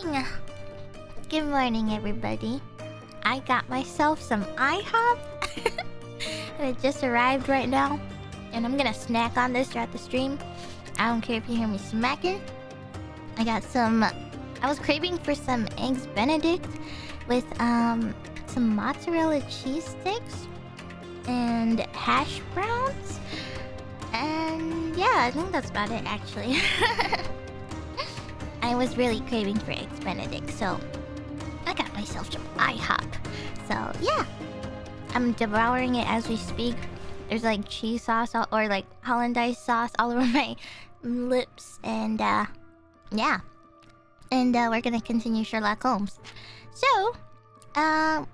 morning! Good morning, everybody. I got myself some IHOP. And it just arrived right now. And I'm gonna snack on this throughout the stream. I don't care if you hear me smacking. I got some... I was craving for some Eggs Benedict with some mozzarella cheese sticks and hash browns. And yeah, I think that's about it actually. I was really craving for Eggs Benedict, so I got myself some IHOP. So yeah, I'm devouring it as we speak. There's like cheese sauce or like hollandaise sauce all over my lips, and yeah. And we're gonna continue Sherlock Holmes. So, I'm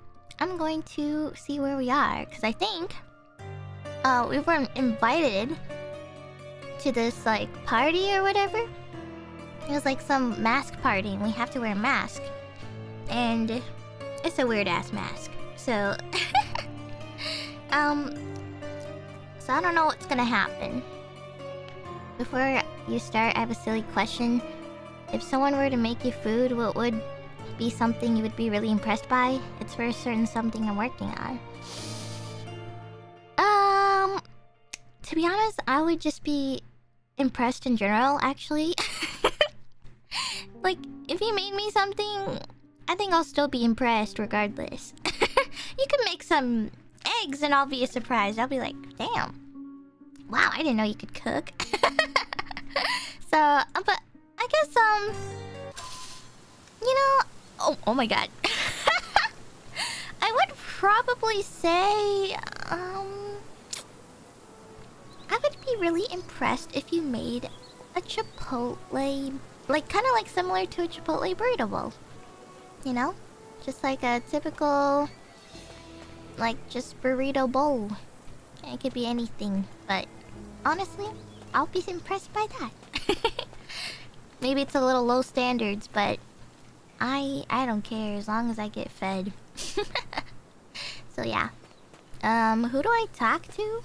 going to see where we are, because I think we were invited to this like party or whatever. It was like some mask party, and we have to wear a mask, and it's a weird ass mask. So, so I don't know what's gonna happen. Before you start, I have a silly question. If someone were to make you food, what would be something you would be really impressed by? It's for a certain something I'm working on. To be honest, I would just be impressed in general, actually. Like, if you made me something, I think I'll still be impressed regardless. You can make some eggs and I'll be surprised. I'll be like, damn. Wow, I didn't know you could cook. So, but I guess, you know... Oh my god. I would probably say, I would be really impressed if you made a Chipotle... Like, kind of like similar to a Chipotle burrito bowl. You know? Just like a typical... Like, just burrito bowl. It could be anything, but... Honestly, I'll be impressed by that. Maybe it's a little low standards, but... I don't care as long as I get fed. So yeah. Who do I talk to?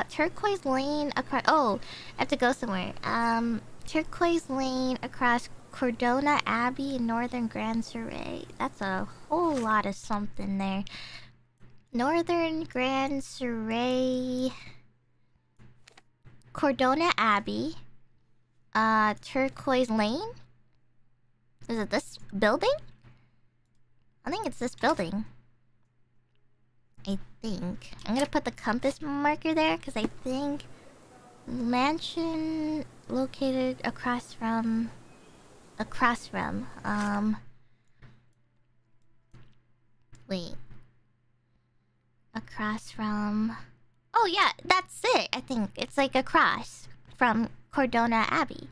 Turquoise Lane across... Oh, I have to go somewhere. Turquoise Lane across Cordona Abbey in Northern Grand Surrey. That's a whole lot of something there. Northern Grand Surrey... Cordona Abbey. Turquoise Lane? Is it this building? I think it's this building. I think. I'm gonna put the compass marker there, because I think... Mansion located across from... Wait. Across from... Oh yeah, that's it, I think. It's like across from Cordona Abbey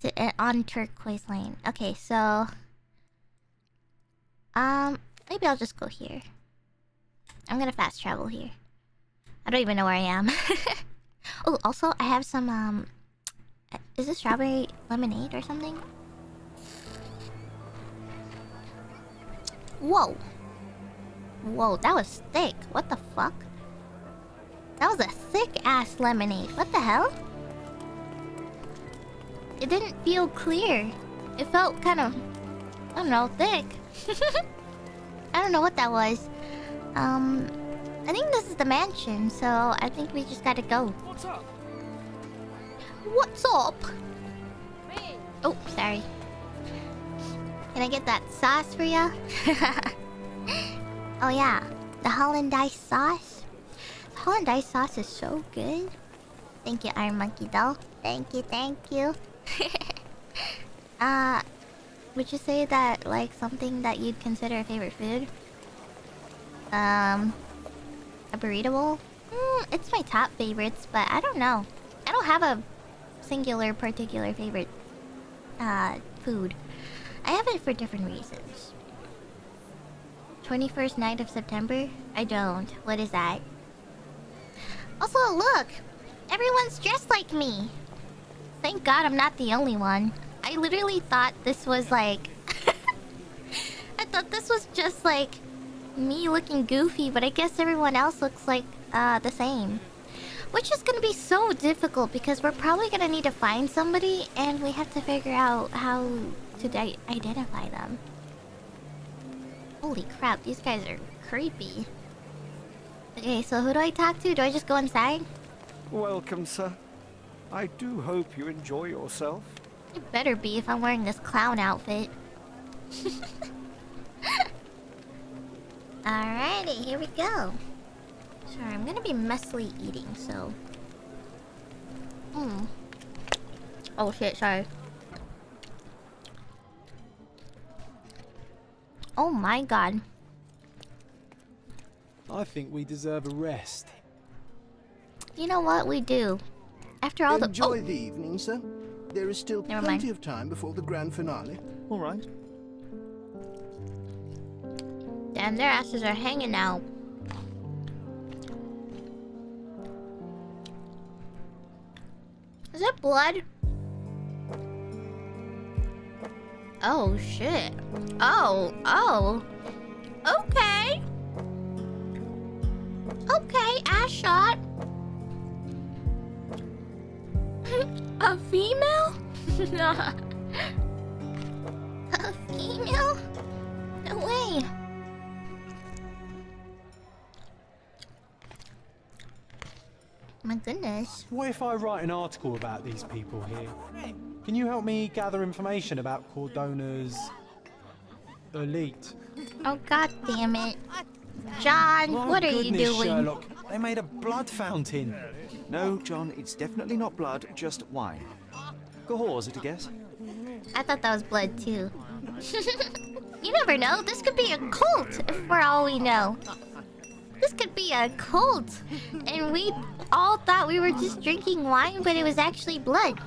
to, on Turquoise Lane. Okay, so... maybe I'll just go here. I'm gonna fast travel here. I don't even know where I am. Oh, also, I have some, is this strawberry lemonade or something? Whoa. Whoa, that was thick. What the fuck? That was a thick-ass lemonade. What the hell? It didn't feel clear. It felt kind of... I don't know, thick. I don't know what that was. I think this is the mansion, so I think we just gotta go. What's up? What's up? Hey. Oh, sorry. Can I get that sauce for ya? Oh yeah, the hollandaise sauce. The hollandaise sauce is so good. Thank you, Iron Monkey doll. Thank you, thank you. Would you say that, like, something that you'd consider a favorite food? A burrito bowl? It's my top favorites, but I don't know. I don't have a singular, particular favorite, food. I have it for different reasons. 21st night of September? I don't. What is that? Also, look! Everyone's dressed like me! Thank God I'm not the only one. I literally thought this was like... I thought this was just like... me looking goofy, but I guess everyone else looks like, the same. Which is gonna be so difficult because we're probably gonna need to find somebody and we have to figure out how to identify them. Holy crap, these guys are creepy. Okay, so who do I talk to? Do I just go inside? Welcome, sir. I do hope you enjoy yourself. It better be if I'm wearing this clown outfit. Alrighty, here we go. Sorry, I'm gonna be messily eating, so... Oh shit, sorry. Oh my god. I think we deserve a rest. You know what? We do. After all the... Enjoy the evening, sir. There is still Never plenty mind. of time before the grand finale. All right. Damn, their asses are hanging out. Is it blood? Oh shit. Oh. Okay. Okay, ass shot. A female? A female? No way. My goodness. What if I write an article about these people here? Can you help me gather information about Cordona's elite? Oh god damn it. John, My what are you goodness, doing? Sherlock, they made a blood fountain. No, John, it's definitely not blood, just wine. Go is it a guess? I thought that was blood too. You never know, this could be a cult for all we know. This could be a cult. And we all thought we were just drinking wine, but it was actually blood.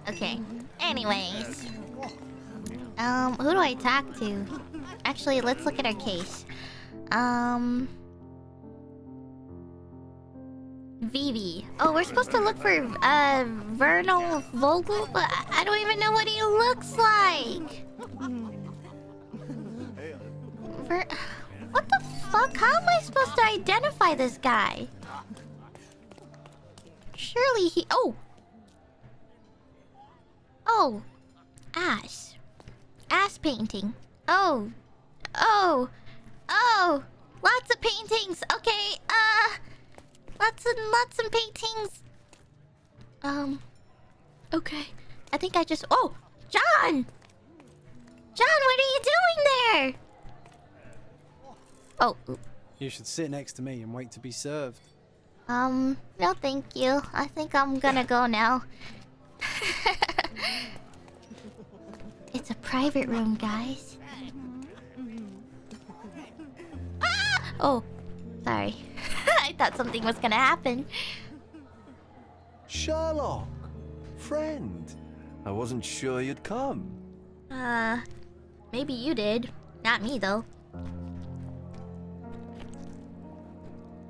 Okay. Anyways. Who do I talk to? Actually, let's look at our case. Vivi. Oh, we're supposed to look for Vernal Vogel, but I don't even know what he looks like. What the fuck? How am I supposed to identify this guy? Surely he... Oh! Oh! Ass. Ass painting. Oh! Oh! Oh! Lots of paintings! Okay, lots and paintings. Okay. I think I just... Oh! John! John, what are you doing there? Oh. You should sit next to me and wait to be served. No thank you. I think I'm gonna go now. It's a private room, guys. Ah! Oh, sorry. I thought something was gonna happen. Sherlock, friend. I wasn't sure you'd come. Maybe you did. Not me, though.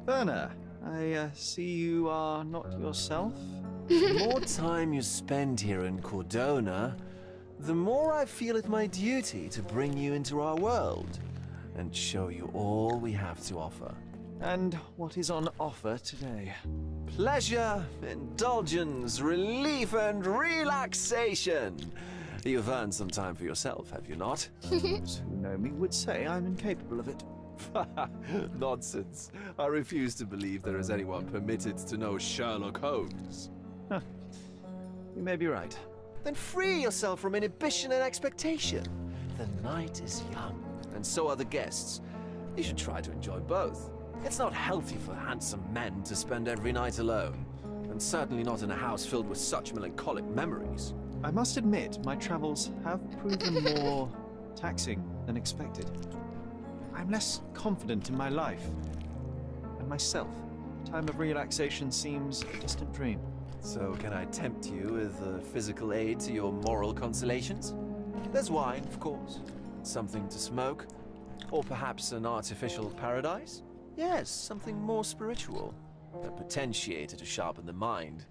Berna, I see you are not yourself. The more time you spend here in Cordona, the more I feel it my duty to bring you into our world and show you all we have to offer. And what is on offer today? Pleasure, indulgence, relief, and relaxation. You've earned some time for yourself, have you not? Those who know me would say I'm incapable of it. Nonsense. I refuse to believe there is anyone permitted to know Sherlock Holmes. Huh. You may be right. Then free yourself from inhibition and expectation. The night is young, and so are the guests. You should try to enjoy both. It's not healthy for handsome men to spend every night alone, and certainly not in a house filled with such melancholic memories. I must admit, my travels have proven more taxing than expected. I'm less confident in my life and myself. Time of relaxation seems a distant dream. So can I tempt you with a physical aid to your moral consolations? There's wine, of course, something to smoke, or perhaps an artificial paradise? Yes, something more spiritual, a potentiator to sharpen the mind.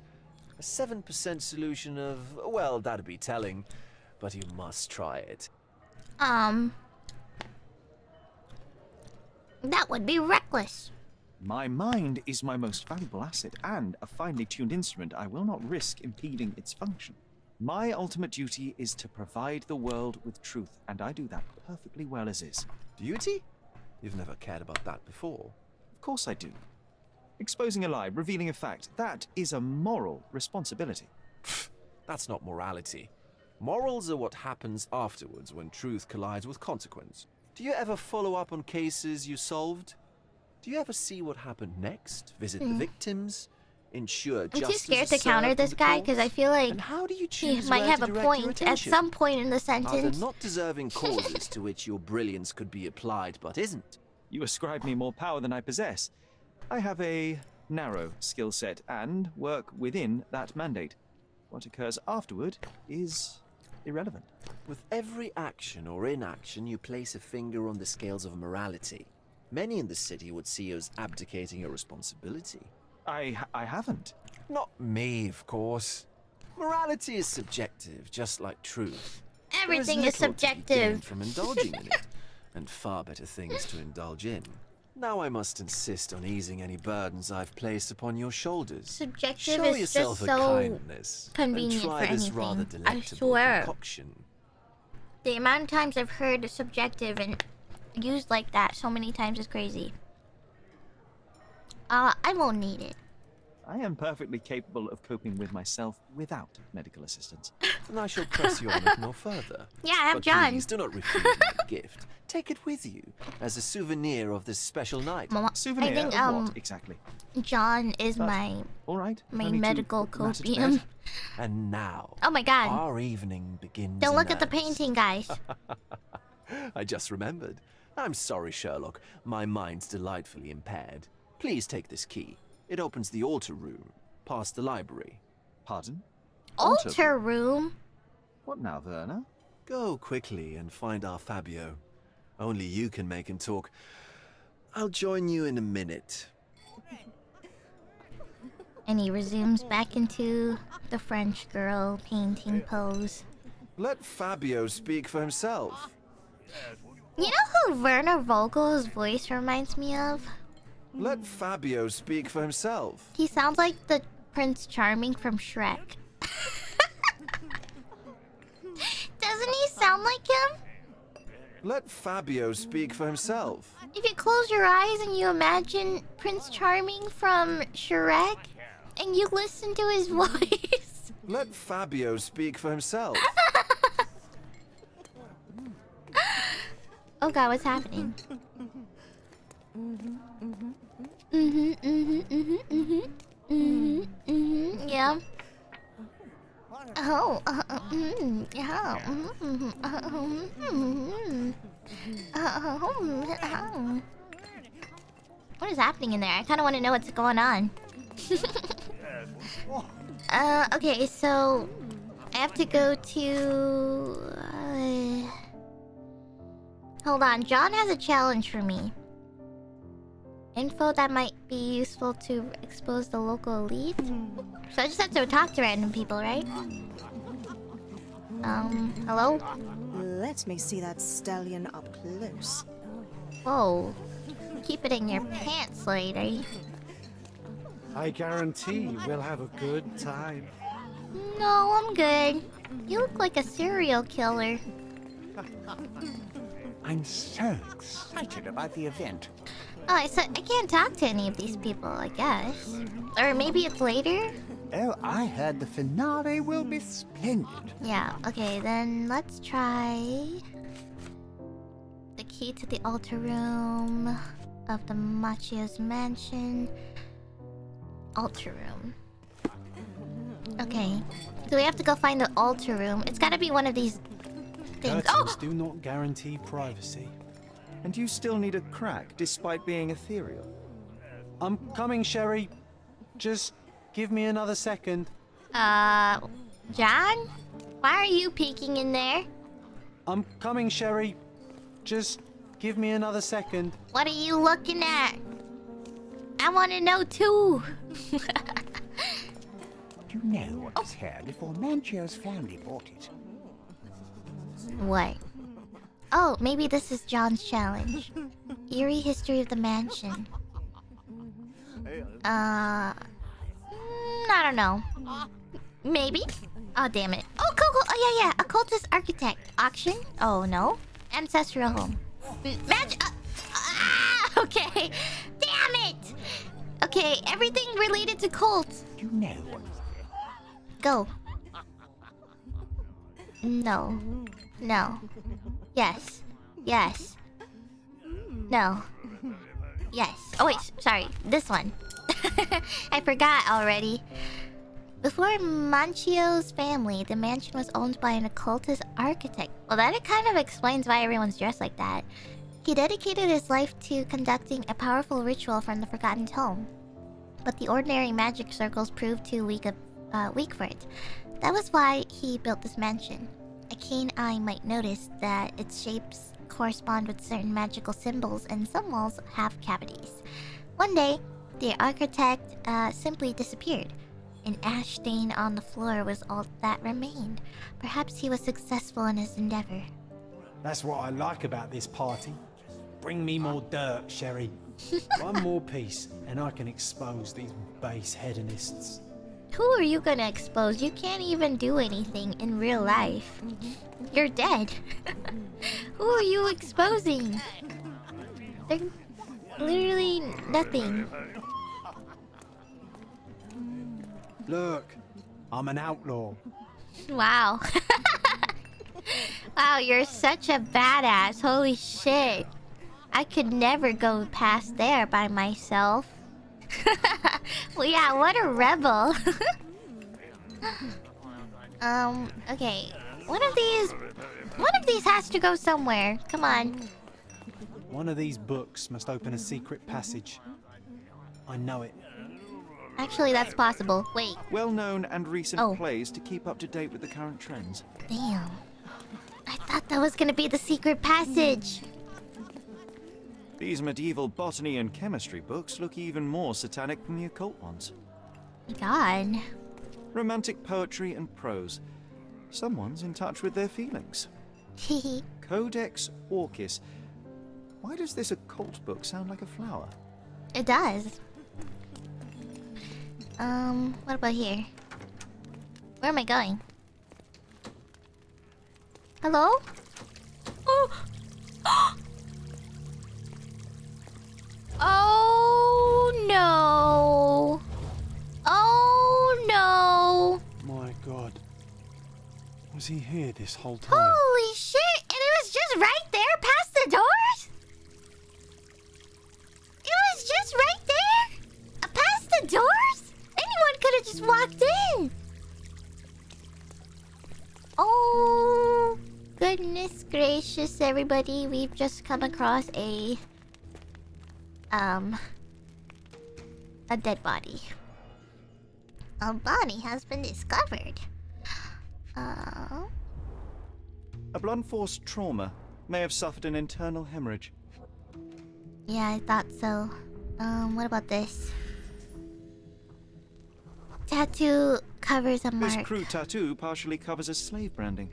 A 7% solution of, well, that'd be telling, but you must try it. That would be reckless. My mind is my most valuable asset and a finely tuned instrument I will not risk impeding its function. My ultimate duty is to provide the world with truth, and I do that perfectly well as is. Duty? You've never cared about that before. Of course I do. Exposing a lie, revealing a fact, that is a moral responsibility. That's not morality. Morals are what happens afterwards when truth collides with consequence. Do you ever follow up on cases you solved? Do you ever see what happened next? Visit the victims? Ensure I'm justice too scared is to counter served in this the guy because I courts? feel like And how do you he choose might where have to a direct your point at attention? some point in the Are there sentence. not deserving causes to which your brilliance could be applied but isn't? You ascribe me more power than I possess. I have a narrow skill set and work within that mandate. What occurs afterward is irrelevant. With every action or inaction, you place a finger on the scales of morality. Many in the city would see you as abdicating your responsibility. I haven't. Not me, of course. Morality is subjective, just like truth. Everything There is little to be subjective. gained from indulging in it, and far better things to indulge in. Now I must insist on easing any burdens I've placed upon your shoulders. Subjective Show is yourself just a so kindness convenient and try for this rather anything. I delectable swear. concoction. The amount of times I've heard subjective and used like that so many times is crazy. I won't need it. I am perfectly capable of coping with myself without medical assistance. And I shall press you on it no further. Yeah, I have But John. please do not refuse my gift. Take it with you as a souvenir of this special night. Mama, Souvenir I think of what exactly? John is But- my All right. my no need to medical put the matter to copium. bed. And now, Oh my god. our evening begins. Don't in look at the earnest. painting, guys. I just remembered. I'm sorry, Sherlock. My mind's delightfully impaired. Please take this key. It opens the altar room, past the library. Pardon? Altar room? What now, Werner? Go quickly and find our Fabio. Only you can make him talk. I'll join you in a minute. And he resumes back into the French girl painting pose. Let Fabio speak for himself. You know who Werner Vogel's voice reminds me of? Let Fabio speak for himself. He sounds like the Prince Charming from Shrek. Doesn't he sound like him? Let Fabio speak for himself. If you close your eyes and you imagine Prince Charming from Shrek, and you listen to his voice. Let Fabio speak for himself. Oh god, what's happening? Yeah. Oh, yeah. What is happening in there? I kind of want to know what's going on. Okay, so I have to go to. Hold on, John has a challenge for me. Info that might be useful to expose the local elite. So I just have to talk to random people, right? Hello? Let me see that stallion up close. Whoa. Keep it in your pants, lady. I guarantee we'll have a good time. No, I'm good. You look like a serial killer. I'm so excited about the event. Oh, so I can't talk to any of these people, I guess. Or maybe it's later? Oh, I heard the finale will be splendid. Yeah, okay, then let's try the key to the altar room of the Macchio's mansion. Altar room. Okay, so we have to go find the altar room. It's gotta be one of these things. Curtains Oh! do not guarantee privacy. And you still need a crack, despite being ethereal. I'm coming, Sherry. Just give me another second. John? Why are you peeking in there? I'm coming, Sherry. Just give me another second. What are you looking at? I want to know too. You know what was here before Manchio's family bought it. What? Oh, maybe this is John's challenge. Eerie history of the mansion. I don't know. Maybe? Oh, damn it. Oh, cool. Oh, yeah. Occultist architect. Auction? Oh, no. Ancestral home. Magic. Okay. Damn it. Okay, everything related to cults. You know. Go. No. No. Yes. Yes. No. Yes. Oh, wait. Sorry. This one. I forgot already. Before Manchio's family, the mansion was owned by an occultist architect. Well, that kind of explains why everyone's dressed like that. He dedicated his life to conducting a powerful ritual from the Forgotten Tome. But the ordinary magic circles proved too weak for it. That was why he built this mansion. A keen eye might notice that its shapes correspond with certain magical symbols, and some walls have cavities. One day, the architect simply disappeared. An ash stain on the floor was all that remained. Perhaps he was successful in his endeavor. That's what I like about this party. Bring me more dirt, Sherry. One more piece, and I can expose these base hedonists. Who are you gonna expose? You can't even do anything in real life. You're dead. Who are you exposing? They're literally nothing. Look, I'm an outlaw. Wow. Wow, you're such a badass. Holy shit. I could never go past there by myself. Well, yeah, what a rebel. Okay. One of these has to go somewhere. Come on. One of these books must open a secret passage. I know it. Actually, that's possible. Wait. Well-known and recent Oh. plays to keep up to date with the current trends. Damn. I thought that was gonna be the secret passage. These medieval botany and chemistry books look even more satanic than the occult ones. My God. Romantic poetry and prose. Someone's in touch with their feelings. Hehe. Codex Orchis. Why does this occult book sound like a flower? It does. What about here? Where am I going? Hello? Oh! Oh no! Oh no! My God. Was he here this whole time? Holy shit! And it was just right there past the doors? It was just right there? Past the doors? Anyone could have just walked in. Oh, goodness gracious, everybody. We've just come across a dead body. A body has been discovered. A blunt force trauma may have suffered an internal hemorrhage. Yeah, I thought so. What about this? Tattoo covers a mark. This crew tattoo partially covers a slave branding.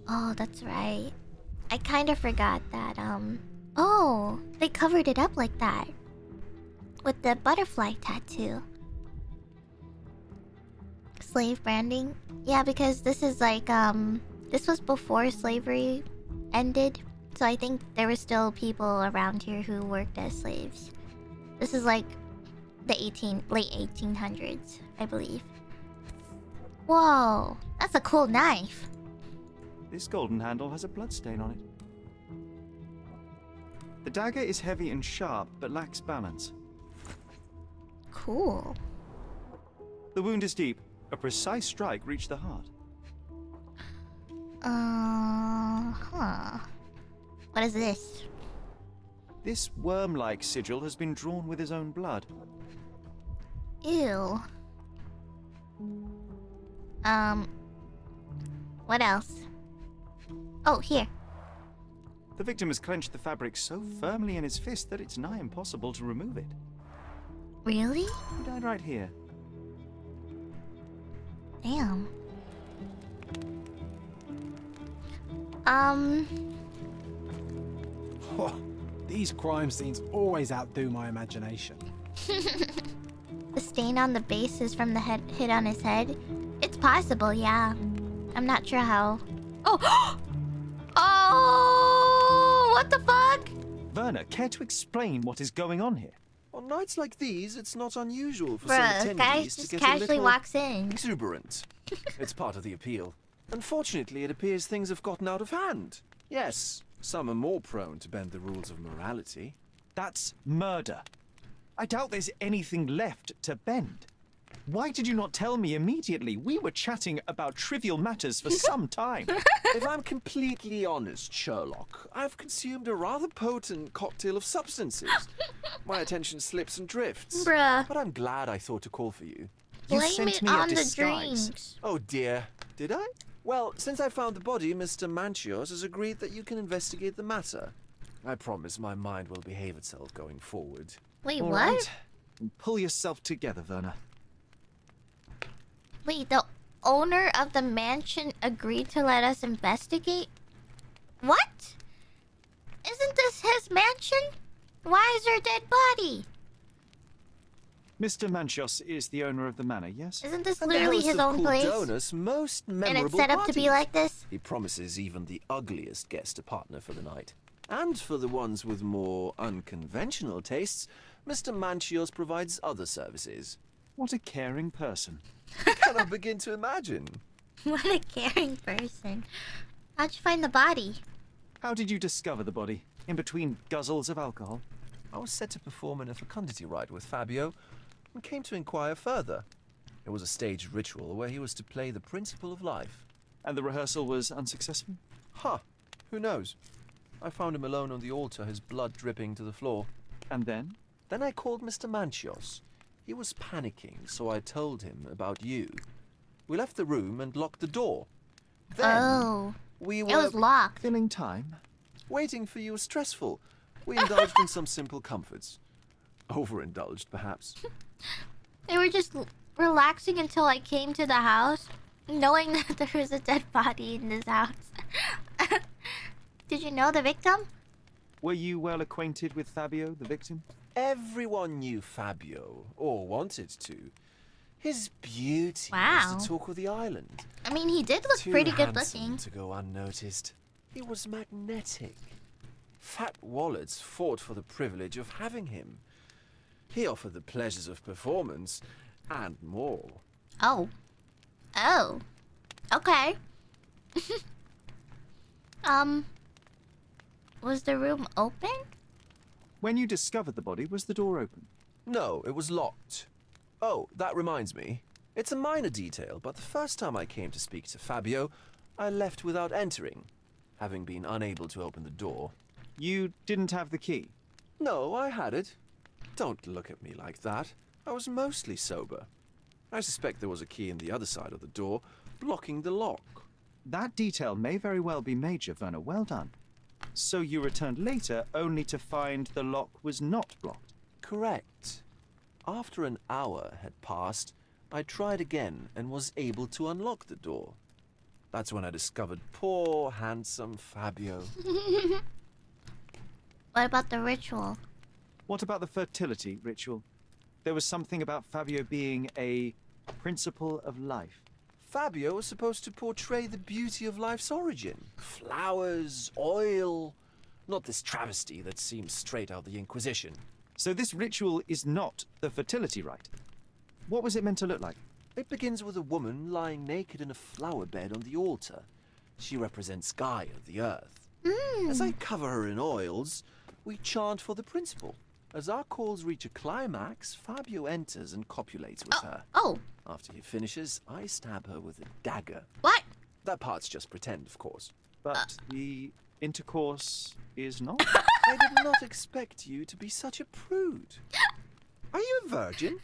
Oh, that's right. I kind of forgot that, Oh, they covered it up like that. With the butterfly tattoo. Slave branding? Yeah, because this is like, this was before slavery ended. So I think there were still people around here who worked as slaves. This is like the late 1800s, I believe. Whoa, that's a cool knife. This golden handle has a bloodstain on it. The dagger is heavy and sharp, but lacks balance. Cool. The wound is deep. A precise strike reached the heart. Huh. What is this? This worm-like sigil has been drawn with his own blood. Ew. What else? Oh, here. The victim has clenched the fabric so firmly in his fist that it's nigh impossible to remove it. Really? He died right here. Damn. Oh, these crime scenes always outdo my imagination. The stain on the base is from the hit on his head. It's possible, yeah. I'm not sure how. Oh! Oh! What the fuck? Werner, care to explain what is going on here? On nights like these, it's not unusual for Bruh, some this guy attendees to just get casually a little walks in. exuberant. It's part of the appeal. Unfortunately, it appears things have gotten out of hand. Yes, some are more prone to bend the rules of morality. That's murder. I doubt there's anything left to bend. Why did you not tell me immediately? We were chatting about trivial matters for some time. If I'm completely honest, Sherlock, I've consumed a rather potent cocktail of substances. My attention slips and drifts. Bruh. But I'm glad I thought to call for you. You Blame sent it me a on the disguise. drinks. Oh dear, did I? Well, since I found the body, Mr. Manchios has agreed that you can investigate the matter. I promise my mind will behave itself going forward. Wait, All what? right. Pull yourself together, Werner. Wait, the owner of the mansion agreed to let us investigate? What? Isn't this his mansion? Why is there a dead body? Mr. Manchios is the owner of the manor, yes? Isn't this And literally the his host of own cool place? Donus, most memorable And it's set up to be parties. like this? He promises even the ugliest guest a partner for the night. And for the ones with more unconventional tastes, Mr. Manchios provides other services. What a caring person. I cannot begin to imagine. What a caring person. How'd you find the body? How did you discover the body? In between guzzles of alcohol? I was set to perform in a fecundity rite with Fabio and came to inquire further. It was a staged ritual where he was to play the principle of life. And the rehearsal was unsuccessful? Huh, who knows? I found him alone on the altar, his blood dripping to the floor. And then? Then I called Mr. Manchios. He was panicking, so I told him about you. We left the room and locked the door. Then we It were was locked. Filling time? waiting for you was stressful. We indulged in some simple comforts. Overindulged, perhaps. They were just relaxing until I came to the house, knowing that there was a dead body in this house. Did you know the victim? Were you well acquainted with Fabio, the victim? Everyone knew Fabio, or wanted to. His beauty Wow. was the talk of the island. I mean, he did look Too pretty good handsome looking. to go unnoticed. He was magnetic. Fat wallets fought for the privilege of having him. He offered the pleasures of performance and more. Oh. Oh. Okay. Was the room open? When you discovered the body, was the door open? No, it was locked. Oh, that reminds me. It's a minor detail, but the first time I came to speak to Fabio, I left without entering, having been unable to open the door. You didn't have the key? No, I had it. Don't look at me like that. I was mostly sober. I suspect there was a key in the other side of the door, blocking the lock. That detail may very well be major, Werner. Well done. So you returned later only to find the lock was not blocked? Correct. After an hour had passed, I tried again and was able to unlock the door. That's when I discovered poor, handsome Fabio. What about the ritual? What about the fertility ritual? There was something about Fabio being a principle of life. Fabio was supposed to portray the beauty of life's origin. Flowers, oil. Not this travesty that seems straight out of the Inquisition. So this ritual is not the fertility rite. What was it meant to look like? It begins with a woman lying naked in a flower bed on the altar. She represents Gaia, the earth. As I cover her in oils, we chant for the principle. As our calls reach a climax, Fabio enters and copulates with her. Oh. After he finishes, I stab her with a dagger. What? That part's just pretend, of course. But the intercourse is not? I did not expect you to be such a prude. Are you a virgin?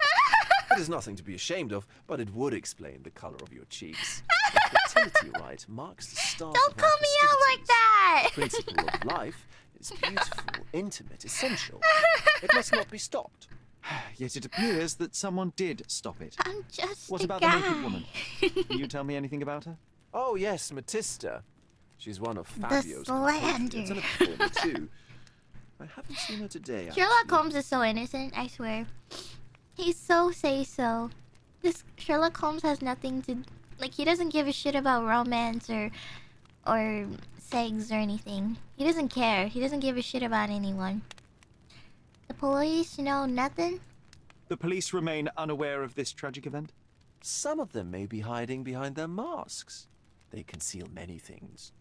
It is nothing to be ashamed of, but it would explain the color of your cheeks. The fertility rite marks the start Don't of call our me out like festivities. that! The principle of life is beautiful, intimate, essential. It must not be stopped. Yet it appears that someone did stop it. I'm just What a about guy. the naked woman? Can you tell me anything about her? Oh yes, Matista. She's one of The Fabio's slander. compatriots and a performer too. I haven't seen her today. Sherlock actually. Holmes is so innocent, I swear. He's so say-so. This Sherlock Holmes has nothing to... Like, he doesn't give a shit about romance or sex or anything. He doesn't care. He doesn't give a shit about anyone. The police know nothing? The police remain unaware of this tragic event? Some of them may be hiding behind their masks. They conceal many things.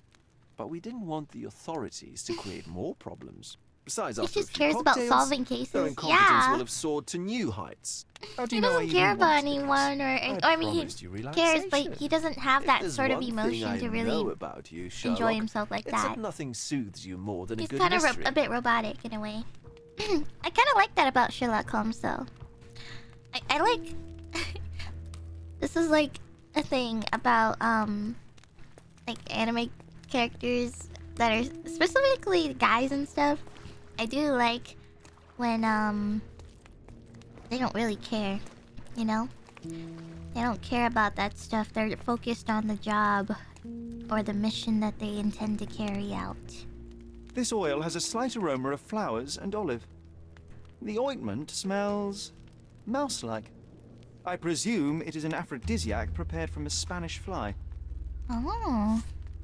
But we didn't want the authorities to create more problems. Besides, He after a just few cares about cocktails, solving their cases. incompetence Yeah. will have soared to new heights. How do He you know I doesn't even care about wanted this? anyone I mean, promised he you cares, but relaxation. he doesn't have If that there's sort of one thing emotion I to know really about you, enjoy Sherlock, himself like it's that. nothing soothes you more than He's a good kind of mystery. a bit robotic in a way. I kind of like that about Sherlock Holmes, though. I like... This is like a thing about, like anime characters that are specifically guys and stuff. I do like when, they don't really care, you know? They don't care about that stuff. They're focused on the job or the mission that they intend to carry out. This oil has a slight aroma of flowers and olive. The ointment smells mouse-like. I presume it is an aphrodisiac prepared from a Spanish fly. Oh.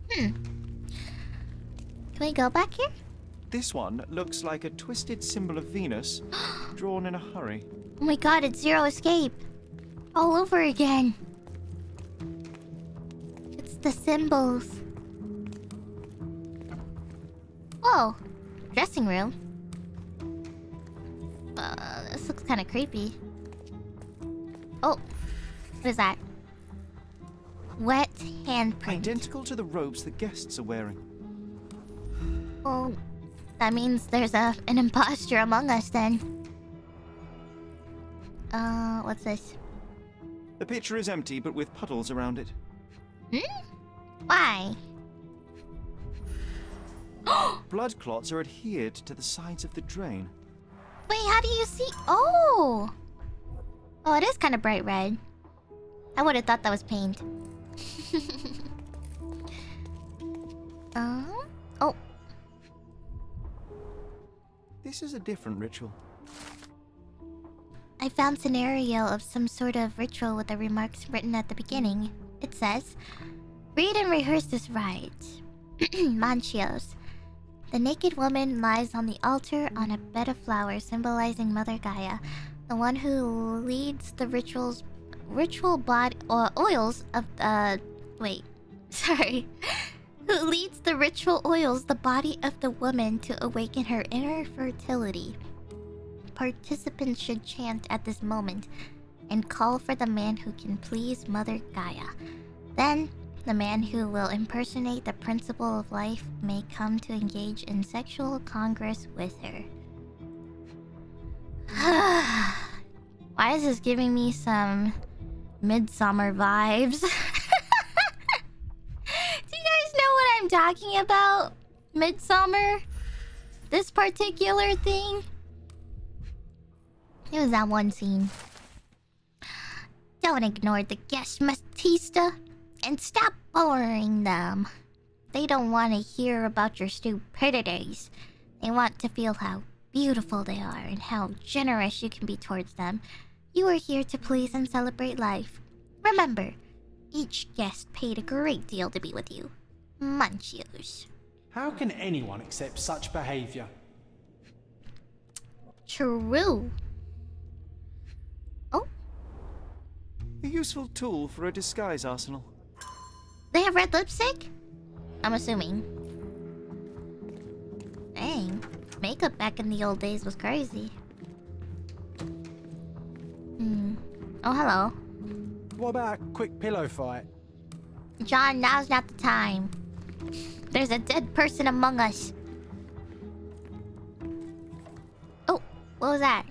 Can we go back here? This one looks like a twisted symbol of Venus, drawn in a hurry. Oh my god, it's Zero Escape. All over again. It's the symbols. Oh, dressing room. This looks kind of creepy. Oh, what is that? Wet handprint. Identical to the robes the guests are wearing. Well, that means there's an imposter among us then. What's this? The pitcher is empty, but with puddles around it. Why? Blood clots are adhered to the sides of the drain. Wait, how do you see? Oh! Oh, it is kind of bright red. I would have thought that was paint. Oh. This is a different ritual. I found scenario of some sort of ritual with the remarks written at the beginning. It says, read and rehearse this rite. Manchios. The naked woman lies on the altar on a bed of flowers symbolizing Mother Gaia, the one who leads the ritual body or oils of who leads the ritual oils the body of the woman to awaken her inner fertility. Participants should chant at this moment and call for the man who can please Mother Gaia. Then, the man who will impersonate the principle of life may come to engage in sexual congress with her. Why is this giving me some Midsummer vibes? Do you guys know what I'm talking about? Midsummer? This particular thing? It was that one scene. Don't ignore the guest, Matista, and stop boring them. They don't want to hear about your stupidities. They want to feel how beautiful they are and how generous you can be towards them. You are here to please and celebrate life. Remember, each guest paid a great deal to be with you. Munchios. How can anyone accept such behavior? True. Oh, A useful tool for a disguise arsenal. they have red lipstick? I'm assuming. Dang, makeup back in the old days was crazy. Oh, hello. What about a quick pillow fight? John, now's not the time. There's a dead person among us. Oh, what was that?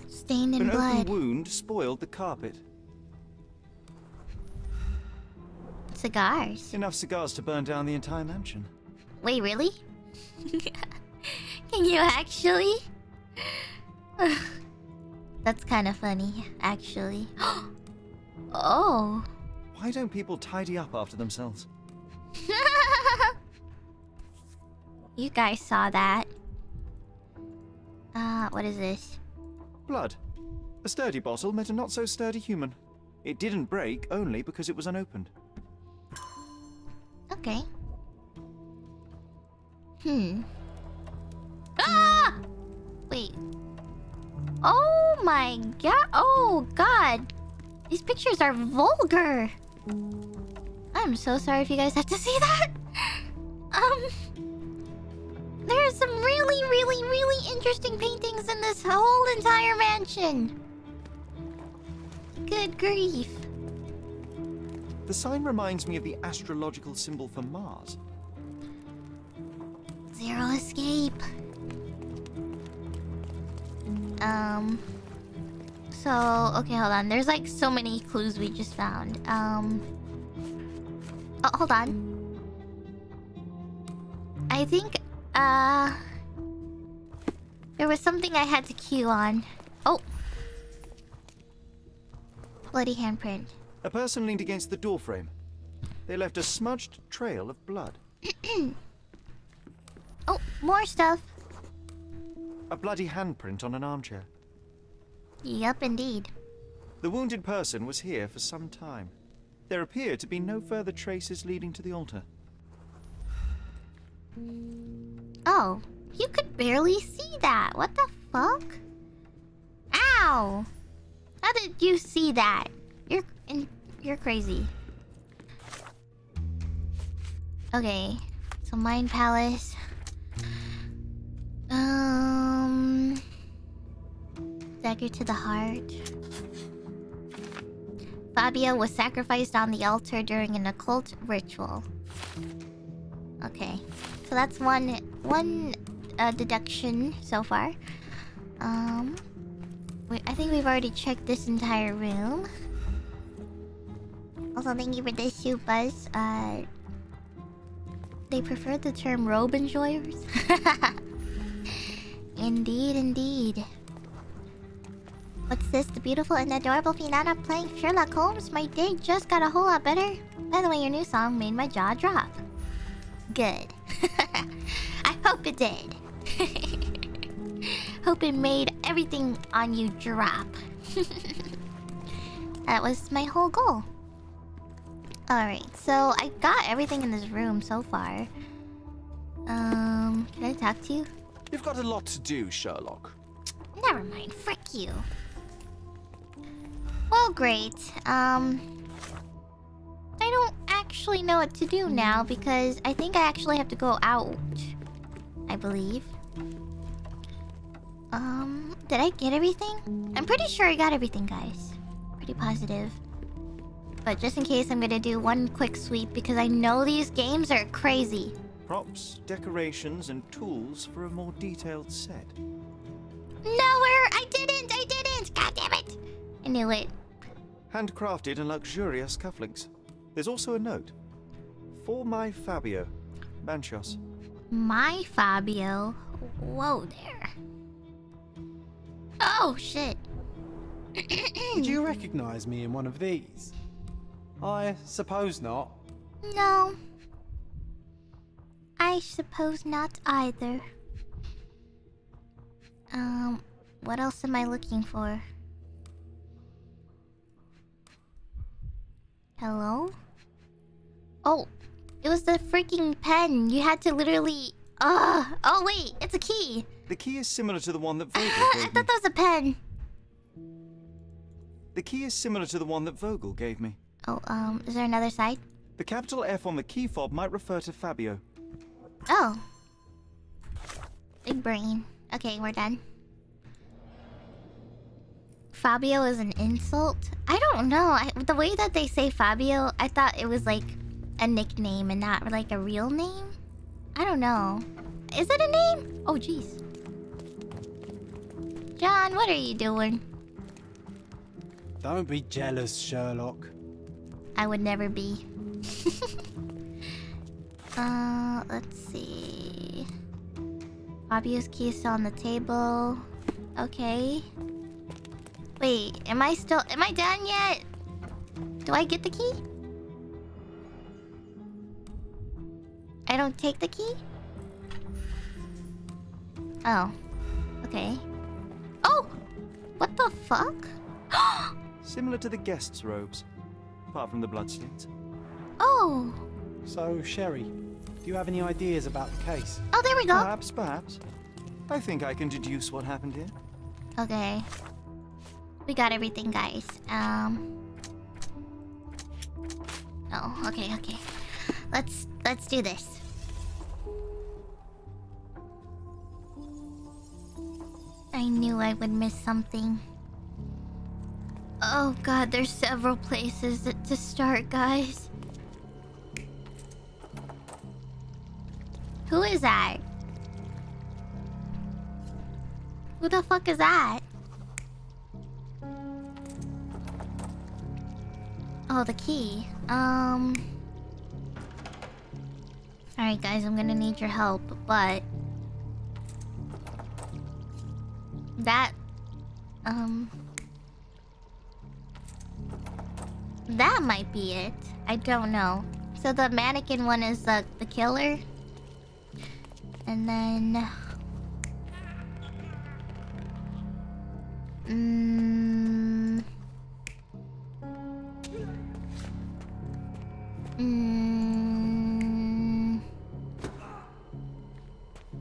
Stained in An blood. open wound spoiled the carpet. Cigars. Enough cigars to burn down the entire mansion. Wait, really? Can you actually? That's kind of funny, actually. Oh. Why don't people tidy up after themselves? You guys saw that. What is this? Blood. A sturdy bottle met a not-so-sturdy human. It didn't break only because it was unopened. Okay. Ah! Wait. Oh my god. Oh god. These pictures are vulgar. I'm so sorry if you guys have to see that. There are some really, really, really interesting paintings in this whole entire mansion. Good grief. The sign reminds me of the astrological symbol for Mars. Zero escape. So, okay, hold on. There's like so many clues we just found. Oh, hold on. I think, there was something I had to cue on. Oh. Bloody handprint. A person leaned against the doorframe. They left a smudged trail of blood. Oh, more stuff. A bloody handprint on an armchair. Yup, indeed. The wounded person was here for some time. There appear to be no further traces leading to the altar. Oh, you could barely see that. What the fuck? Ow! How did you see that? You're crazy. Okay, so Mind Palace. Dagger to the heart. Fabio was sacrificed on the altar during an occult ritual. Okay, so that's one deduction so far. Wait, I think we've already checked this entire room. Also, thank you for the supas. They prefer the term robe enjoyers. Indeed, indeed. What's this? The beautiful and adorable Finana playing Sherlock Holmes? My day just got a whole lot better. By the way, your new song made my jaw drop. Good. I hope it did. Hope it made everything on you drop. That was my whole goal. Alright, so I got everything in this room so far. Can I talk to you? You've got a lot to do, Sherlock. Never mind, frick you. Well, great. I don't actually know what to do now because I think I actually have to go out. I believe. Did I get everything? I'm pretty sure I got everything, guys. Pretty positive. But just in case, I'm gonna do one quick sweep because I know these games are crazy. Props, decorations, and tools for a more detailed set. Nowhere! I didn't! God damn it! I knew it. Handcrafted and luxurious cufflinks. There's also a note. For my Fabio. Manchos. My Fabio? Whoa there. Oh, shit. Did you recognize me in one of these? I suppose not. No. I suppose not either. What else am I looking for? Hello? Oh, it was the freaking pen. You had to literally... Oh, wait, it's a key. The key is similar to the one that Vogel I gave me. thought that was a pen. The key is similar to the one that Vogel gave me. Oh, is there another side? The capital F on the key fob might refer to Fabio. Oh. Big brain. Okay, we're done. Fabio is an insult? I don't know. The way that they say Fabio, I thought it was like a nickname and not like a real name. I don't know. Is it a name? Oh, jeez. John, what are you doing? Don't be jealous, Sherlock. I would never be. Let's see. Fabio's key is still on the table. Okay. Wait, am I done yet? Do I get the key? I don't take the key? Oh. Okay. Oh! What the fuck? Similar to the guests' robes, apart from the bloodstains. Oh! So, Sherry, do you have any ideas about the case? Oh, there we go! Perhaps. I think I can deduce what happened here. Okay. We got everything, guys. Oh, okay. Let's do this. I knew I would miss something. Oh god, there's several places to start, guys. Who is that? Who the fuck is that? Oh, the key. Alright guys, I'm gonna need your help, but... That might be it. I don't know. So the mannequin one is the killer. And then...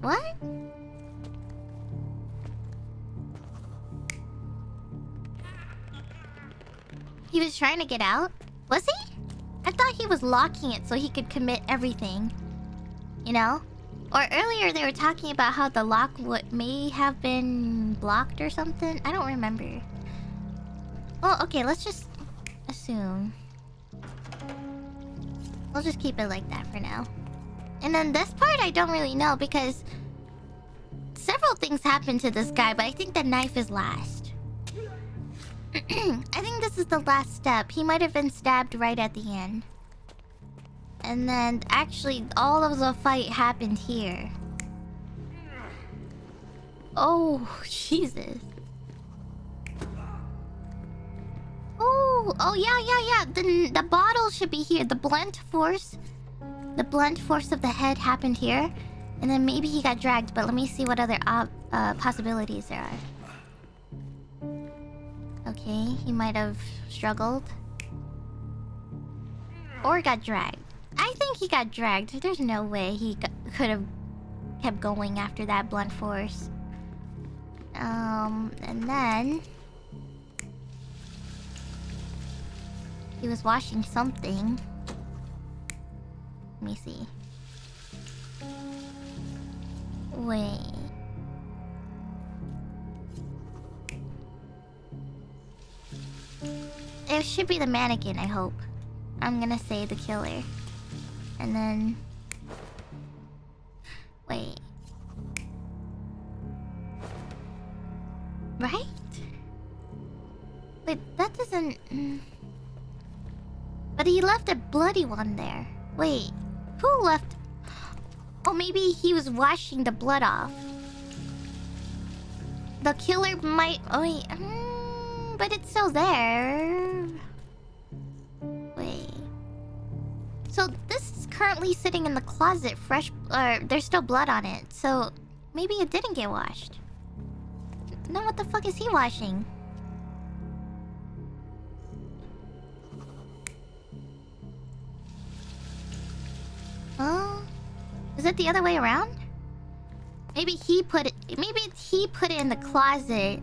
What? He was trying to get out? Was he? I thought he was locking it so he could commit everything. You know? Or earlier they were talking about how the lock may have been blocked or something. I don't remember. Well, okay, let's just assume. We'll just keep it like that for now. And then this part I don't really know because several things happened to this guy, but I think the knife is last. I think this is the last step. He might have been stabbed right at the end. And then actually all of the fight happened here. Oh, Jesus. Oh, yeah. The bottle should be here. The blunt force of the head happened here. And then maybe he got dragged, but let me see what other possibilities there are. Okay, he might have struggled. Or got dragged. I think he got dragged. There's no way he could have kept going after that blunt force. And then... he was washing something. Let me see. Wait. It should be the mannequin, I hope. I'm gonna say the killer. And then... wait. Right? Wait, that doesn't... But he left a bloody one there. Wait, who left... oh, maybe he was washing the blood off. The killer might... oh, wait. But it's still there. Wait. So this is currently sitting in the closet, fresh... there's still blood on it. So maybe it didn't get washed. Then what the fuck is he washing? Is it the other way around? Maybe he put it in the closet.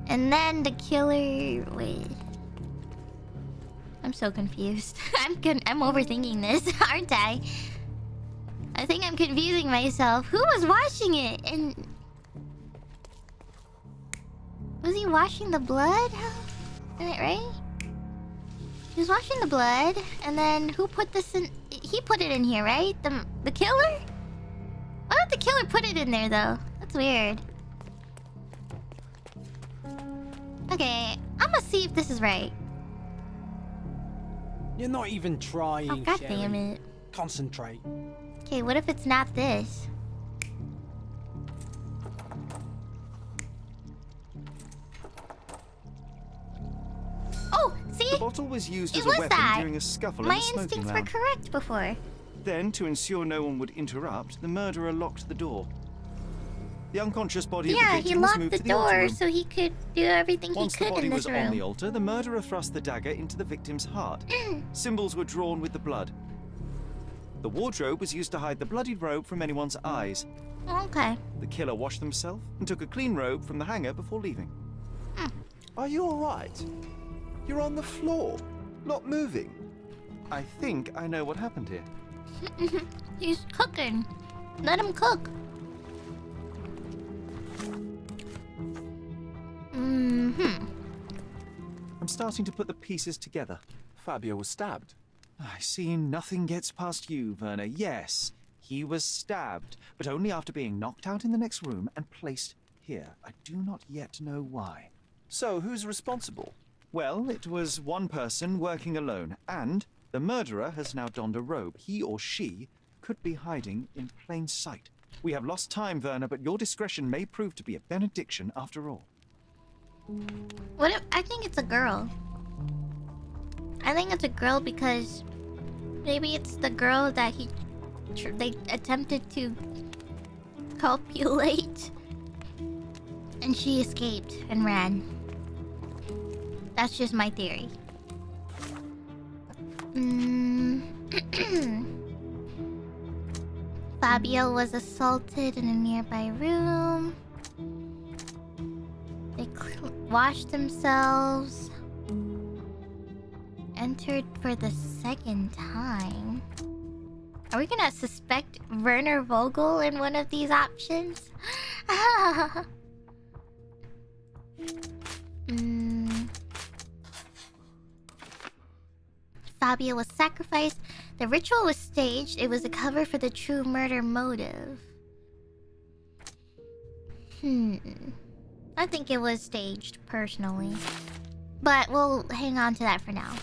And then the killer... wait. I'm so confused. I'm overthinking this, aren't I? I think I'm confusing myself. Who was washing it? And... was he washing the blood? Right? He was washing the blood, and then who put this in? He put it in here, right? The killer? Why would the killer put it in there, though? That's weird. Okay, I'm gonna see if this is right. You're not even trying, Oh, god Sherry. damn it. Concentrate. Okay, what if it's not this? The bottle was used as It a was weapon that. during a scuffle My in the smoking instincts were lounge. correct before. Then, to ensure no one would interrupt, the murderer locked the door. The unconscious body of the Yeah, he victim was locked moved the to the altar door room. so he could do everything Once he the could body in was this on the room. altar, the murderer thrust the dagger into the victim's heart. Symbols were drawn with the blood. The wardrobe was used to hide the bloodied robe from anyone's eyes. Okay. The killer washed himself and took a clean robe from the hanger before leaving. Are you alright? You're on the floor, not moving. I think I know what happened here. He's cooking. Let him cook. I'm starting to put the pieces together. Fabio was stabbed. I see nothing gets past you, Werner. Yes, he was stabbed, but only after being knocked out in the next room and placed here. I do not yet know why. So, who's responsible? Well, it was one person working alone, and the murderer has now donned a robe. He or she could be hiding in plain sight. We have lost time, Werner, but your discretion may prove to be a benediction after all. What if I think it's a girl? I think it's a girl because maybe it's the girl that they attempted to copulate and she escaped and ran. That's just my theory. Fabio was assaulted in a nearby room. They washed themselves. Entered for the second time. Are we gonna suspect Werner Vogel in one of these options? Fabio was sacrificed. The ritual was staged. It was a cover for the true murder motive. I think it was staged, personally. But we'll hang on to that for now.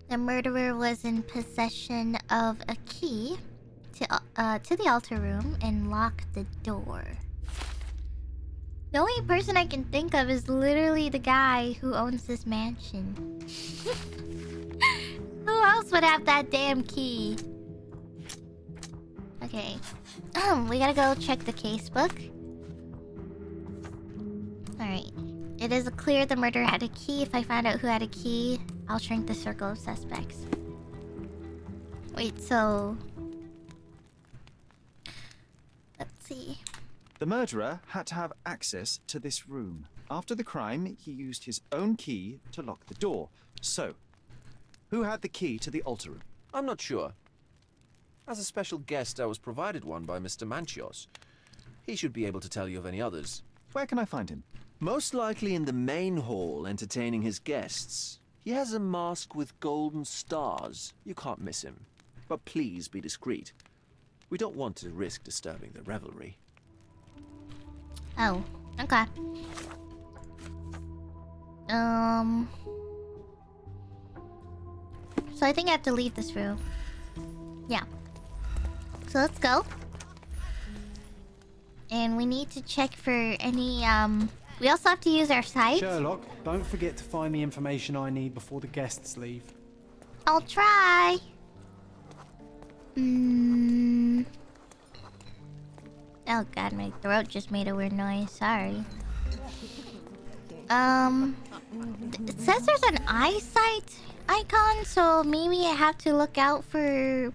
The murderer was in possession of a key to the altar room and locked the door. The only person I can think of is literally the guy who owns this mansion. Who else would have that damn key? Okay. We gotta go check the casebook. Alright. It is clear the murderer had a key. If I find out who had a key, I'll shrink the circle of suspects. Wait, so... Let's see. The murderer had to have access to this room. After the crime, he used his own key to lock the door. So, who had the key to the altar room? I'm not sure. As a special guest, I was provided one by Mr. Manchios. He should be able to tell you of any others. Where can I find him? Most likely in the main hall, entertaining his guests. He has a mask with golden stars. You can't miss him. But please be discreet. We don't want to risk disturbing the revelry. Oh, okay. So I think I have to leave this room. Yeah. So let's go. And we need to check for any, we also have to use our sight. Sherlock, don't forget to find the information I need before the guests leave. I'll try. Oh god, my throat just made a weird noise. Sorry. It says there's an eyesight icon, so maybe I have to look out for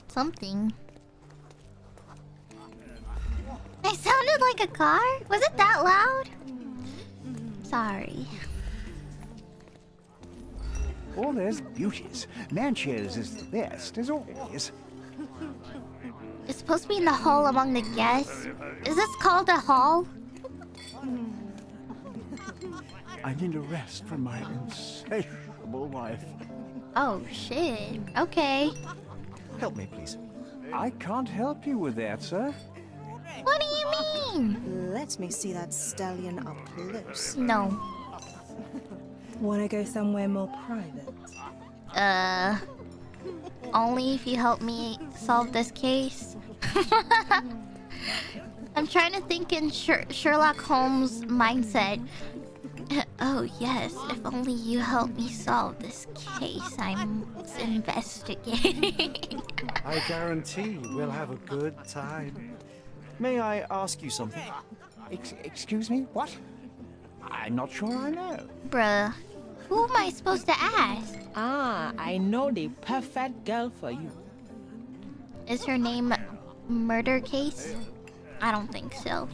something. I sounded like a car? Was it that loud? Sorry. Oh, there's beauties. Manches is the best, as always. It's supposed to be in the hall among the guests. Is this called a hall? I need a rest from my insatiable wife. Oh shit. Okay. Help me, please. I can't help you with that, sir. What do you mean? Let me see that stallion up close. No. Wanna go somewhere more private? Only if you help me solve this case. I'm trying to think in Sherlock Holmes' mindset. Oh yes, if only you help me solve this case I'm investigating. I guarantee we'll have a good time. May I ask you something? Excuse me? What? I'm not sure I know. Bruh, who am I supposed to ask? Ah, I know the perfect girl for you. Is her name Murder Case? I don't think so.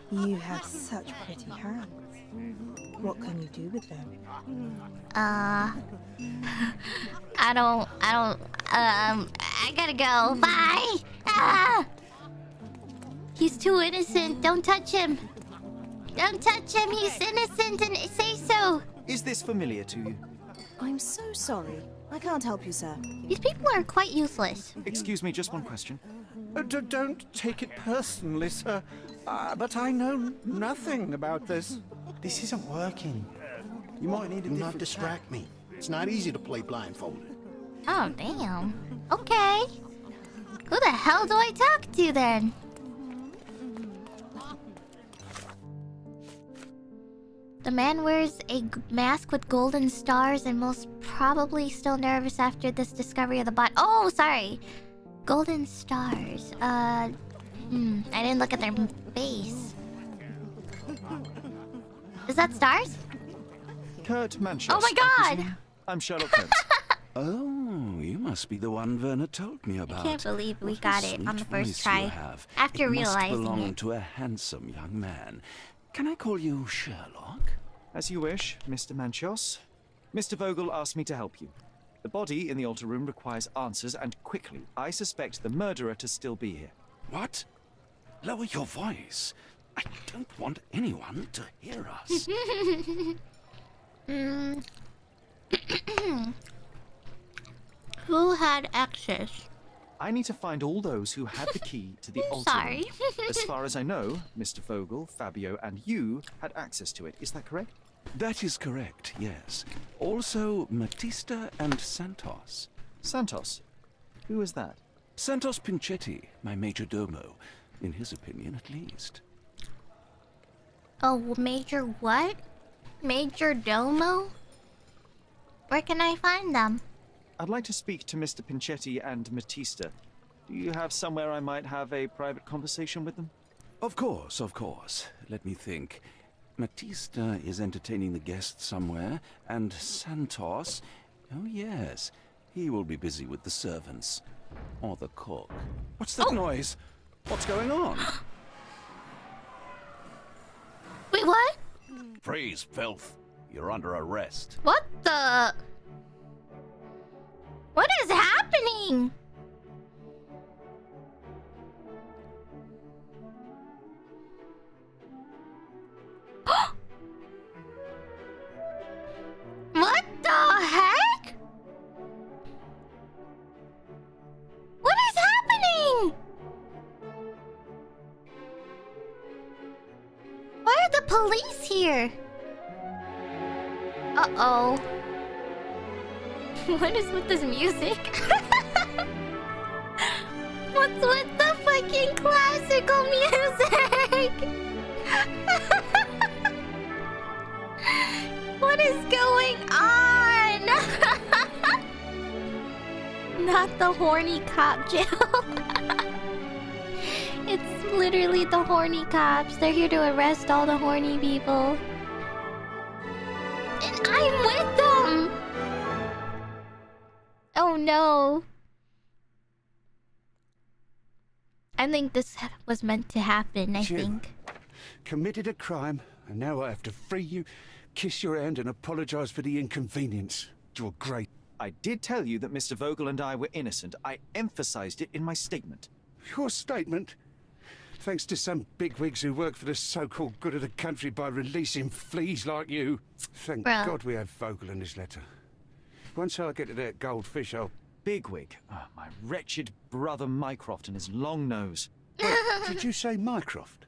You have such pretty hands. What can you do with them? I gotta go. Bye! Ah! He's too innocent. Don't touch him. Don't touch him. He's innocent and say so. Is this familiar to you? I'm so sorry. I can't help you, sir. These people are quite useless. Excuse me, just one question. Don't take it personally, sir. But I know nothing about this. This isn't working. You might need a Do different not distract me. It's not easy to play blindfolded. Oh, damn. Okay. Who the hell do I talk to then? The man wears a mask with golden stars and most probably still nervous after this discovery of the bot. Oh, sorry. Golden stars. I didn't look at their face. Is that stars? Kurt Manchester. Oh my god! I'm Sherlock Holmes. Oh, you must be the one Werner told me about. I can't believe we What a got it sweet on the first voice try. you have. After it realizing must belong it. to a handsome young man. Can I call you Sherlock? As you wish, Mr. Manchos. Mr. Vogel asked me to help you. The body in the altar room requires answers, and quickly. I suspect the murderer to still be here. What? Lower your voice. I don't want anyone to hear us. Who had access? I need to find all those who had the key to the altar Sorry. room. As far as I know, Mr. Vogel, Fabio, and you had access to it. Is that correct? That is correct, yes. Also, Matista and Santos. Santos? Who is that? Santos Pinchetti, my major domo. In his opinion, at least. Oh, Major what? Major Domo? Where can I find them? I'd like to speak to Mr. Pinchetti and Matista. Do you have somewhere I might have a private conversation with them? Of course, of course. Let me think. Matista is entertaining the guests somewhere, and Santos... Oh, yes. He will be busy with the servants. Or the cook. What's that noise? What's going on? Wait, what? Freeze, filth. You're under arrest. What the? What is happening? What the heck? What is happening? Why are the police here? Uh-oh. What is with this music? What's with the fucking classical music? What is going on? Not the horny cop jail. It's literally the horny cops. They're here to arrest all the horny people. And I'm with them! Oh no. I think this was meant to happen, I think. Committed a crime, and now I have to free you, kiss your hand, and apologize for the inconvenience. You're great. I did tell you that Mr. Vogel and I were innocent. I emphasized it in my statement. Your statement? Thanks to some bigwigs who work for the so-called good of the country by releasing fleas like you. Thank God we have Vogel in this letter. Once I get to that goldfish, I'll... Bigwig. Oh, my wretched brother Mycroft and his long nose. Wait, did you say Mycroft?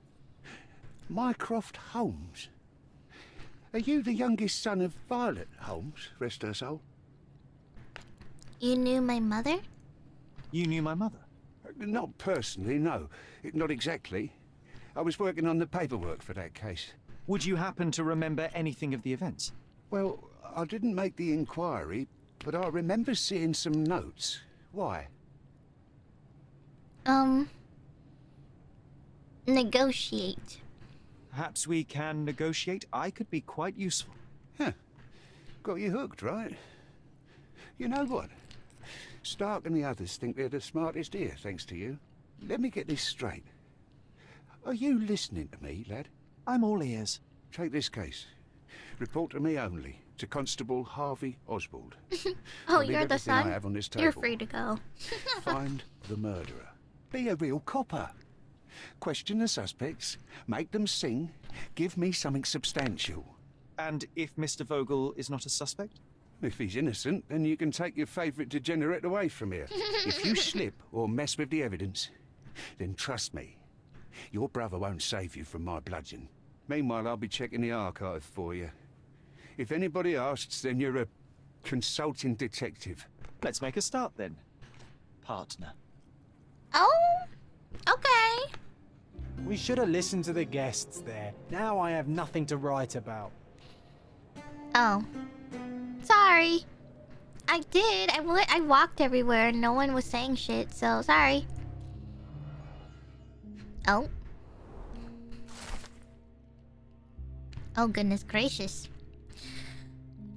Mycroft Holmes? Are you the youngest son of Violet Holmes, rest her soul? You knew my mother? You knew my mother? Not personally, no. Not exactly. I was working on the paperwork for that case. Would you happen to remember anything of the events? Well, I didn't make the inquiry, but I remember seeing some notes. Why? Negotiate. Perhaps we can negotiate. I could be quite useful. Huh. Got you hooked, right? You know what? Stark and the others think they're the smartest here, thanks to you. Let me get this straight. Are you listening to me, lad? I'm all ears. Take this case. Report to me only, to Constable Harvey Oswald. Oh, you're the son? I have on this table. You're free to go. Find the murderer. Be a real copper. Question the suspects, make them sing, give me something substantial. And if Mr. Vogel is not a suspect? If he's innocent, then you can take your favourite degenerate away from here. If you slip or mess with the evidence, then trust me, your brother won't save you from my bludgeon. Meanwhile, I'll be checking the archive for you. If anybody asks, then you're a consulting detective. Let's make a start then, partner. Oh, okay. We should have listened to the guests there. Now I have nothing to write about. Oh. Sorry. I did. I walked everywhere and no one was saying shit, so sorry. Oh. Oh, goodness gracious.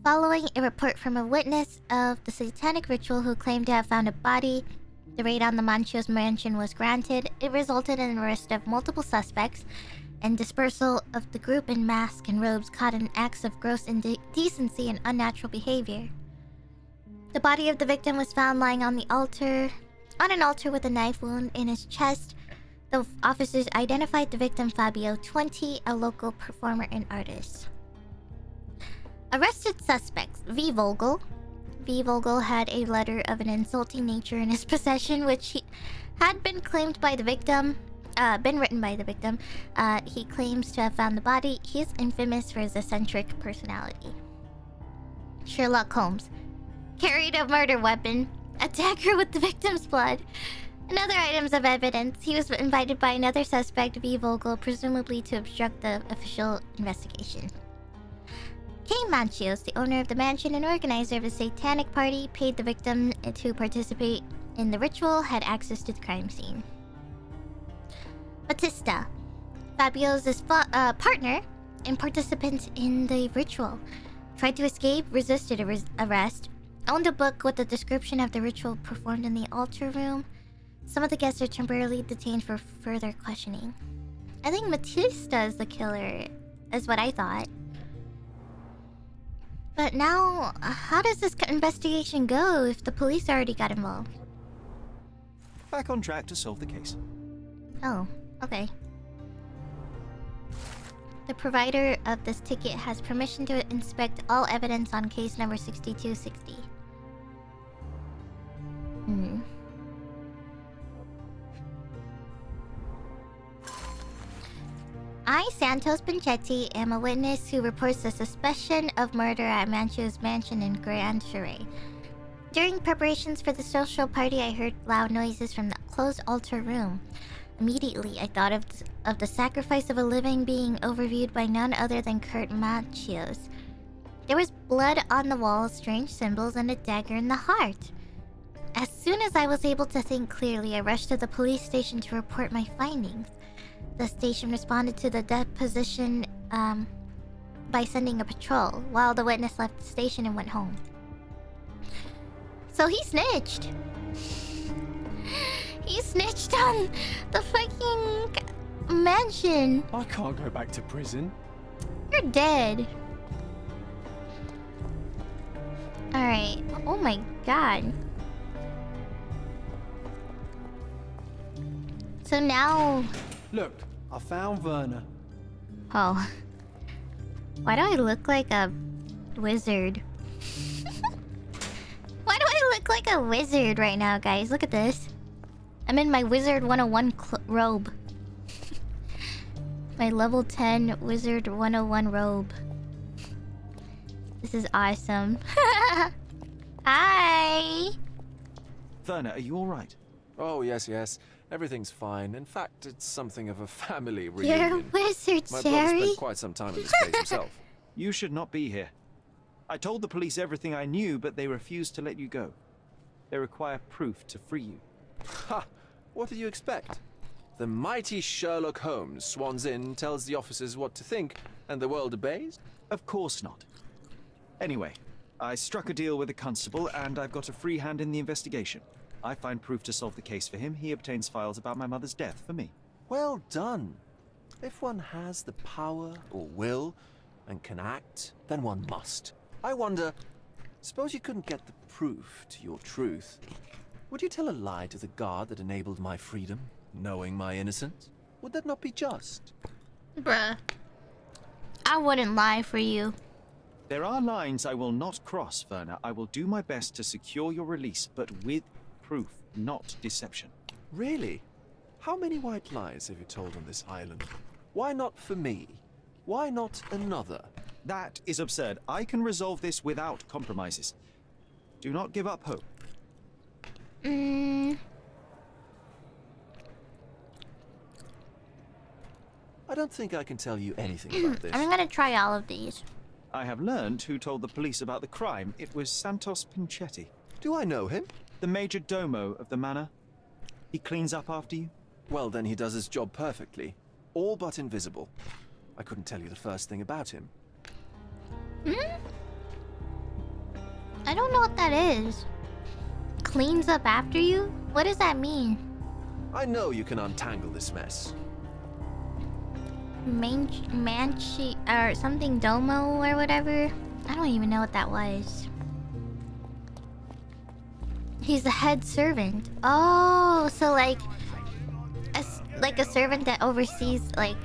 Following a report from a witness of the satanic ritual who claimed to have found a body, the raid on the Manchio's mansion was granted. It resulted in the arrest of multiple suspects and dispersal of the group in masks and robes caught in acts of gross indecency and unnatural behavior. The body of the victim was found lying on an altar with a knife wound in his chest. The officers identified the victim Fabio 20, a local performer and artist. Arrested suspects: V. Vogel. V. Vogel had a letter of an insulting nature in his possession, which had been claimed by the victim. Been written by the victim. He claims to have found the body. He is infamous for his eccentric personality. Sherlock Holmes carried a murder weapon, a dagger with the victim's blood, and other items of evidence. He was invited by another suspect, V. Vogel, presumably to obstruct the official investigation. Kay Manchios, the owner of the mansion and organizer of the satanic party, paid the victim to participate in the ritual, had access to the crime scene. Batista, Fabio's partner and participant in the ritual, tried to escape, resisted arrest, owned a book with a description of the ritual performed in the altar room. Some of the guests are temporarily detained for further questioning. I think Batista is the killer, is what I thought. But now, how does this investigation go if the police already got involved? Back on track to solve the case. Oh, okay. The provider of this ticket has permission to inspect all evidence on case number 6260. I, Santos Pinchetti, am a witness who reports the suspicion of murder at Manchio's mansion in Grand Charade. During preparations for the social party, I heard loud noises from the closed altar room. Immediately, I thought of the sacrifice of a living being overviewed by none other than Kurt Manchios. There was blood on the walls, strange symbols, and a dagger in the heart. As soon as I was able to think clearly, I rushed to the police station to report my findings. The station responded to the deposition by sending a patrol, while the witness left the station and went home. So he snitched. He snitched on the fucking mansion. I can't go back to prison. You're dead. Alright. Oh my god. So now... Look, I found Werner. Oh. Why do I look like a wizard? Why do I look like a wizard right now, guys? Look at this. I'm in my Wizard 101 robe. My level 10 Wizard 101 robe. This is awesome. Hi! Werner, are you alright? Oh, yes, yes. Everything's fine. In fact, it's something of a family You're a reunion. wizard, My brother Sherry. spent quite some time in this case himself. You should not be here. I told the police everything I knew, but they refused to let you go. They require proof to free you. Ha! What did you expect? The mighty Sherlock Holmes swans in, tells the officers what to think, and the world obeys? Of course not. Anyway, I struck a deal with the constable, and I've got a free hand in the investigation. I find proof to solve the case for him. He obtains files about my mother's death for me. Well done. If one has the power or will and can act, then one must. I wonder, suppose you couldn't get the proof to your truth. Would you tell a lie to the guard that enabled my freedom, knowing my innocence? Would that not be just? Bruh. I wouldn't lie for you. There are lines I will not cross, Verna. I will do my best to secure your release, but with proof, not deception. Really? How many white lies have you told on this island? Why not for me? Why not another? That is absurd. I can resolve this without compromises. Do not give up hope. I don't think I can tell you anything about this. I'm gonna try all of these. I have learned who told the police about the crime. It was Santos Pinchetti, Do I know him? the major domo of the manor. He cleans up after you. Well, then he does his job perfectly. All but invisible. I couldn't tell you the first thing about him. I don't know what that is. Cleans up after you? What does that mean? I know you can untangle this mess. Manchi or something domo or whatever. I don't even know what that was. He's the head servant. Oh, so like a servant that oversees like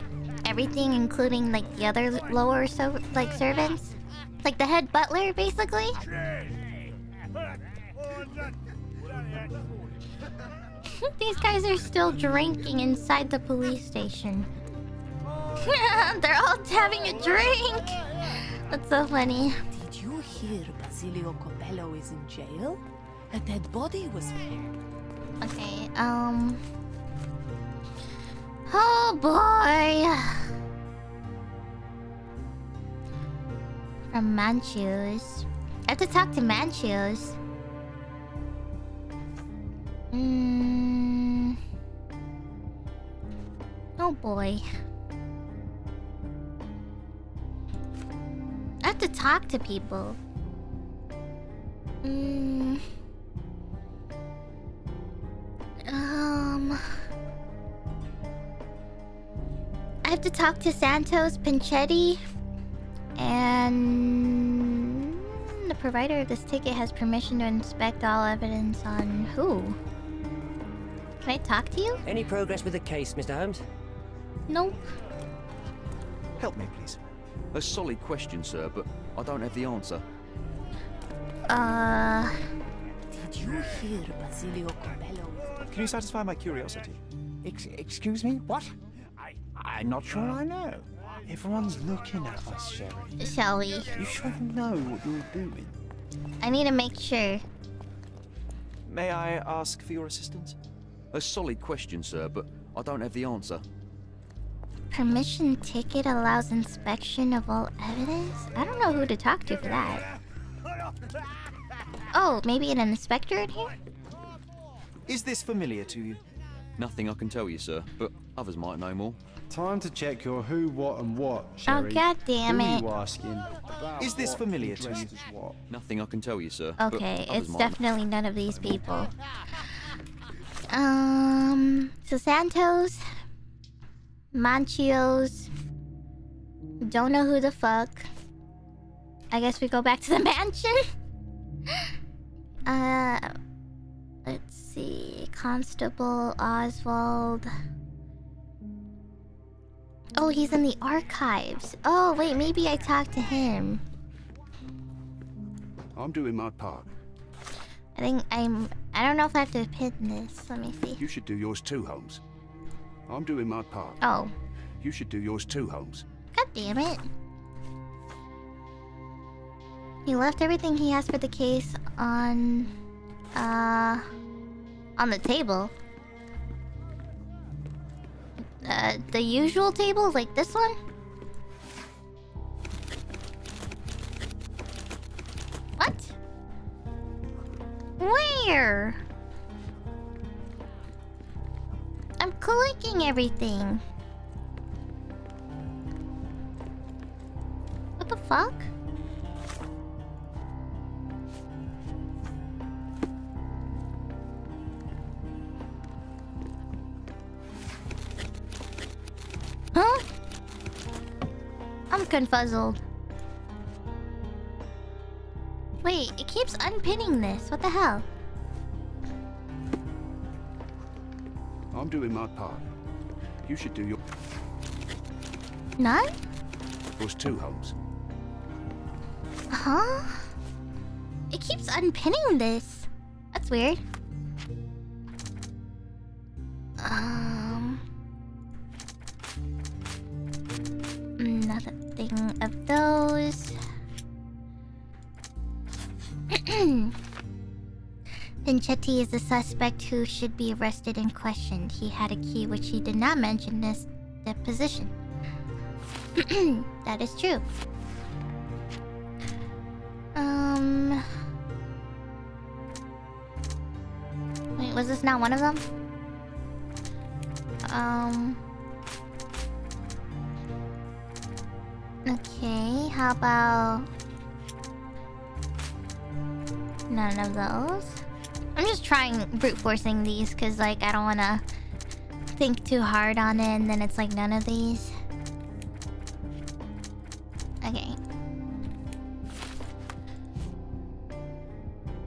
everything, including like the other lower servants, like the head butler, basically. These guys are still drinking inside the police station. They're all having a drink. That's so funny. Did you hear Basilio Copello is in jail? A dead body was found. Okay, oh boy. From Manchus. I have to talk to Manchus. Oh boy. I have to talk to people. I have to talk to Santos Pinchetti, and the provider of this ticket has permission to inspect all evidence on who? Can I talk to you? Any progress with the case, Mr. Holmes? Nope. Help me, please. A solid question, sir, but I don't have the answer. Did you hear Basilio Copello? Can you satisfy my curiosity? Excuse me? What? I'm not sure I know. Everyone's looking at us, Sherry. Shall we? You should know what you're doing. I need to make sure. May I ask for your assistance? A solid question, sir, but I don't have the answer. Permission ticket allows inspection of all evidence? I don't know who to talk to for that. Oh, maybe an inspector in here? Is this familiar to you? Nothing I can tell you, sir, but others might know more. Time to check your who, what, and what, Sherry. Oh, god damn Who it. are you asking? About Is this what, familiar to dressed you? as what? Nothing I can tell you, sir. Okay, but others it's might. definitely none of these people. So Santos, Manchios, don't know who the fuck. I guess we go back to the mansion. Let's see, Constable Oswald. Oh, he's in the archives. Oh, wait, maybe I talked to him. I'm doing my part. I don't know if I have to pin this. Let me see. You should do yours too, Holmes. I'm doing my part. Oh. You should do yours too, Holmes. God damn it. He left everything he has for the case on, On the table? The usual table? Like this one? What? Where? I'm clicking everything. What the fuck? Huh? I'm confuzzled. Wait, it keeps unpinning this. What the hell? I'm doing my part. You should do your... None? Yours too, Holmes. Huh? It keeps unpinning this. That's weird. Nothing of those. Pinchetti is the suspect who should be arrested and questioned. He had a key which he did not mention in his deposition. That is true. Wait, was this not one of them? Okay, how about none of those? I'm just trying brute forcing these because, like, I don't want to think too hard on it and then it's like none of these. Okay.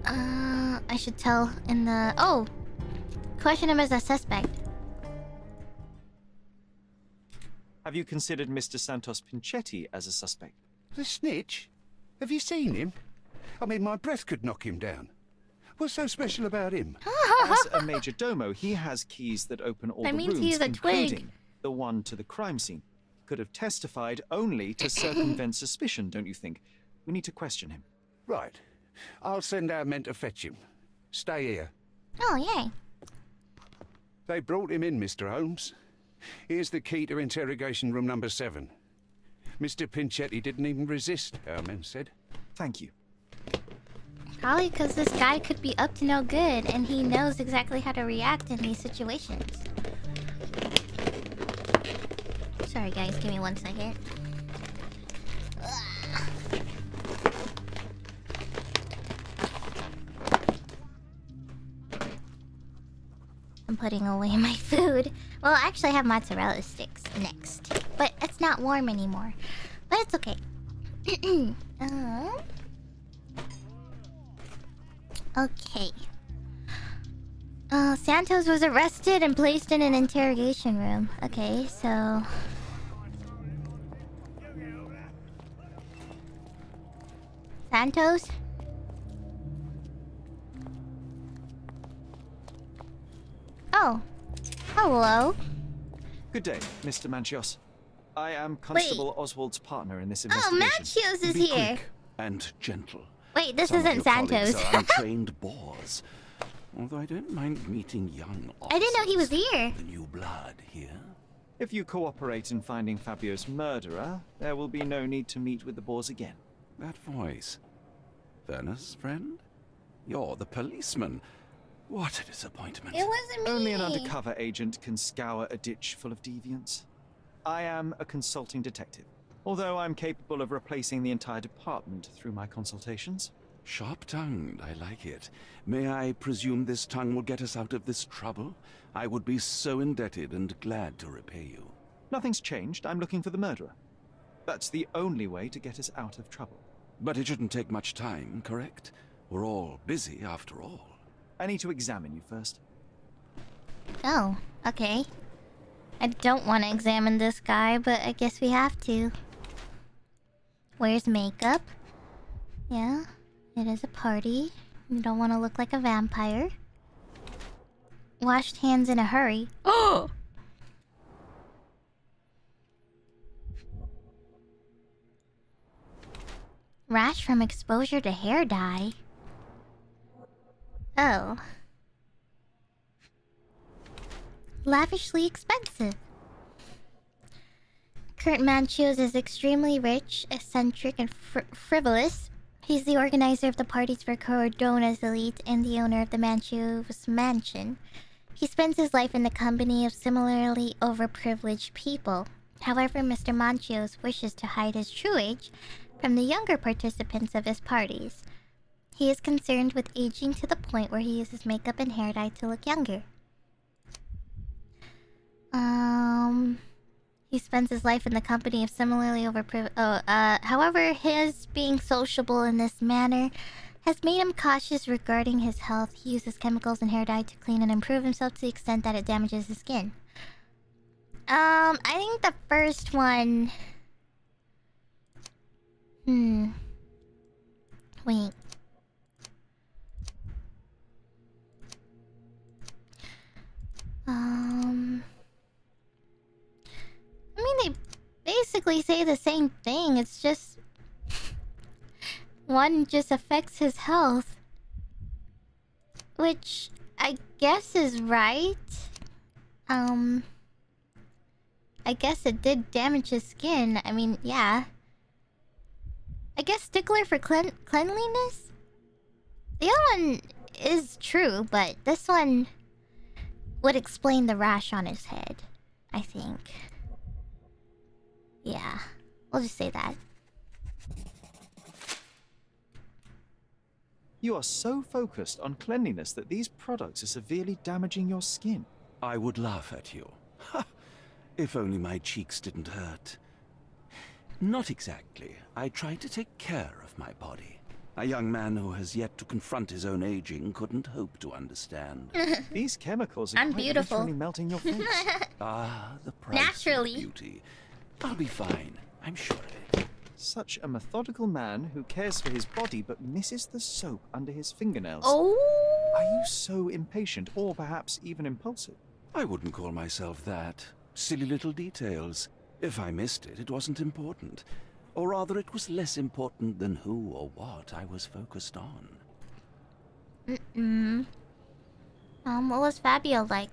I should tell in the... Oh! Question him as a suspect. Have you considered Mr. Santos Pinchetti as a suspect? The snitch? Have you seen him? I mean, my breath could knock him down. What's so special about him? As a major domo, he has keys that open all the rooms, including the one to the crime scene. Could have testified only to circumvent suspicion, don't you think? We need to question him. Right. I'll send our men to fetch him. Stay here. Oh, yay. They brought him in, Mr. Holmes. Here's the key to interrogation room number 7. Mr. Pinchetti didn't even resist, our men said. Thank you. Probably because this guy could be up to no good and he knows exactly how to react in these situations. Sorry guys, give me 1 second. I'm putting away my food. Well, actually I have mozzarella sticks next. But it's not warm anymore. But it's okay. Okay. Santos was arrested and placed in an interrogation room. Okay, so... Santos? Oh. Hello. Good day, Mr. Manchios. I am Constable Oswald's partner in this Oh, investigation. Manchios is here. Quick and gentle. Wait, this Some of isn't your Santos. colleagues are untrained boors. Although I don't mind meeting young officers. I didn't know he was here. The new blood here. If you cooperate in finding Fabio's murderer, there will be no need to meet with the boars again. That voice. Vernus, friend? You're the policeman. What a disappointment. It wasn't me. Only an undercover agent can scour a ditch full of deviants. I am a consulting detective, although I'm capable of replacing the entire department through my consultations. Sharp-tongued, I like it. May I presume this tongue will get us out of this trouble? I would be so indebted and glad to repay you. Nothing's changed. I'm looking for the murderer. That's the only way to get us out of trouble. But it shouldn't take much time, correct? We're all busy after all. I need to examine you first. Oh, okay. I don't want to examine this guy, but I guess we have to. Where's makeup? Yeah, it is a party. You don't want to look like a vampire. Washed hands in a hurry. Oh! Rash from exposure to hair dye. Oh. lavishly expensive. Kurt Manchios is extremely rich, eccentric, and frivolous. He's the organizer of the parties for Cordona's elite and the owner of the Manchios mansion. He spends his life in the company of similarly overprivileged people. However, Mr. Manchios wishes to hide his true age from the younger participants of his parties. He is concerned with aging to the point where he uses makeup and hair dye to look younger. He spends his life in the company of similarly overprivileged... however, his being sociable in this manner has made him cautious regarding his health. He uses chemicals and hair dye to clean and improve himself to the extent that it damages his skin. I think the first one... Wait. I mean, they basically say the same thing. It's just... one just affects his health. Which I guess is right. I guess it did damage his skin. I mean, yeah. I guess stickler for cleanliness? The other one is true, but this one would explain the rash on his head, I think. Yeah, we'll just say that. You are so focused on cleanliness that these products are severely damaging your skin. I would laugh at you. If only my cheeks didn't hurt. Not exactly. I try to take care of my body. A young man who has yet to confront his own aging couldn't hope to understand. These chemicals are quite literally melting your face. Ah, the price of beauty. I'll be fine. I'm sure of it. Such a methodical man who cares for his body but misses the soap under his fingernails. Oh! Are you so impatient or perhaps even impulsive? I wouldn't call myself that. Silly little details. If I missed it, it wasn't important. Or rather, it was less important than who or what I was focused on. What was Fabio like?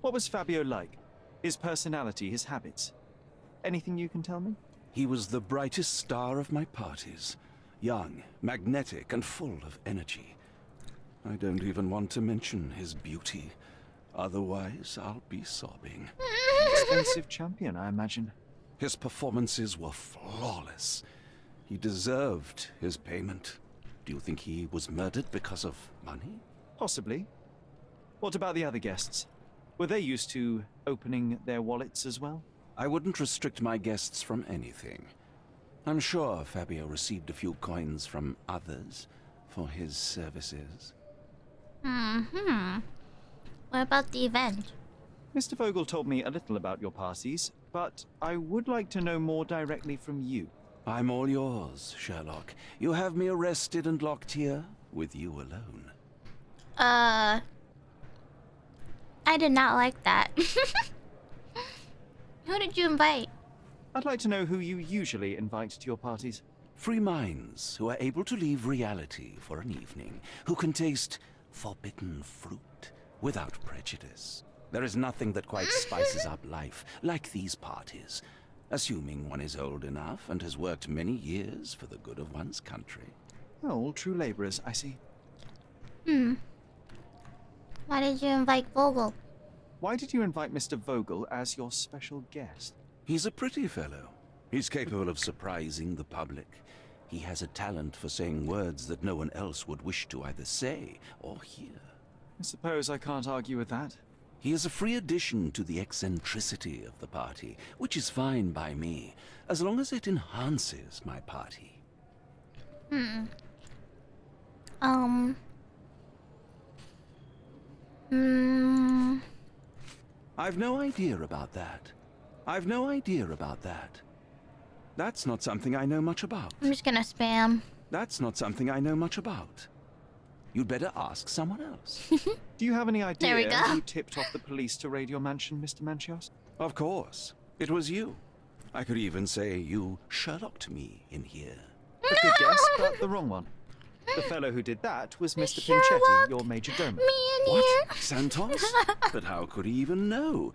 What was Fabio like? His personality, his habits? Anything you can tell me? He was the brightest star of my parties. Young, magnetic, and full of energy. I don't even want to mention his beauty. Otherwise, I'll be sobbing. Expensive champion, I imagine. His performances were flawless. He deserved his payment. Do you think he was murdered because of money? Possibly. What about the other guests? Were they used to opening their wallets as well? I wouldn't restrict my guests from anything. I'm sure Fabio received a few coins from others for his services. What about the event? Mr. Vogel told me a little about your parties, but I would like to know more directly from you. I'm all yours, Sherlock. You have me arrested and locked here with you alone. I did not like that. Who did you invite? I'd like to know who you usually invite to your parties. Free minds who are able to leave reality for an evening, who can taste forbidden fruit without prejudice. There is nothing that quite spices up life like these parties, assuming one is old enough and has worked many years for the good of one's country. Oh, all true laborers, I see. Why did you invite Vogel? Why did you invite Mr. Vogel as your special guest? He's a pretty fellow. He's capable of surprising the public. He has a talent for saying words that no one else would wish to either say or hear. I suppose I can't argue with that. He is a free addition to the eccentricity of the party, which is fine by me, as long as it enhances my party. I've no idea about that. I've no idea about that. That's not something I know much about. I'm just gonna spam. That's not something I know much about. You'd better ask someone else. Do you have any There we idea go. who tipped off the police to raid your mansion, Mr. Manchios? Of course. It was you. I could even say you Sherlocked me in here. A good guess, but the wrong one. The fellow who did that was Mr. Sherlock, Pinchetti, your major domo. Me in What? here. Santos? But how could he even know?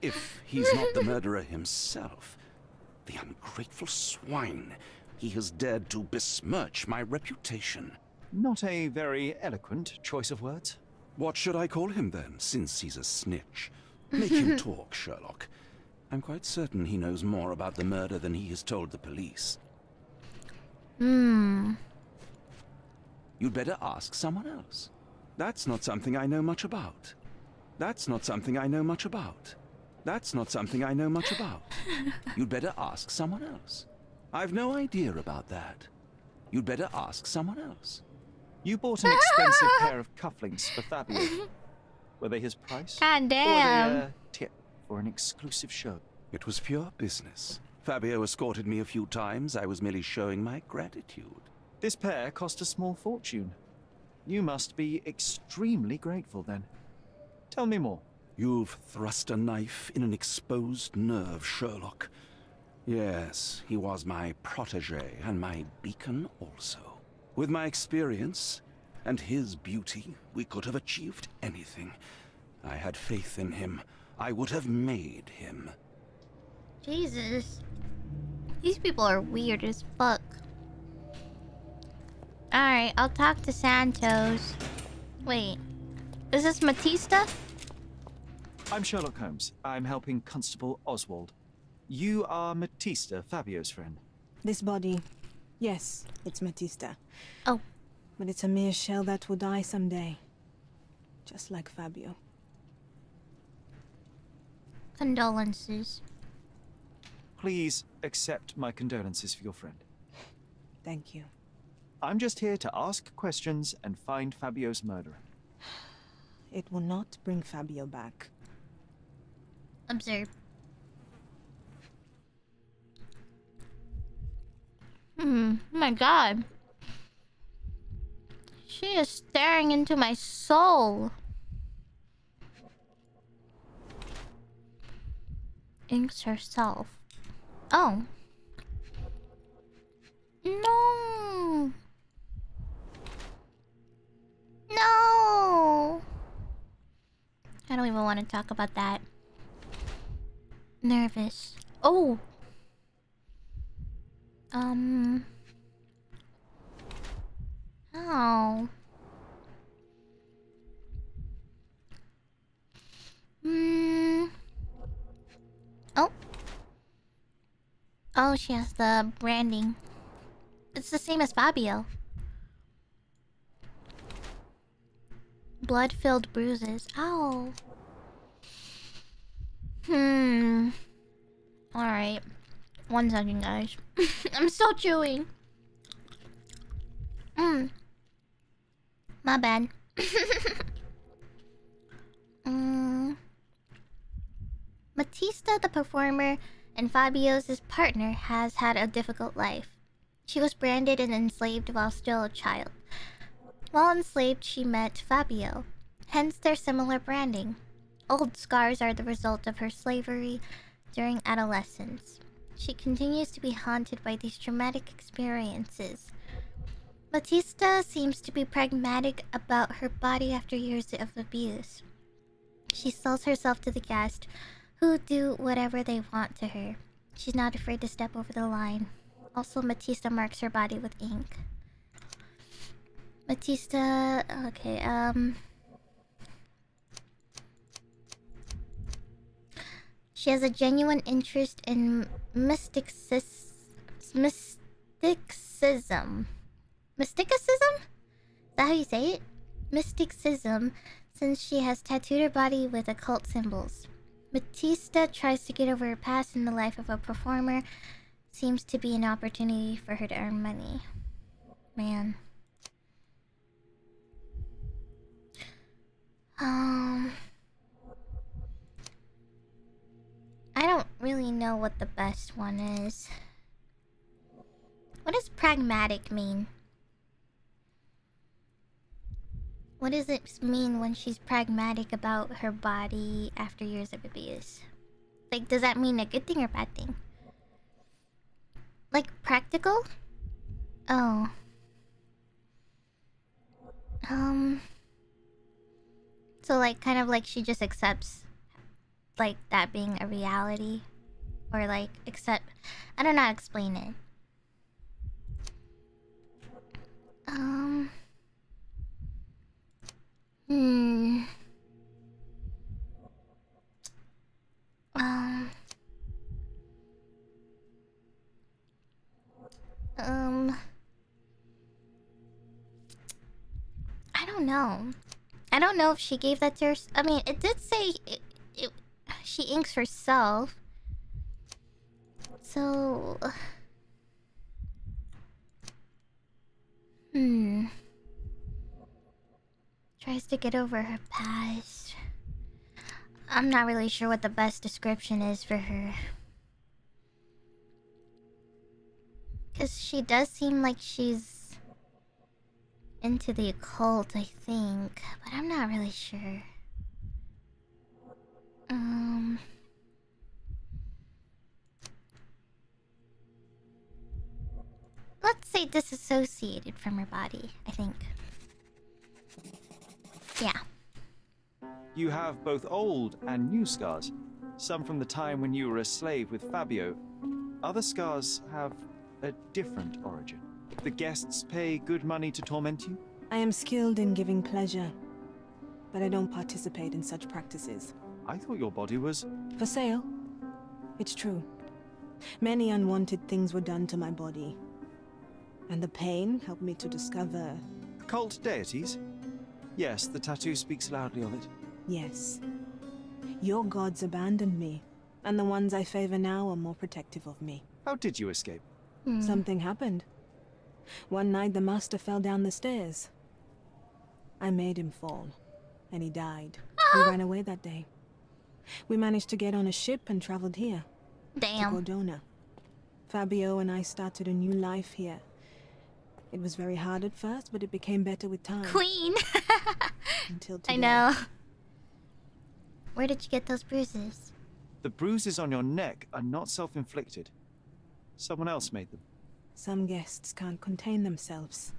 If he's not the murderer himself. The ungrateful swine. He has dared to besmirch my reputation. Not a very eloquent choice of words. What should I call him then, since he's a snitch? Make him talk, Sherlock. I'm quite certain he knows more about the murder than he has told the police. Hmm. You'd better ask someone else. That's not something I know much about. That's not something I know much about. That's not something I know much about. You'd better ask someone else. I've no idea about that. You'd better ask someone else. You bought an expensive pair of cufflinks for Fabio. Were they his price? God damn. Or they a tip for an exclusive show? It was pure business. Fabio escorted me a few times. I was merely showing my gratitude. This pair cost a small fortune. You must be extremely grateful then. Tell me more. You've thrust a knife in an exposed nerve, Sherlock. Yes, he was my protege and my beacon also. With my experience and his beauty, we could have achieved anything. I had faith in him. I would have made him. Jesus. These people are weird as fuck. Alright, I'll talk to Santos. Wait. Is this Matista? I'm Sherlock Holmes. I'm helping Constable Oswald. You are Matista, Fabio's friend. This body, yes, it's Matista. Oh. But it's a mere shell that will die someday. Just like Fabio. Condolences. Please accept my condolences for your friend. Thank you. I'm just here to ask questions and find Fabio's murderer. It will not bring Fabio back. Observe. Oh my god. She is staring into my soul. Inks herself. Oh. No. No. I don't even want to talk about that. Nervous. Oh. Oh. Oh. Oh, she has the branding. It's the same as Fabio. Blood-filled bruises. Ow. Alright. 1 second, guys. I'm still chewing. My bad. Matista, the performer, and Fabio's his partner, has had a difficult life. She was branded and enslaved while still a child. While enslaved, she met Fabio. Hence their similar branding. Old scars are the result of her slavery during adolescence. She continues to be haunted by these traumatic experiences. Matista seems to be pragmatic about her body after years of abuse. She sells herself to the guests, who do whatever they want to her. She's not afraid to step over the line. Also, Matista marks her body with ink. Matista... Okay, She has a genuine interest in mysticism? Mysticism? Is that how you say it? Mysticism, since she has tattooed her body with occult symbols. Matista tries to get over her past in the life of a performer. Seems to be an opportunity for her to earn money. Man. I don't really know what the best one is. What does pragmatic mean? What does it mean when she's pragmatic about her body after years of abuse? Like, does that mean a good thing or bad thing? Like, practical? Oh. So like kind of like she just accepts like that being a reality, or like accept, I don't know how to explain it. I don't know. I don't know if she gave that to her. I mean, it did say she inks herself. So... Tries to get over her past. I'm not really sure what the best description is for her. Because she does seem like she's into the occult, I think. But I'm not really sure. Let's say disassociated from her body, I think. Yeah. You have both old and new scars. Some from the time when you were a slave with Fabio. Other scars have a different origin. The guests pay good money to torment you? I am skilled in giving pleasure, but I don't participate in such practices. I thought your body was... For sale? It's true. Many unwanted things were done to my body. And the pain helped me to discover... Cult deities? Yes, the tattoo speaks loudly of it. Yes. Your gods abandoned me, and the ones I favor now are more protective of me. How did you escape? Something happened. One night the master fell down the stairs. I made him fall, and he died. He ran away that day. We managed to get on a ship and traveled here. Damn. To Cordona. Fabio and I started a new life here. It was very hard at first, but it became better with time. Queen! Until today. I know. Where did you get those bruises? The bruises on your neck are not self-inflicted. Someone else made them. Some guests can't contain themselves.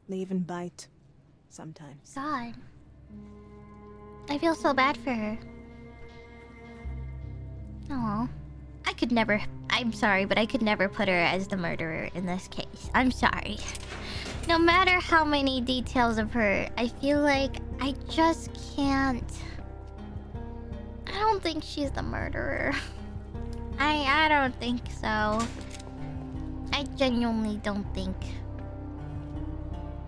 They even bite. Sometimes. God. I feel so bad for her. Oh, I could never... I'm sorry, but I could never put her as the murderer in this case. I'm sorry. No matter how many details of her, I feel like I just can't... I don't think she's the murderer. I don't think so. I genuinely don't think...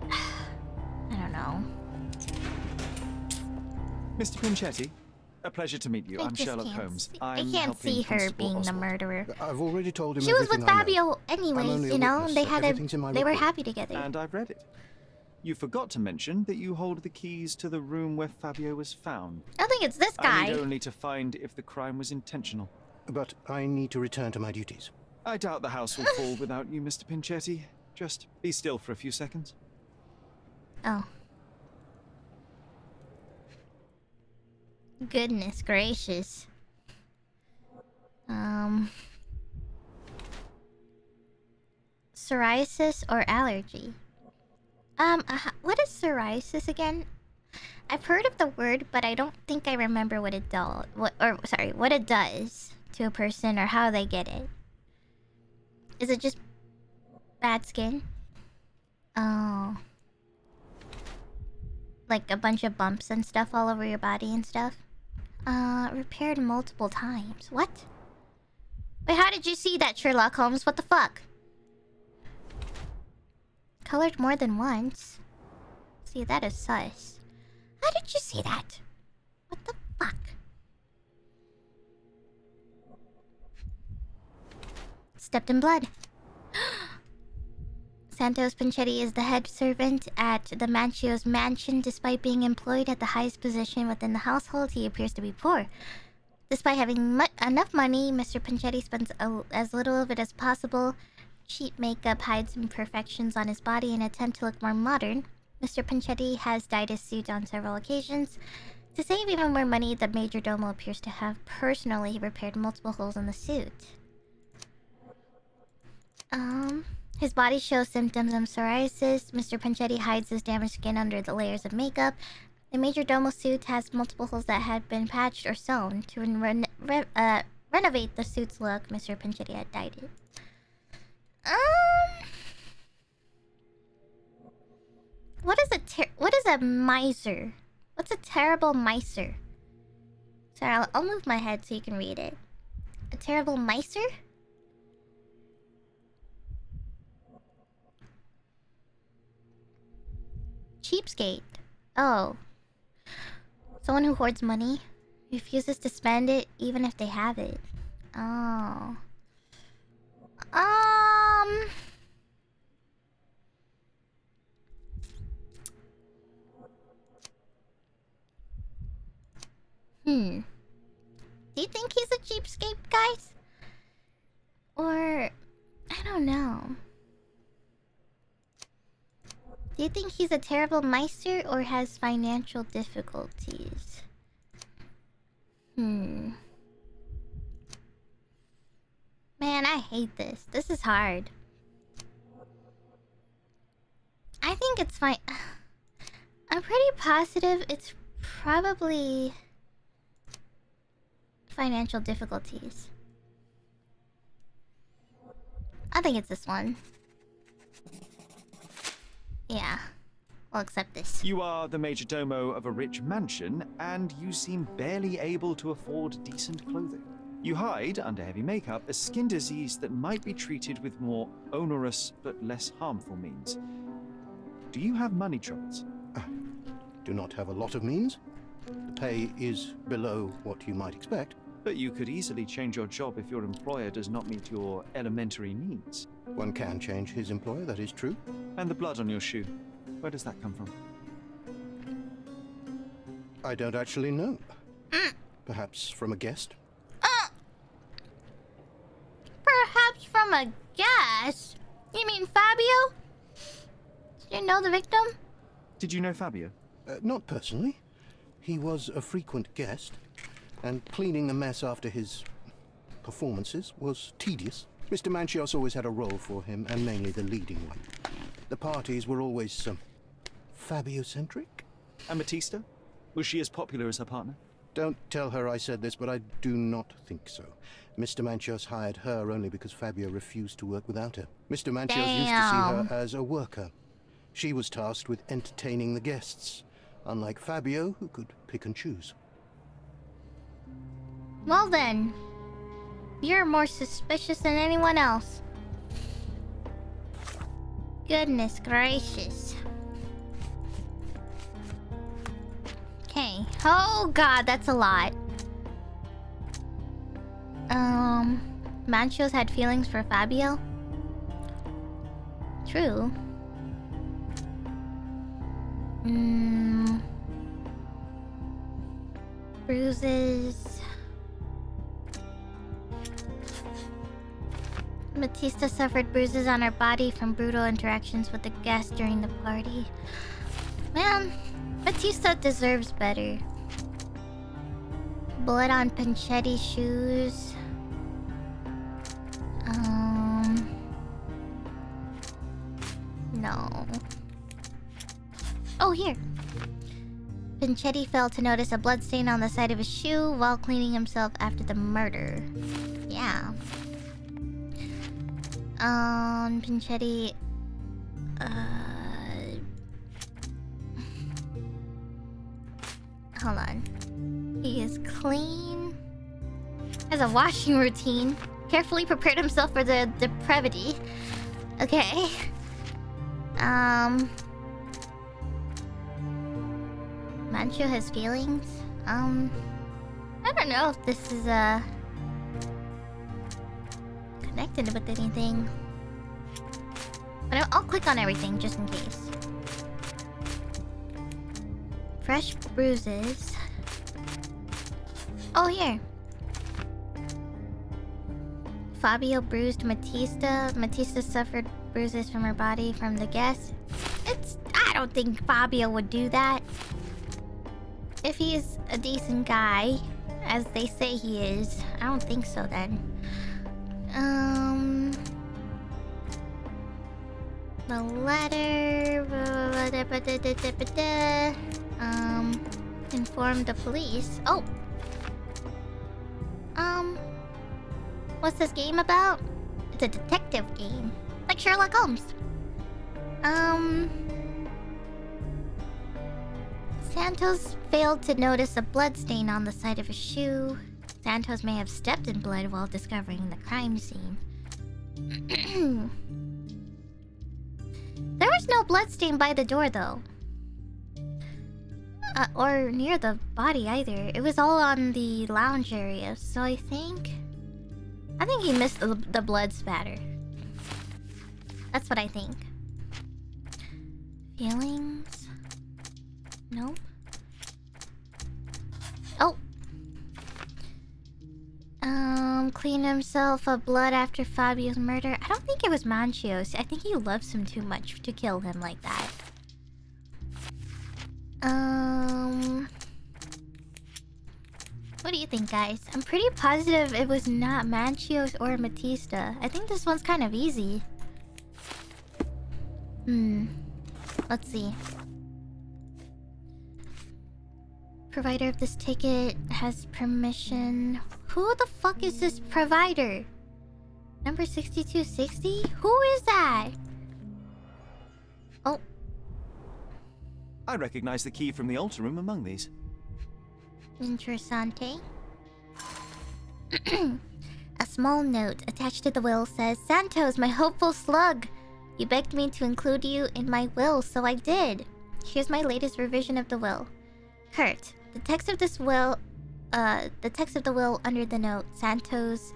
I don't know. Mr. Pinchetti, a pleasure to meet you. I'm Sherlock Holmes. I can't see her being the murderer. I've already told him She was everything with I know. Fabio anyways, you know? They had they were happy together. And I've read it. You forgot to mention that you hold the keys to the room where Fabio was found. I think it's this guy. I need only to find if the crime was intentional. But I need to return to my duties. I doubt the house will fall without you, Mr. Pinchetti. Just be still for a few seconds. Oh. Goodness gracious. Psoriasis or allergy? What is psoriasis again? I've heard of the word, but I don't think I remember what it does. What it does to a person or how they get it. Is it just bad skin? Oh. Like a bunch of bumps and stuff all over your body and stuff? Repaired multiple times. What? Wait, how did you see that, Sherlock Holmes? What the fuck? Colored more than once? See, that is sus. How did you see that? What the fuck? Stepped in blood. Santos Pinchetti is the head servant at the Manchio's mansion. Despite being employed at the highest position within the household, he appears to be poor. Despite having enough money, Mr. Pinchetti spends as little of it as possible. Cheap makeup hides imperfections on his body in an attempt to look more modern. Mr. Pinchetti has dyed his suit on several occasions. To save even more money, the majordomo appears to have personally repaired multiple holes in the suit. His body shows symptoms of psoriasis. Mr. Panchetti hides his damaged skin under the layers of makeup. The major domo suit has multiple holes that had been patched or sewn. To renovate the suit's look, Mr. Panchetti had dyed it. What is a miser? What's a terrible miser? Sorry, I'll move my head so you can read it. A terrible miser? Cheapskate. Oh. Someone who hoards money. Refuses to spend it even if they have it. Oh. Do you think he's a cheapskate, guys? Or... I don't know. Do you think he's a terrible meister or has financial difficulties? Man, I hate this. This is hard. I think it's fine. I'm pretty positive it's probably financial difficulties. I think it's this one. Yeah, I'll accept this. You are the major domo of a rich mansion, and you seem barely able to afford decent clothing. You hide under heavy makeup a skin disease that might be treated with more onerous but less harmful means. Do you have money troubles? Do not have a lot of means. The pay is below what you might expect. But you could easily change your job if your employer does not meet your elementary needs. One can change his employer, that is true. And the blood on your shoe, where does that come from? I don't actually know. Perhaps from a guest? Perhaps from a guest? You mean Fabio? Did you know the victim? Did you know Fabio? Not personally. He was a frequent guest, and cleaning the mess after his performances was tedious. Mr. Manchios always had a role for him, and mainly the leading one. The parties were always Fabio-centric. And Matista? Was she as popular as her partner? Don't tell her I said this, but I do not think so. Mr. Manchios hired her only because Fabio refused to work without her. Mr. Manchios used to see her as a worker. She was tasked with entertaining the guests, unlike Fabio, who could pick and choose. Well then, you're more suspicious than anyone else. Goodness gracious. Okay. Oh god, that's a lot. Manchios had feelings for Fabio? True. Bruises. Matista suffered bruises on her body from brutal interactions with the guests during the party. Man, Matista deserves better. Blood on Panchetti's shoes. No. Oh, here. Panchetti failed to notice a bloodstain on the side of his shoe while cleaning himself after the murder. Yeah. Panchetti... Hold on. He is clean. Has a washing routine. Carefully prepared himself for the depravity. Okay. Mancho has feelings. I don't know if this is connected with anything. But I'll click on everything just in case. Fresh bruises. Oh, here. Fabio bruised Matista. Matista suffered bruises from her body from the guests. I don't think Fabio would do that. If he's a decent guy, as they say he is, I don't think so then. The letter... inform the police. Oh! What's this game about? It's a detective game. Like Sherlock Holmes. Santos failed to notice a bloodstain on the side of a shoe. Santos may have stepped in blood while discovering the crime scene. There was no bloodstain by the door, though. Or near the body either. It was all on the lounge area, so I think he missed the blood spatter. That's what I think. Feelings? Nope. Oh! Clean himself of blood after Fabio's murder. I don't think it was Manchios. I think he loves him too much to kill him like that. What do you think, guys? I'm pretty positive it was not Manchios or Matista. I think this one's kind of easy. Let's see. Provider of this ticket has permission. Who the fuck is this provider? Number 6260? Who is that? Oh. I recognize the key from the altar room among these. Interessante. A small note attached to the will says, Santos, my hopeful slug. You begged me to include you in my will, so I did. Here's my latest revision of the will. Kurt, the text of this will, the will under the note, Santos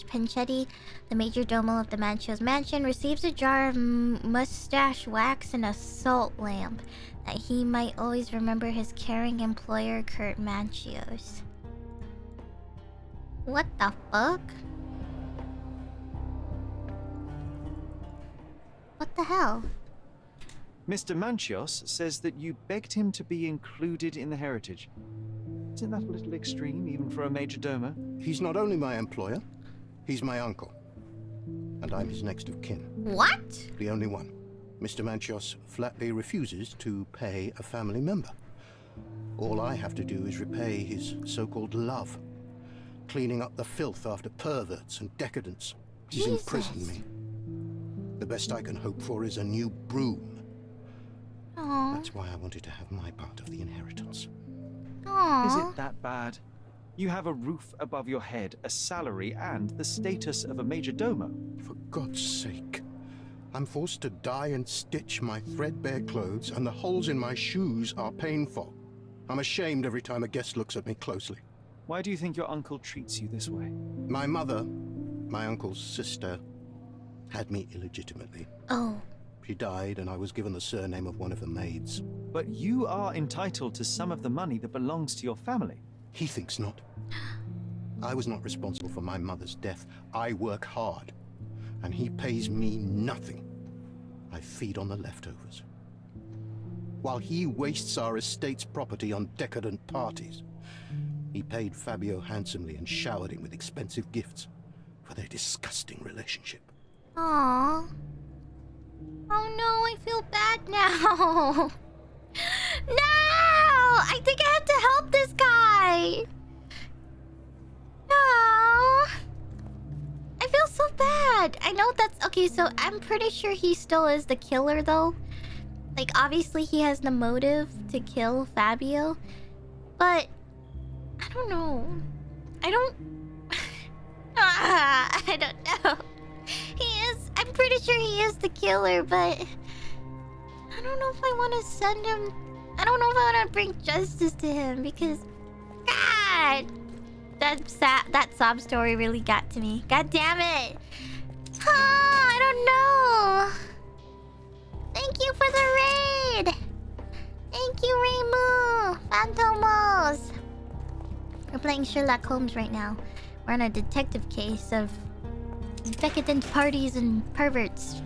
Pinchetti, the major domo of the Manchio's mansion, receives a jar of mustache wax and a salt lamp, that he might always remember his caring employer, Kurt Manchios. What the fuck? What the hell? Mr. Manchios says that you begged him to be included in the heritage. Isn't that a little extreme, even for a major domo? He's not only my employer, he's my uncle. And I'm his next of kin. What? The only one. Mr. Manchios flatly refuses to pay a family member. All I have to do is repay his so-called love, cleaning up the filth after perverts and decadents. He's imprisoned me. The best I can hope for is a new broom. Aww. That's why I wanted to have my part of the inheritance. Aww. Is it that bad? You have a roof above your head, a salary, and the status of a major domo. For God's sake. I'm forced to dye and stitch my threadbare clothes, and the holes in my shoes are painful. I'm ashamed every time a guest looks at me closely. Why do you think your uncle treats you this way? My mother, my uncle's sister, had me illegitimately. Oh. She died, and I was given the surname of one of the maids. But you are entitled to some of the money that belongs to your family. He thinks not. I was not responsible for my mother's death. I work hard, and he pays me nothing. I feed on the leftovers. While he wastes our estate's property on decadent parties, he paid Fabio handsomely and showered him with expensive gifts for their disgusting relationship. Aww. Oh no, I feel bad now. No! I think I have to help this guy. No. I feel so bad. I know that's... Okay, so I'm pretty sure he still is the killer, though. Like, obviously he has the motive to kill Fabio. But... I don't know. I don't know. He is... I'm pretty sure he is the killer, but... I don't know if I want to send him... I don't know if I want to bring justice to him, because... God! That sob story really got to me. God damn it! I don't know! Thank you for the raid! Thank you, Reimu! Phantomos! We're playing Sherlock Holmes right now. We're on a detective case of... decadent parties and perverts.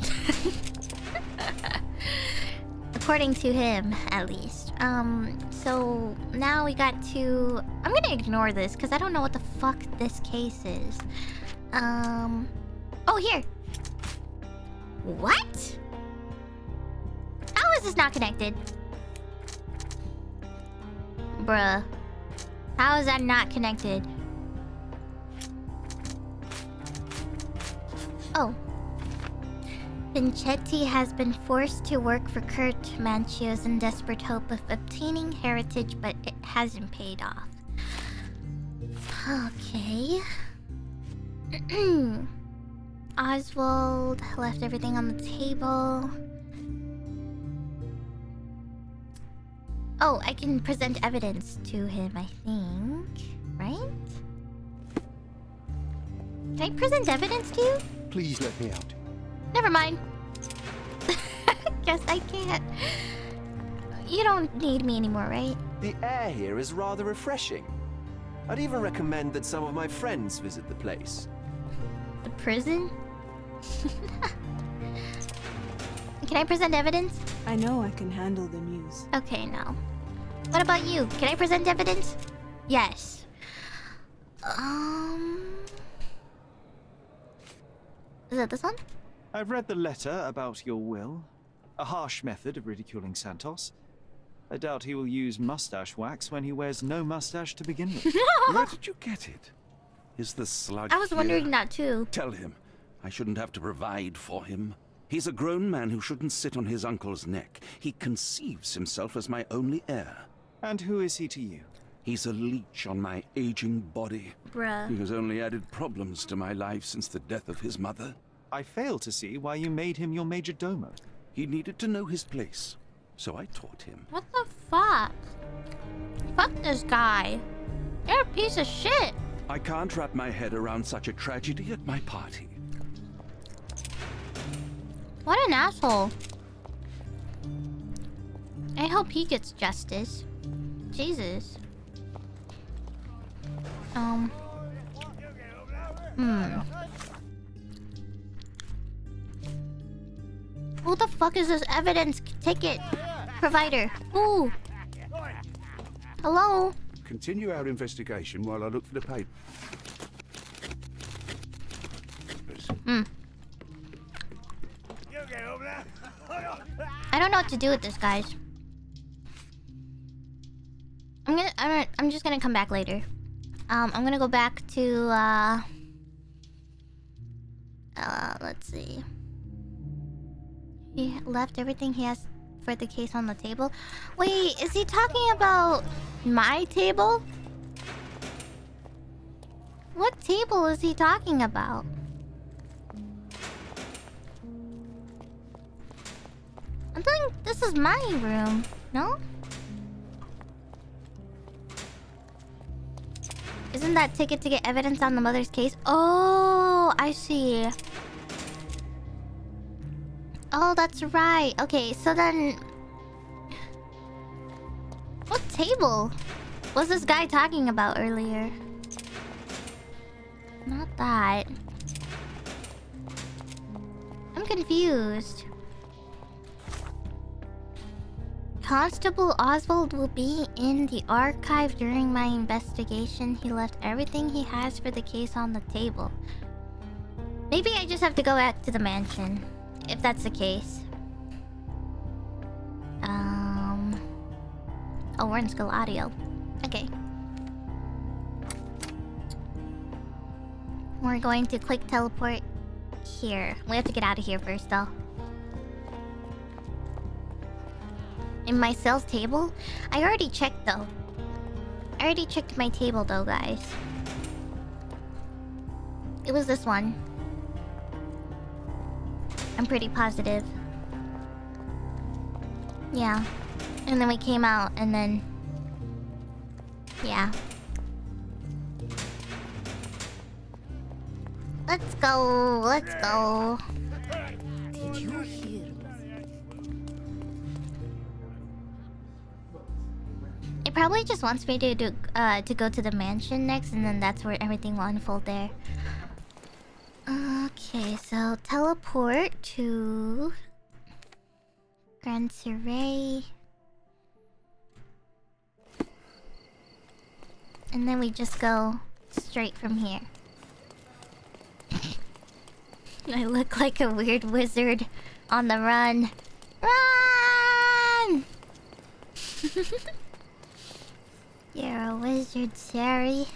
According to him, at least. So now we got to... I'm gonna ignore this because I don't know what the fuck this case is. Oh, here. What? is this not connected? Bruh. How is that not connected? Oh. Pinchetti has been forced to work for Kurt Manchios in desperate hope of obtaining heritage, but it hasn't paid off. Okay. Oswald left everything on the table. Oh, I can present evidence to him, I think. Right? Can I present evidence to you? Please let me out. Never mind. Guess I can't. You don't need me anymore, right? The air here is rather refreshing. I'd even recommend that some of my friends visit the place. The prison? Can I present evidence? I know I can handle the news. Okay, no. What about you? Can I present evidence? Yes. Is that this one? I've read the letter about your will. A harsh method of ridiculing Santos. I doubt he will use mustache wax when he wears no mustache to begin with. Where did you get it? Is the slug I was here? wondering that too. Tell him. I shouldn't have to provide for him. He's a grown man who shouldn't sit on his uncle's neck. He conceives himself as my only heir. And who is he to you? He's a leech on my aging body. Bruh. He has only added problems to my life since the death of his mother. I fail to see why you made him your major domo. He needed to know his place, so I taught him. What the fuck? Fuck this guy. You're a piece of shit. I can't wrap my head around such a tragedy at my party. What an asshole. I hope he gets justice. Jesus. Who the fuck is this evidence ticket provider? Ooh. Hello? Continue our investigation while I look for the paper. I don't know what to do with this, guys. I'm just gonna come back later. I'm gonna go back to let's see. He left everything he has for the case on the table. Wait, is he talking about my table? What table is he talking about? I think this is my room, no? Isn't that ticket to get evidence on the mother's case? Oh, I see. Oh, that's right. Okay, so then... what table was this guy talking about earlier? Not that. I'm confused. Constable Oswald will be in the archive during my investigation. He left everything he has for the case on the table. Maybe I just have to go back to the mansion, if that's the case. Oh, we're in Scaladio. Okay. We're going to click teleport here. We have to get out of here first, though. In my cell's table? I already checked, though. I already checked my table, though, guys. It was this one. I'm pretty positive. Yeah. And then we came out, and then... yeah. Let's go, let's go. Did you hear? It probably just wants me to go to the mansion next, and then that's where everything will unfold there. Okay, so teleport to Grand Surrey. And then we just go straight from here. I look like a weird wizard on the run. Ah! You're a wizard, Sherry.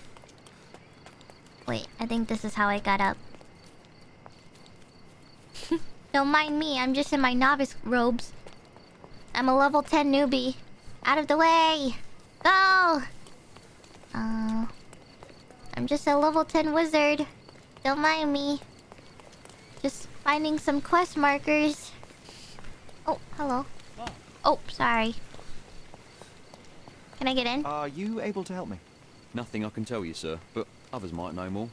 Wait, I think this is how I got up. Don't mind me, I'm just in my novice robes. I'm a level 10 newbie. Out of the way! Go! I'm just a level 10 wizard. Don't mind me. Just finding some quest markers. Oh, hello. Oh, sorry. Can I get in? Are you able to help me? Nothing I can tell you, sir, but others might know more.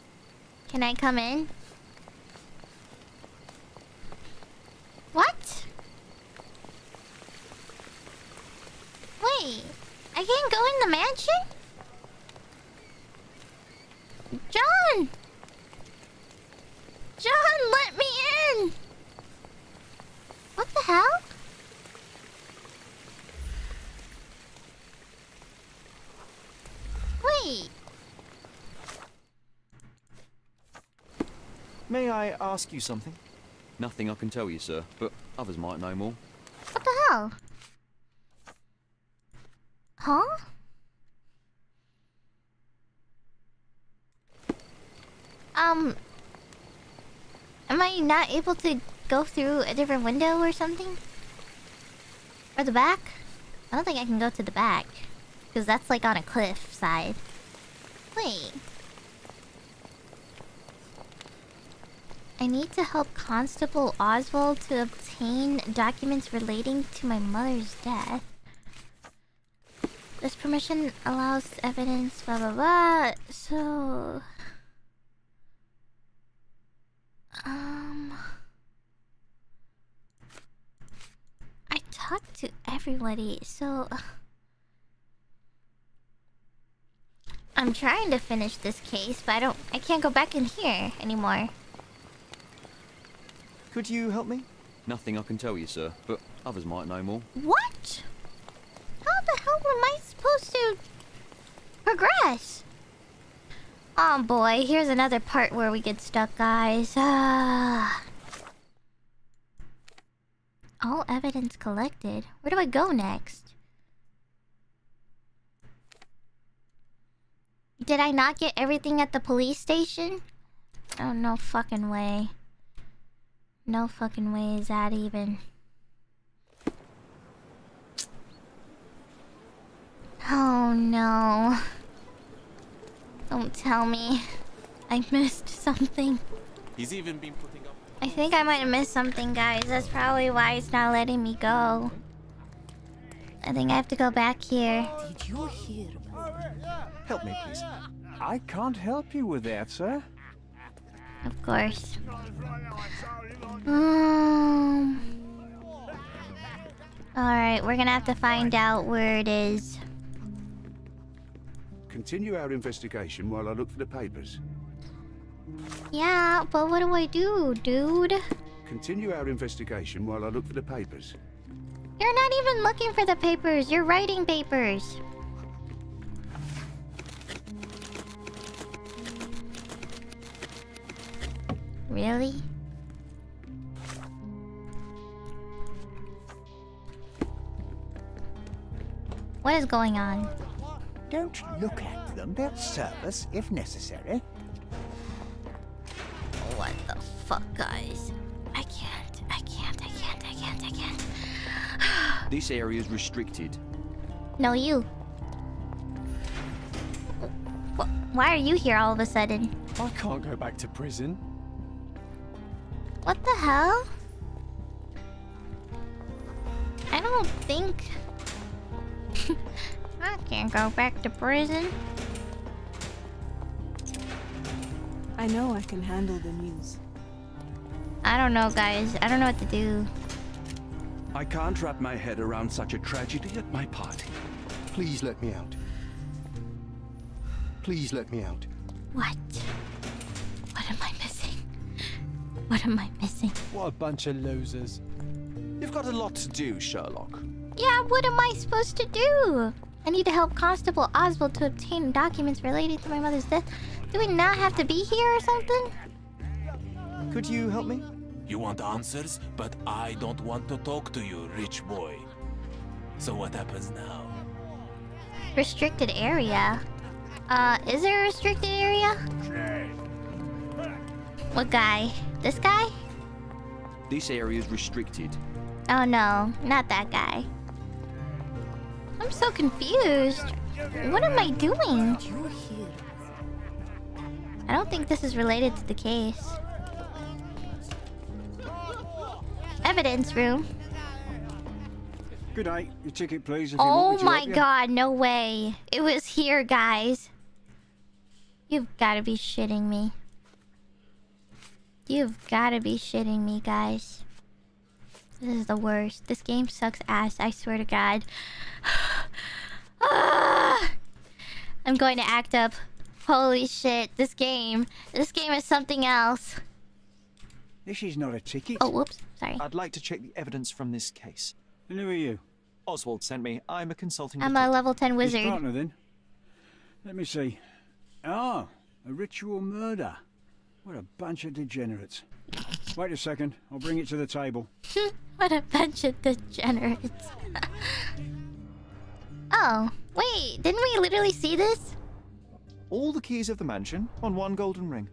Can I come in? What? Wait, I can't go in the mansion? John! John, let me in! What the hell? Wait. May I ask you something? Nothing I can tell you, sir, but others might know more. What the hell? Huh? Am I not able to go through a different window or something? Or the back? I don't think I can go to the back. Because that's like on a cliff side. Wait. I need to help Constable Oswald to obtain documents relating to my mother's death. This permission allows evidence, blah blah blah. So... I talked to everybody, so... I'm trying to finish this case, but I can't go back in here anymore. Could you help me? Nothing I can tell you, sir, but others might know more. What? How the hell am I supposed to progress? Oh boy, here's another part where we get stuck, guys. All evidence collected. Where do I go next? Did I not get everything at the police station? Oh, no fucking way. No fucking way is that even. Oh no. Don't tell me. I missed something. He's even been putting up... I think I might have missed something, guys. That's probably why it's not letting me go. I think I have to go back here. Did you hear? Help me, please. I can't help you with that, sir. Of course. Alright, we're gonna have to find out where it is. Continue our investigation while I look for the papers. Yeah, but what do I do, dude? Continue our investigation while I look for the papers. You're not even looking for the papers. You're writing papers. Really? What is going on? Don't look at them. They'll serve us if necessary. What the fuck, guys? I can't. This area is restricted. No, you. Why are you here all of a sudden? I can't go back to prison. What the hell? I don't think... I can't go back to prison. I know I can handle the news. I don't know, guys. I don't know what to do. I can't wrap my head around such a tragedy at my party. Please let me out. Please let me out. What? What am I missing? What am I missing? What a bunch of losers. You've got a lot to do, Sherlock. Yeah, what am I supposed to do? I need to help Constable Oswald to obtain documents relating to my mother's death. Do we not have to be here or something? Could you help me? You want answers, but I don't want to talk to you, rich boy. So what happens now? Restricted area? Is there a restricted area? What guy? This guy? This area is restricted. Oh no, not that guy. I'm so confused. What am I doing? I don't think this is related to the case. Evidence room. Good night. Your ticket, please. Oh my god, no way. It was here, guys. You've gotta be shitting me. You've gotta be shitting me, guys. This is the worst. This game sucks ass, I swear to god. I'm going to act up. Holy shit, this game is something else. This is not a ticket. Oh, whoops, sorry. I'd like to check the evidence from this case. And who are you? Oswald sent me. I'm a consulting I'm a level 10 His wizard. partner, then. Let me see. Ah, a ritual murder. What a bunch of degenerates. Wait a second. I'll bring it to the table. What a bunch of degenerates. Oh, wait. Didn't we literally see this? All the keys of the mansion on one golden ring.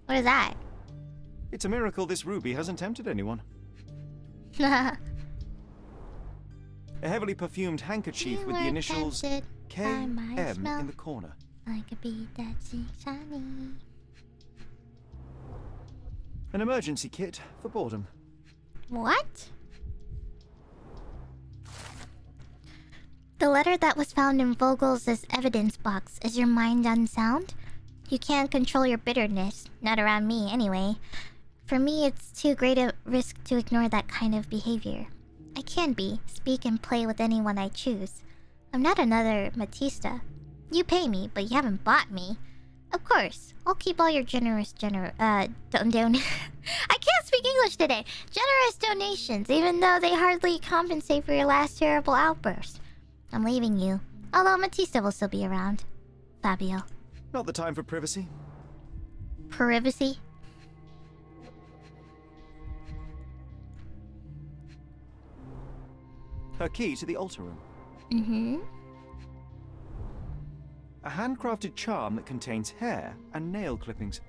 What is that? It's a miracle this ruby hasn't tempted anyone. A heavily perfumed handkerchief with the initials KM in the corner. I could be that shiny. An emergency kit for boredom. What? The letter that was found in Vogel's evidence box. Is your mind unsound? You can't control your bitterness. Not around me, anyway. For me, it's too great a risk to ignore that kind of behavior. I can speak and play with anyone I choose. I'm not another Matista. You pay me, but you haven't bought me. Of course, I'll keep all your generous I can't speak English today. Generous donations, even though they hardly compensate for your last terrible outburst. I'm leaving you, although Matista will still be around. Fabio. Not the time for privacy. Privacy? Her key to the altar room. Mm-hmm. A handcrafted charm that contains hair and nail clippings.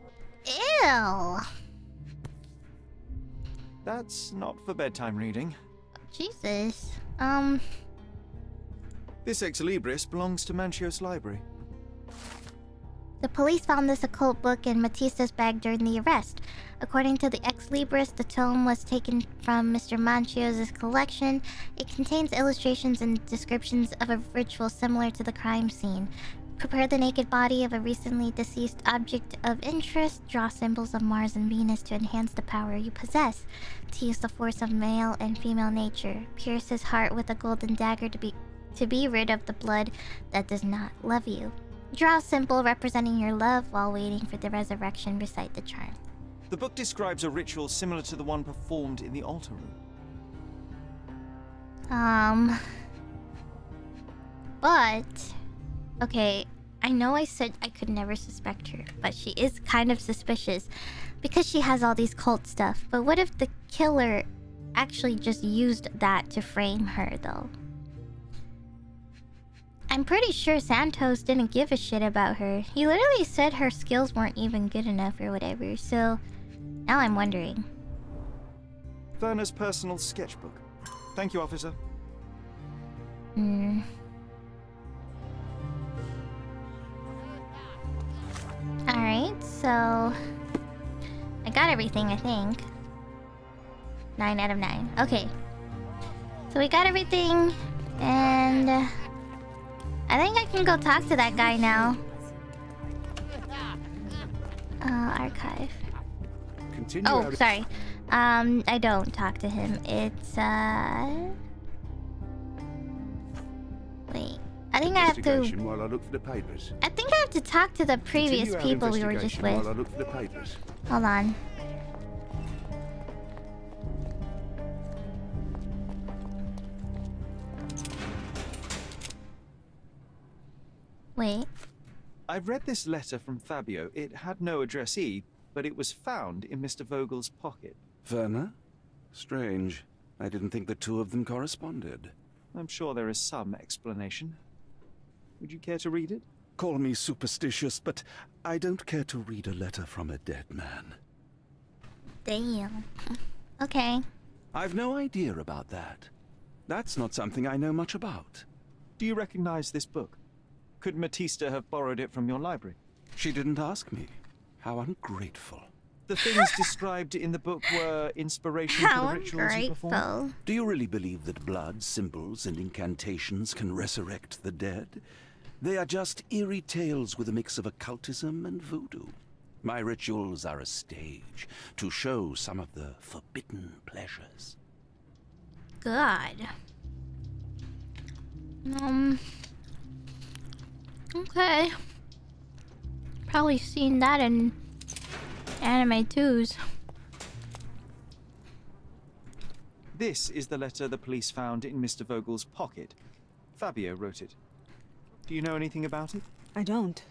Ew! That's not for bedtime reading. Jesus. This Ex Libris belongs to Manchios Library. The police found this occult book in Matista's bag during the arrest. According to the Ex Libris, the tome was taken from Mr. Manchios' collection. It contains illustrations and descriptions of a ritual similar to the crime scene. Prepare the naked body of a recently deceased object of interest. Draw symbols of Mars and Venus to enhance the power you possess. To use the force of male and female nature. Pierce his heart with a golden dagger to be rid of the blood that does not love you. Draw a symbol representing your love while waiting for the resurrection. Recite the charm. The book describes a ritual similar to the one performed in the altar room. But... okay, I know I said I could never suspect her, but she is kind of suspicious because she has all these cult stuff. But what if the killer actually just used that to frame her, though? I'm pretty sure Santos didn't give a shit about her. He literally said her skills weren't even good enough or whatever, so now I'm wondering. Werner's personal sketchbook. Thank you, officer. Alright, so... I got everything, I think. 9 out of 9. Okay. So we got everything, and... I think I can go talk to that guy now. Archive. Continue. Oh, sorry. I don't talk to him. It's, wait. I think I have to... While I look for the papers. I think I have to talk to the previous people we were just with. While I look for the papers. Hold on. Wait. I've read this letter from Fabio. It had no addressee, but it was found in Mr. Vogel's pocket. Werner? Strange. I didn't think the two of them corresponded. I'm sure there is some explanation. Would you care to read it? Call me superstitious, but I don't care to read a letter from a dead man. Damn. Okay. I've no idea about that. That's not something I know much about. Do you recognize this book? Could Matista have borrowed it from your library? She didn't ask me. How ungrateful. The things described in the book were inspiration for the rituals you performed? Do you really believe that blood, symbols, and incantations can resurrect the dead? They are just eerie tales with a mix of occultism and voodoo. My rituals are a stage to show some of the forbidden pleasures. God. Okay. Probably seen that in anime twos. This is the letter the police found in Mr. Vogel's pocket. Fabio wrote it. Do you know anything about it? I don't.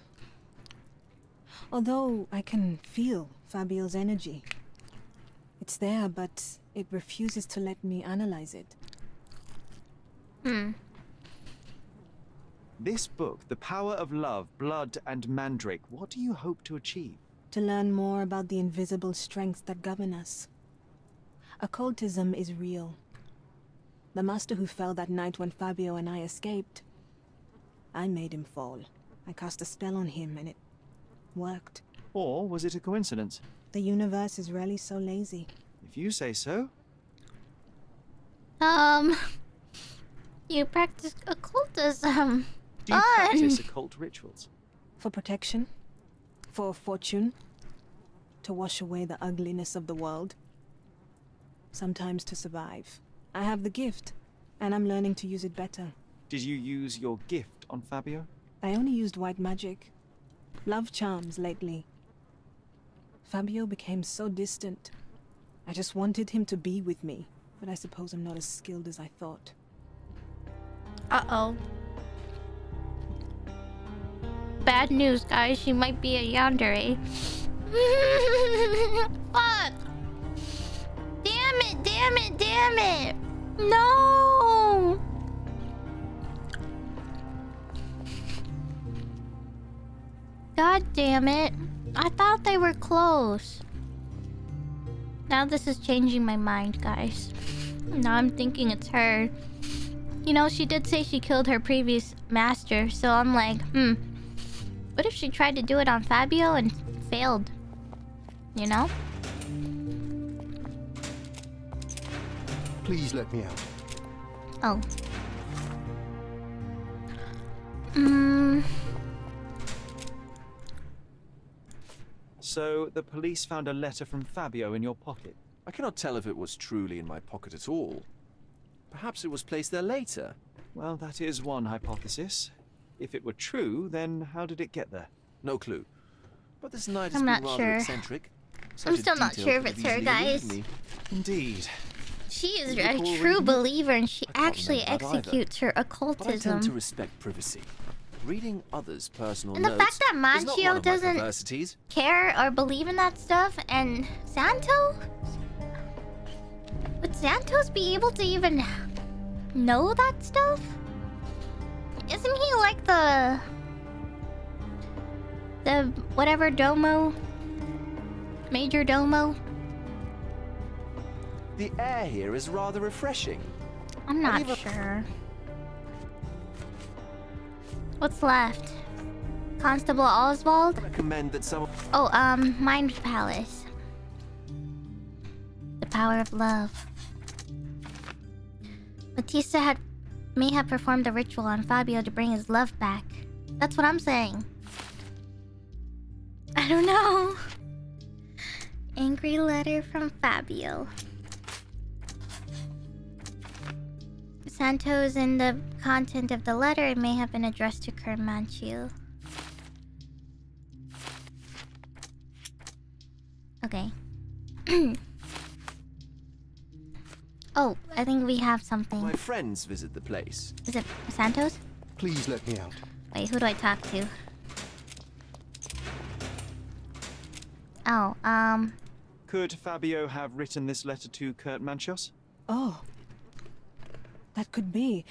Although I can feel Fabio's energy. It's there, but it refuses to let me analyze it. This book, The Power of Love, Blood, and Mandrake, what do you hope to achieve? To learn more about the invisible strengths that govern us. Occultism is real. The master who fell that night when Fabio and I escaped, I made him fall. I cast a spell on him and it worked. Or was it a coincidence? The universe is rarely so lazy. If you say so. You practice occultism. Do you practice occult rituals? For protection. For fortune. To wash away the ugliness of the world. Sometimes to survive. I have the gift, and I'm learning to use it better. Did you use your gift on Fabio? I only used white magic. Love charms lately. Fabio became so distant. I just wanted him to be with me, but I suppose I'm not as skilled as I thought. Uh-oh. Bad news, guys. She might be a yandere. Fuck! Damn it, damn it, damn it! No! God damn it. I thought they were close. Now this is changing my mind, guys. Now I'm thinking it's her. You know, she did say she killed her previous master, so I'm like, what if she tried to do it on Fabio and failed? You know? Please let me out. Oh. So, the police found a letter from Fabio in your pocket? I cannot tell if it was truly in my pocket at all. Perhaps it was placed there later. Well, that is one hypothesis. If it were true, then how did it get there? No clue. But this night has I'm been not rather sure. eccentric. I'm still not sure if it's her, guys. Indeed. She is a true believer and she actually executes her But I tend to occultism. respect privacy. Reading others' personal And the notes fact that is not one Manchio of my doesn't perversities. care or believe in that stuff, and Santos? Would Santos be able to even know that stuff? Isn't he like the whatever domo? Major domo? The air here is rather refreshing. I'm not sure. What's left? Constable Oswald? I recommend that someone... Oh, Mind Palace. The power of love. Batista may have performed a ritual on Fabio to bring his love back. That's what I'm saying. I don't know. Angry letter from Fabio. Santos in the content of the letter, it may have been addressed to Kermancio. Okay. Oh, I think we have something. My friends visit the place. Is it Santos? Please let me out. Wait, who do I talk to? Oh, Could Fabio have written this letter to Kurt Manchos? Oh. That could be.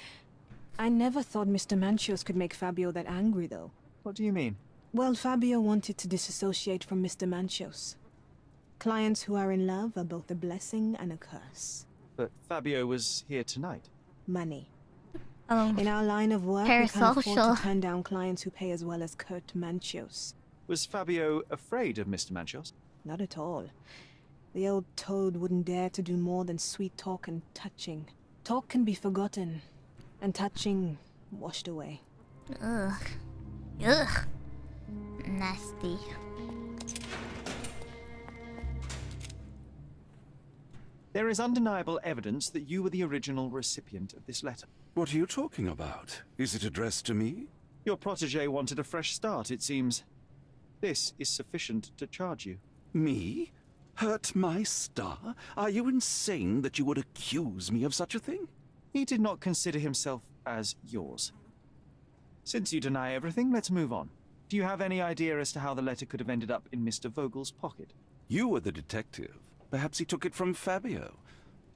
I never thought Mr. Manchios could make Fabio that angry, though. What do you mean? Well, Fabio wanted to disassociate from Mr. Manchios. Clients who are in love are both a blessing and a curse. But Fabio was here tonight. Money. Oh. In our line of work, we can't afford Parasocial. to turn down clients who pay as well as Kurt Manchios. Was Fabio afraid of Mr. Manchios? Not at all. The old toad wouldn't dare to do more than sweet talk and touching. Talk can be forgotten, and touching washed away. Ugh. Ugh. Nasty. There is undeniable evidence that you were the original recipient of this letter. What are you talking about? Is it addressed to me? Your protege wanted a fresh start, it seems. This is sufficient to charge you. Me? Hurt my star? Are you insane that you would accuse me of such a thing? He did not consider himself as yours. Since you deny everything, let's move on. Do you have any idea as to how the letter could have ended up in Mr. Vogel's pocket? You were the detective. Perhaps he took it from Fabio.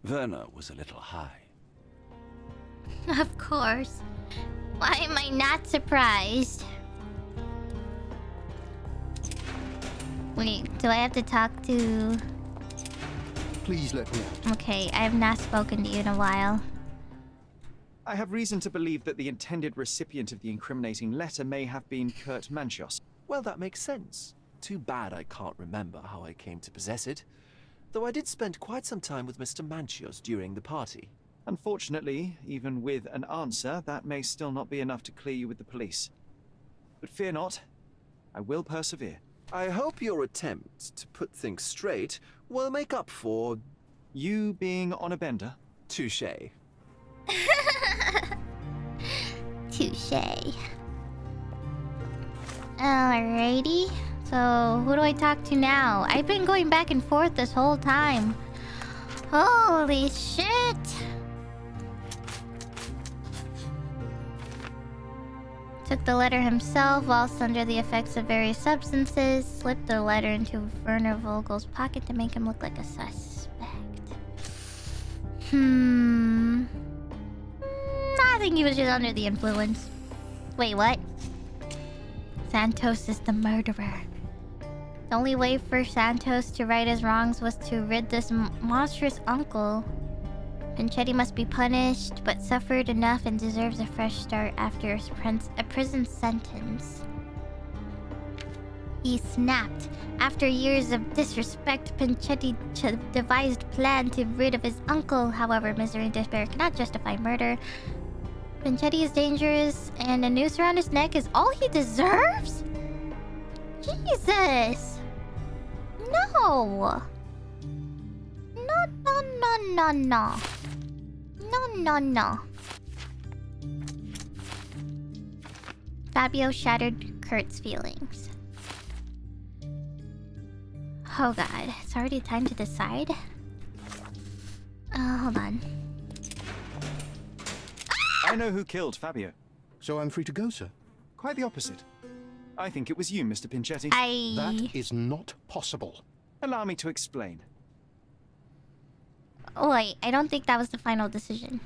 Werner was a little high. Of course. Why am I not surprised? Wait, do I have to talk to... Please let me out. Okay, I have not spoken to you in a while. I have reason to believe that the intended recipient of the incriminating letter may have been Kurt Manchios. Well, that makes sense. Too bad I can't remember how I came to possess it. Though I did spend quite some time with Mr. Manchios during the party. Unfortunately, even with an answer, that may still not be enough to clear you with the police. But fear not, I will persevere. I hope your attempt to put things straight will make up for... you being on a bender? Touché. Touché. Alrighty. So, who do I talk to now? I've been going back and forth this whole time. Holy shit! Took the letter himself whilst under the effects of various substances. Slipped the letter into Werner Vogel's pocket to make him look like a suspect. I think he was just under the influence. Wait, what? Santos is the murderer. The only way for Santos to right his wrongs was to rid this monstrous uncle. Pinchetti must be punished, but suffered enough and deserves a fresh start after a prison sentence. He snapped. After years of disrespect, Pinchetti devised a plan to rid of his uncle. However, misery and despair cannot justify murder. Pinchetti is dangerous, and a noose around his neck is all he deserves? Jesus! No! No. Fabio shattered Kurt's feelings. Oh god, it's already time to decide? Hold on. I know who killed Fabio. So I'm free to go, sir? Quite the opposite. I think it was you, Mr. Pinchetti. That is not possible. Allow me to explain. Oh, wait, I don't think that was the final decision.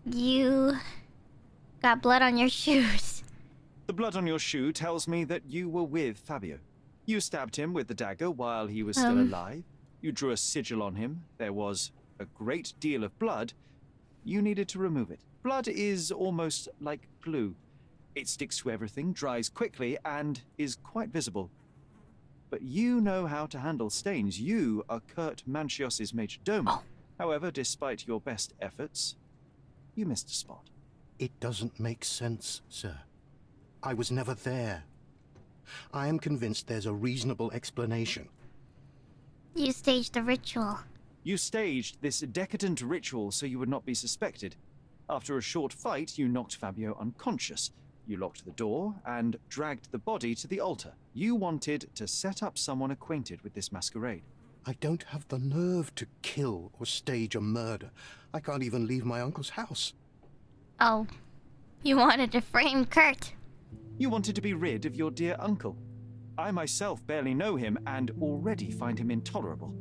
You got blood on your shoes. The blood on your shoe tells me that you were with Fabio. You stabbed him with the dagger while he was still alive. You drew a sigil on him. There was a great deal of blood. You needed to remove it. Blood is almost like glue. It sticks to everything, dries quickly, and is quite visible. But you know how to handle stains. You are Kurt Manchios' major domo. However, despite your best efforts, you missed a spot. It doesn't make sense, sir. I was never there. I am convinced there's a reasonable explanation. You staged the ritual. You staged this decadent ritual so you would not be suspected. After a short fight, you knocked Fabio unconscious. You locked the door and dragged the body to the altar. You wanted to set up someone acquainted with this masquerade. I don't have the nerve to kill or stage a murder. I can't even leave my uncle's house. Oh, you wanted to frame Kurt. You wanted to be rid of your dear uncle. I myself barely know him and already find him intolerable.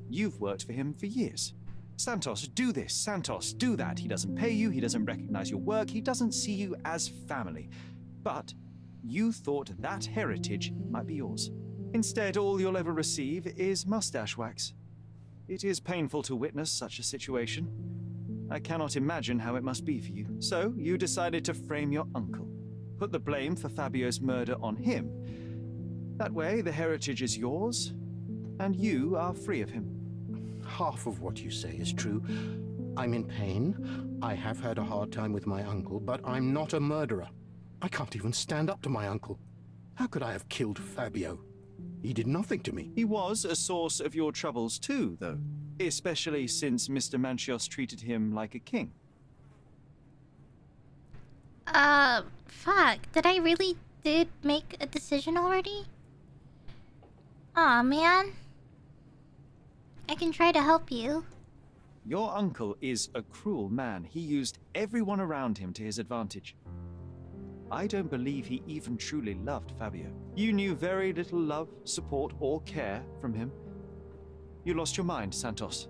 You've worked for him for years. Santos, do this. Santos, do that. He doesn't pay you. He doesn't recognize your work. He doesn't see you as family. But you thought that heritage might be yours. Instead, all you'll ever receive is mustache wax. It is painful to witness such a situation. I cannot imagine how it must be for you. So, you decided to frame your uncle. Put the blame for Fabio's murder on him. That way, the heritage is yours, and you are free of him. Half of what you say is true. I'm in pain. I have had a hard time with my uncle, but I'm not a murderer. I can't even stand up to my uncle. How could I have killed Fabio? He did nothing to me. He was a source of your troubles too, though. Especially since Mr. Manchios treated him like a king. Fuck. Did I really make a decision already? Aw, man. I can try to help you. Your uncle is a cruel man. He used everyone around him to his advantage. I don't believe he even truly loved Fabio. You knew very little love, support, or care from him. You lost your mind, Santos.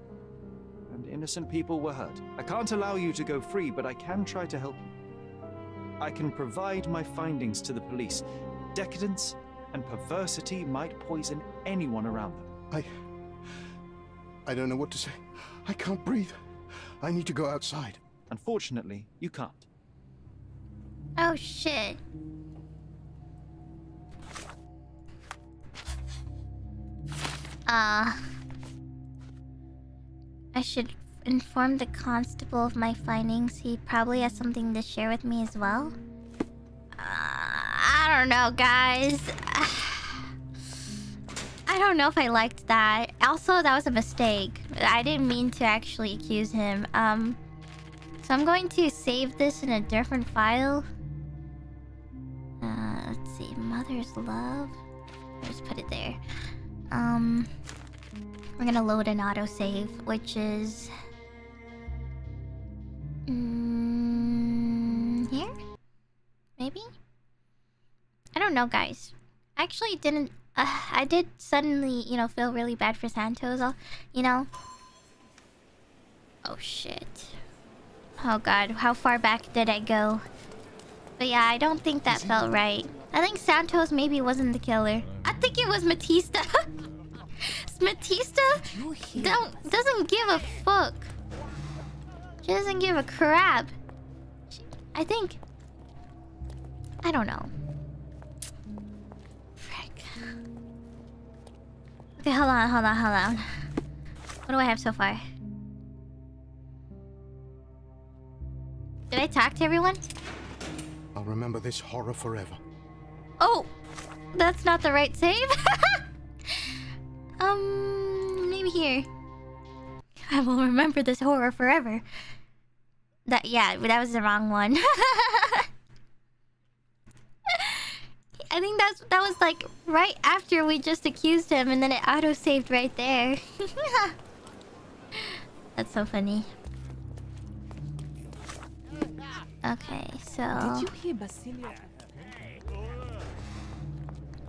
And innocent people were hurt. I can't allow you to go free, but I can try to help you. I can provide my findings to the police. Decadence and perversity might poison anyone around them. I don't know what to say. I can't breathe. I need to go outside. Unfortunately, you can't. Oh shit. I should inform the constable of my findings. He probably has something to share with me as well. I don't know, guys. I don't know if I liked that. Also, that was a mistake. I didn't mean to actually accuse him. So I'm going to save this in a different file. Let's see. Mother's love. Just put it there. We're gonna load an autosave, which is... here? Maybe? I don't know, guys. I actually didn't... I did suddenly, feel really bad for Santos, Oh, shit. Oh, God. How far back did I go? But yeah, I don't think that felt right. I think Santos maybe wasn't the killer. I think it was Matista. Matista doesn't give a fuck. She doesn't give a crap. I think... I don't know. Frick. Okay, hold on. What do I have so far? Did I talk to everyone? I'll remember this horror forever. Oh! That's not the right save? Maybe here. I will remember this horror forever. That was the wrong one. I think that was like right after we just accused him and then it auto-saved right there. That's so funny. Okay, so... Did you hear Basilio?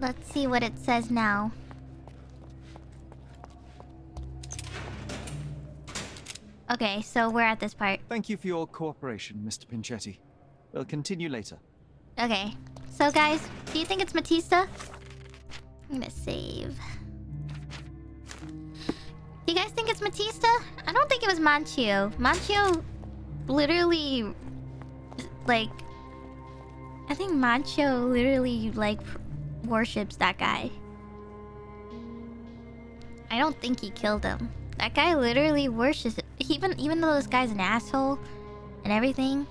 Let's see what it says now. Okay, so we're at this part. Thank you for your cooperation, Mr. Pinchetti. We'll continue later. Okay, so guys, do you think it's Matista? I'm gonna save. Do you guys think it's Matista? I don't think it was Manchio. Manchio literally... I think Manchio literally, worships that guy. I don't think he killed him. That guy literally worships it. Even though this guy's an asshole and everything,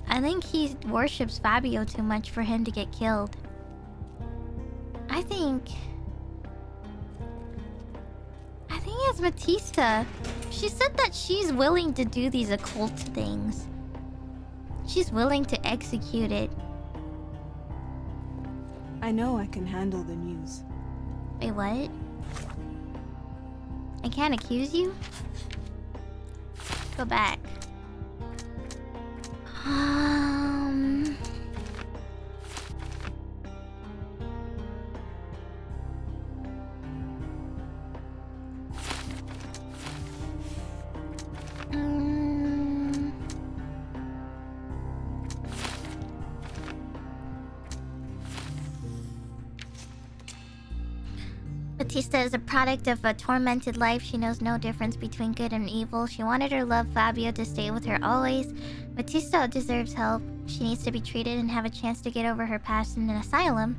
I think he worships Fabio too much for him to get killed. I think it's Matista. She said that she's willing to do these occult things. She's willing to execute it. I know I can handle the news. Wait, what? I can't accuse you? Go back. Batista is a product of a tormented life. She knows no difference between good and evil. She wanted her love, Fabio, to stay with her always. Batista deserves help. She needs to be treated and have a chance to get over her past in an asylum.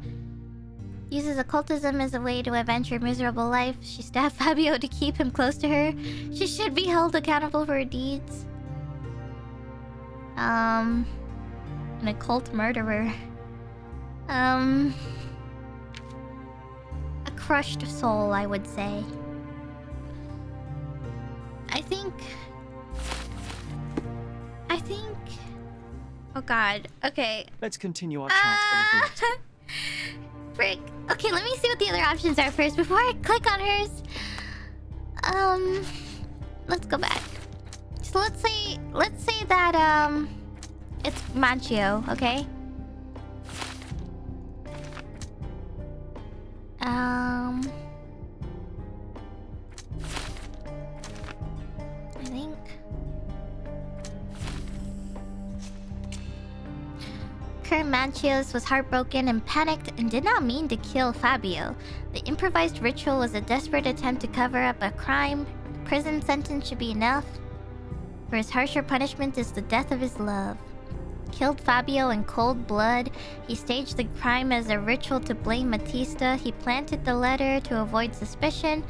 Uses occultism as a way to avenge her miserable life. She stabbed Fabio to keep him close to her. She should be held accountable for her deeds. An occult murderer. A crushed soul, I would say. I think... Oh god, okay. Let's continue our chat. Frick. Okay, let me see what the other options are first before I click on hers. Let's go back. So let's say that it's Machio, okay? I think Manchios was heartbroken and panicked and did not mean to kill Fabio. The improvised ritual was a desperate attempt to cover up a crime. A prison sentence should be enough. For his harsher punishment is the death of his love. Killed Fabio in cold blood. He staged the crime as a ritual to blame Batista. He planted the letter to avoid suspicion.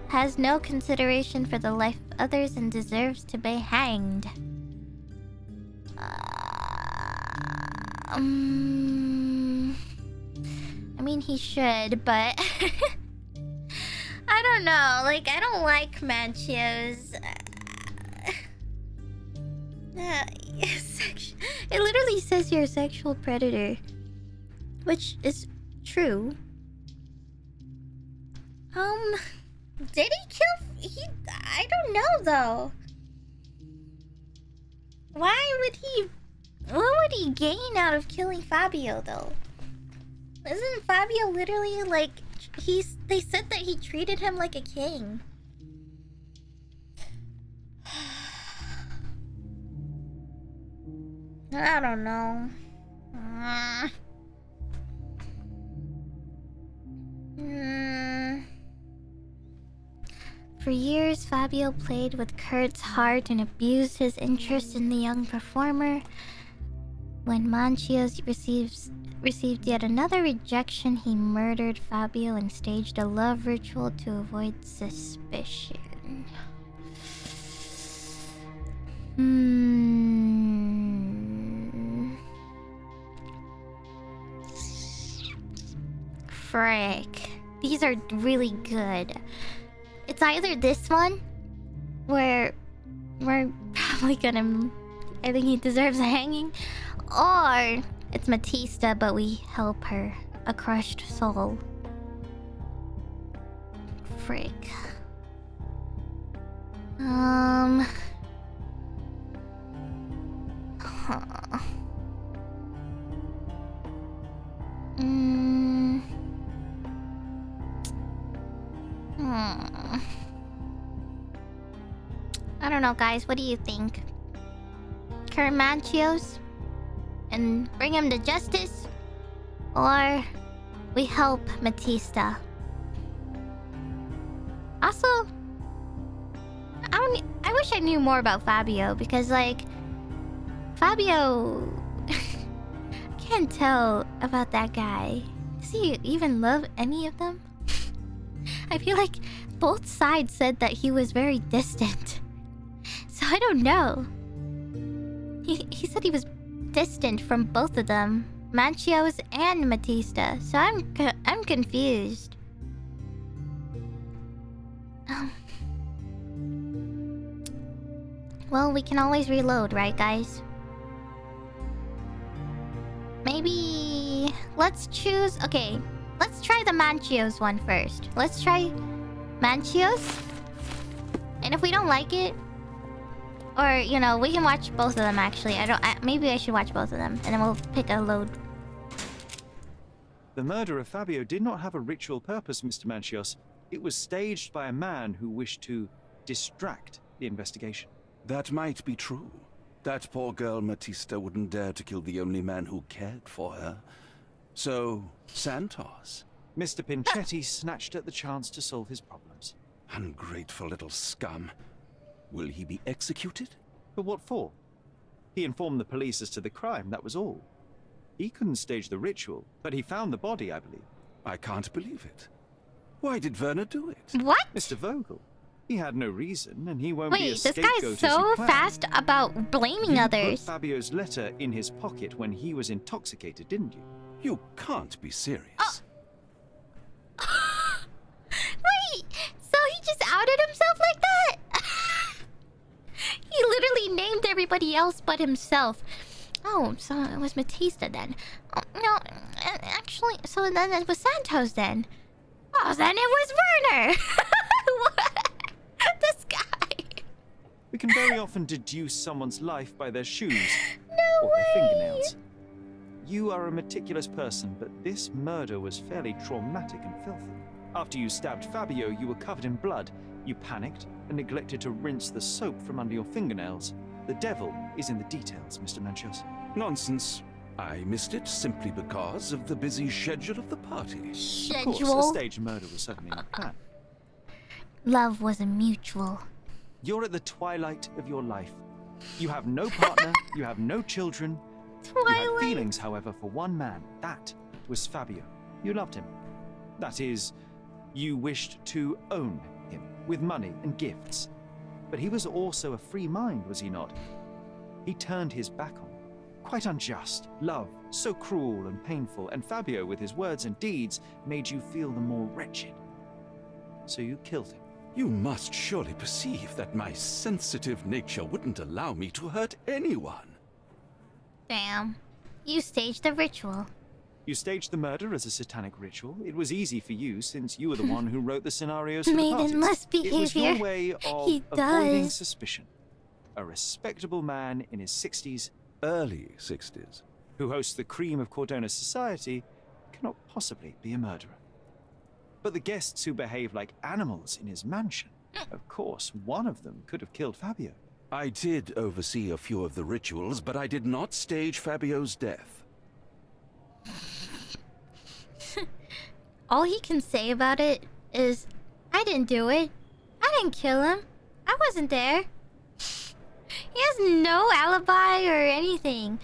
Has no consideration for the life of others and deserves to be hanged. I mean, he should, but I don't know. Like, I don't like Manchios. It literally says you're a sexual predator, which is true. Did he kill? I don't know though. Why would he? What would he gain out of killing Fabio, though? Isn't Fabio literally like... They said that he treated him like a king. I don't know. For years, Fabio played with Kurt's heart and abused his interest in the young performer. When Manchios received yet another rejection, he murdered Fabio and staged a love ritual to avoid suspicion. Frick. These are really good. It's either this one, where we're probably gonna... I think he deserves a hanging. Or it's Batista, but we help her. A crushed soul. Frick. I don't know, guys. What do you think? Manchios and bring him to justice, or we help Batista? Also, I wish I knew more about Fabio, because like Fabio can't tell about that guy. Does he even love any of them? I feel like both sides said that he was very distant, so I don't know. He said he was distant from both of them, Manchios and Batista. So I'm confused. Well, we can always reload, right, guys? Maybe let's choose. Okay, let's try the Manchios one first. Let's try Manchios, and if we don't like it. Or, you know, we can watch both of them, actually. Maybe I should watch both of them, and then we'll pick a load. The murder of Fabio did not have a ritual purpose, Mr. Manchios. It was staged by a man who wished to distract the investigation. That might be true. That poor girl Batista wouldn't dare to kill the only man who cared for her. So, Santos, Mr. Pinchetti snatched at the chance to solve his problems. Ungrateful little scum. Will he be executed? But what for? He informed the police as to the crime, that was all. He couldn't stage the ritual, but he found the body, I believe. I can't believe it. Why did Werner do it? What? Mr. Vogel. He had no reason, and he won't be a Wait, this scapegoat guy's as so you planned. fast about blaming You others. put Fabio's letter in his pocket when he was intoxicated, didn't you? You can't be serious. Wait, so he just outed himself like that? He literally named everybody else but himself. Oh, so it was Matista then. Oh, no, actually, so then it was Santos then. Oh, then it was Werner. What? This guy. We can very often deduce someone's life by their shoes No or their way. fingernails. You are a meticulous person, but this murder was fairly traumatic and filthy. After you stabbed Fabio, you were covered in blood. You panicked and neglected to rinse the soap from under your fingernails. The devil is in the details, Mr. Manchios. Nonsense. I missed it simply because of the busy schedule of the party. Of course, a staged murder was certainly not planned. Love was a mutual. You're at the twilight of your life. You have no partner, you have no children. You had feelings, however, for one man. That was Fabio. You loved him. That is, you wished to own him with money and gifts. But he was also a free mind, was he not? He turned his back on you. Quite unjust. Love, so cruel and painful, and Fabio, with his words and deeds, made you feel the more wretched. So you killed him. You must surely perceive that my sensitive nature wouldn't allow me to hurt anyone. Damn. You staged the ritual. You staged the murder as a satanic ritual. It was easy for you, since you were the one who wrote the scenarios for the parties. Maidenless It was your behavior. way of He avoiding does. suspicion. A respectable man in his 60s, Early 60s. who hosts the cream of Cordona's society, cannot possibly be a murderer. But the guests who behave like animals in his mansion, of course, one of them could have killed Fabio. I did oversee a few of the rituals, but I did not stage Fabio's death. All he can say about it is, I didn't do it. I didn't kill him. I wasn't there. He has no alibi or anything.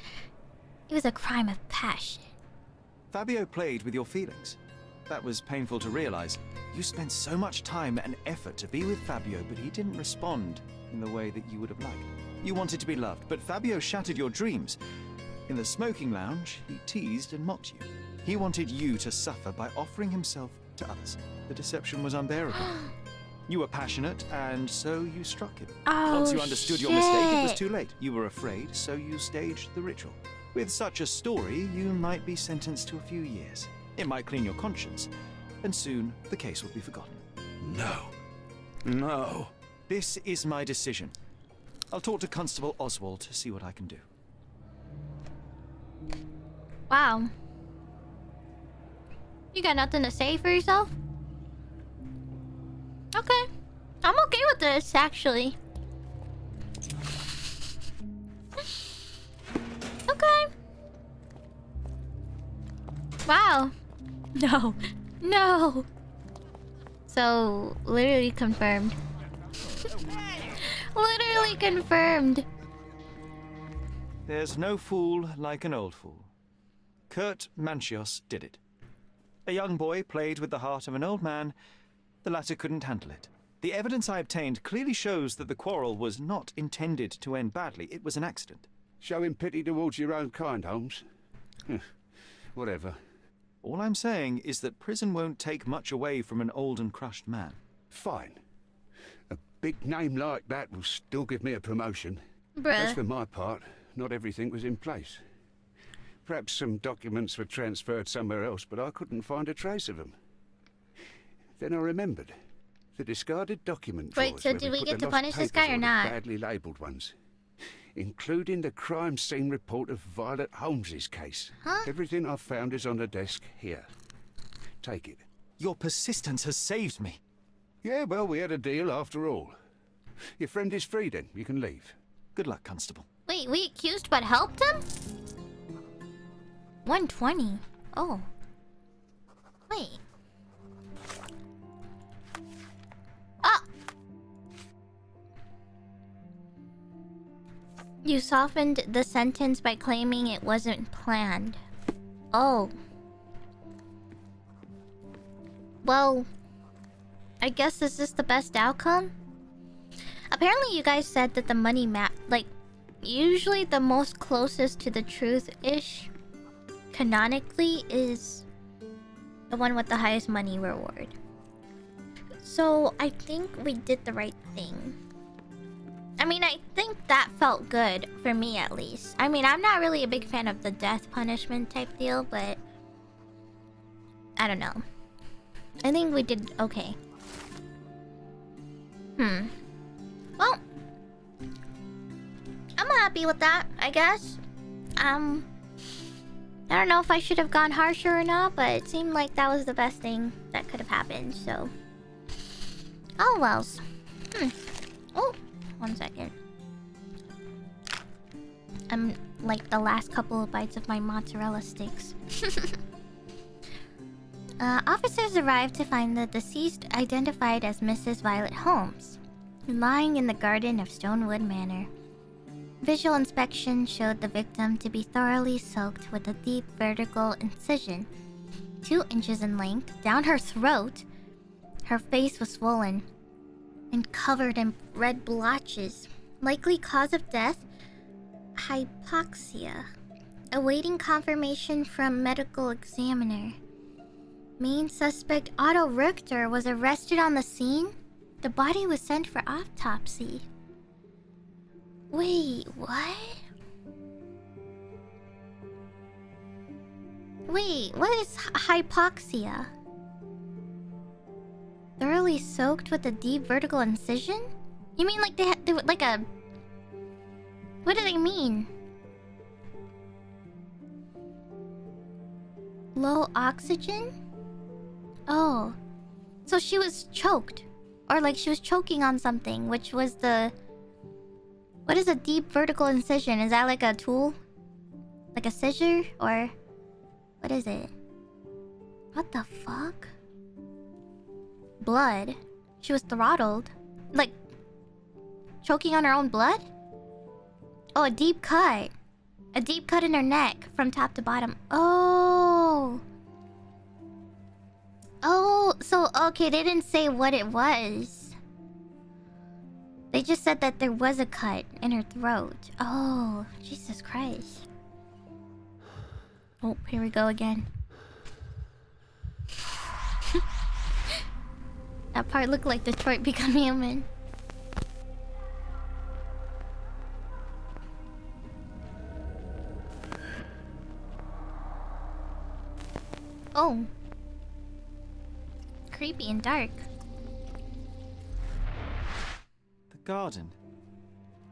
It was a crime of passion. Fabio played with your feelings. That was painful to realize. You spent so much time and effort to be with Fabio, but he didn't respond in the way that you would have liked. You wanted to be loved, but Fabio shattered your dreams. In the smoking lounge, he teased and mocked you. He wanted you to suffer by offering himself to others. The deception was unbearable. You were passionate, and so you struck him. Oh, Once you understood your mistake, it was shit. too late. You were afraid, so you staged the ritual. With such a story, you might be sentenced to a few years. It might clean your conscience, and soon the case will be forgotten. No. No. This is my decision. I'll talk to Constable Oswald to see what I can do. Wow. You got nothing to say for yourself? Okay. I'm okay with this, actually. Okay. Wow. No. No. So, literally confirmed. Literally confirmed. There's no fool like an old fool. Kurt Manchios did it. A young boy played with the heart of an old man. The latter couldn't handle it. The evidence I obtained clearly shows that the quarrel was not intended to end badly. It was an accident. Showing pity towards your own kind, Holmes. Whatever. All I'm saying is that prison won't take much away from an old and crushed man. Fine. A big name like that will still give me a promotion. Bruh. As for my part, not everything was in place. Perhaps some documents were transferred somewhere else, but I couldn't find a trace of them. Then I remembered. The discarded document Wait, drawers so where did we put get the to lost punish this guy papers or the not? badly labelled ones. Including the crime scene report of Violet Holmes's case. Huh? Everything I've found is on the desk here. Take it. Your persistence has saved me. Yeah, well, we had a deal after all. Your friend is free then. You can leave. Good luck, Constable. Wait, we accused but helped him? 120. Oh. Wait. You softened the sentence by claiming it wasn't planned. Oh. Well, I guess this is the best outcome? Apparently you guys said that the money like, usually the most closest to the truth-ish, canonically, is the one with the highest money reward. So, I think we did the right thing. I mean, I think that felt good, for me at least. I mean, I'm not really a big fan of the death punishment type deal, but... I don't know. I think we did okay. Well... I'm happy with that, I guess. I don't know if I should have gone harsher or not, but it seemed like that was the best thing that could have happened, so... Oh, wells. Oh, 1 second. I'm like the last couple of bites of my mozzarella sticks. Officers arrived to find the deceased identified as Mrs. Violet Holmes, lying in the garden of Stonewood Manor. Visual inspection showed the victim to be thoroughly soaked with a deep vertical incision, 2 inches in length, down her throat. Her face was swollen and covered in red blotches. Likely cause of death? Hypoxia. Awaiting confirmation from medical examiner. Main suspect Otto Richter was arrested on the scene? The body was sent for autopsy. Wait, what? Wait, what is hypoxia? Thoroughly soaked with a deep vertical incision? You mean like they were like a... What do they mean? Low oxygen? Oh. So she was choked. Or like she was choking on something, which was the... What is a deep vertical incision? Is that like a tool? Like a scissor? Or... What is it? What the fuck? Blood? She was throttled? Like... Choking on her own blood? Oh, a deep cut. A deep cut in her neck from top to bottom. Oh. Oh, so, okay, they didn't say what it was. They just said that there was a cut in her throat. Oh, Jesus Christ. Oh, here we go again. That part looked like Detroit Become Human. Oh. Creepy and dark. The garden.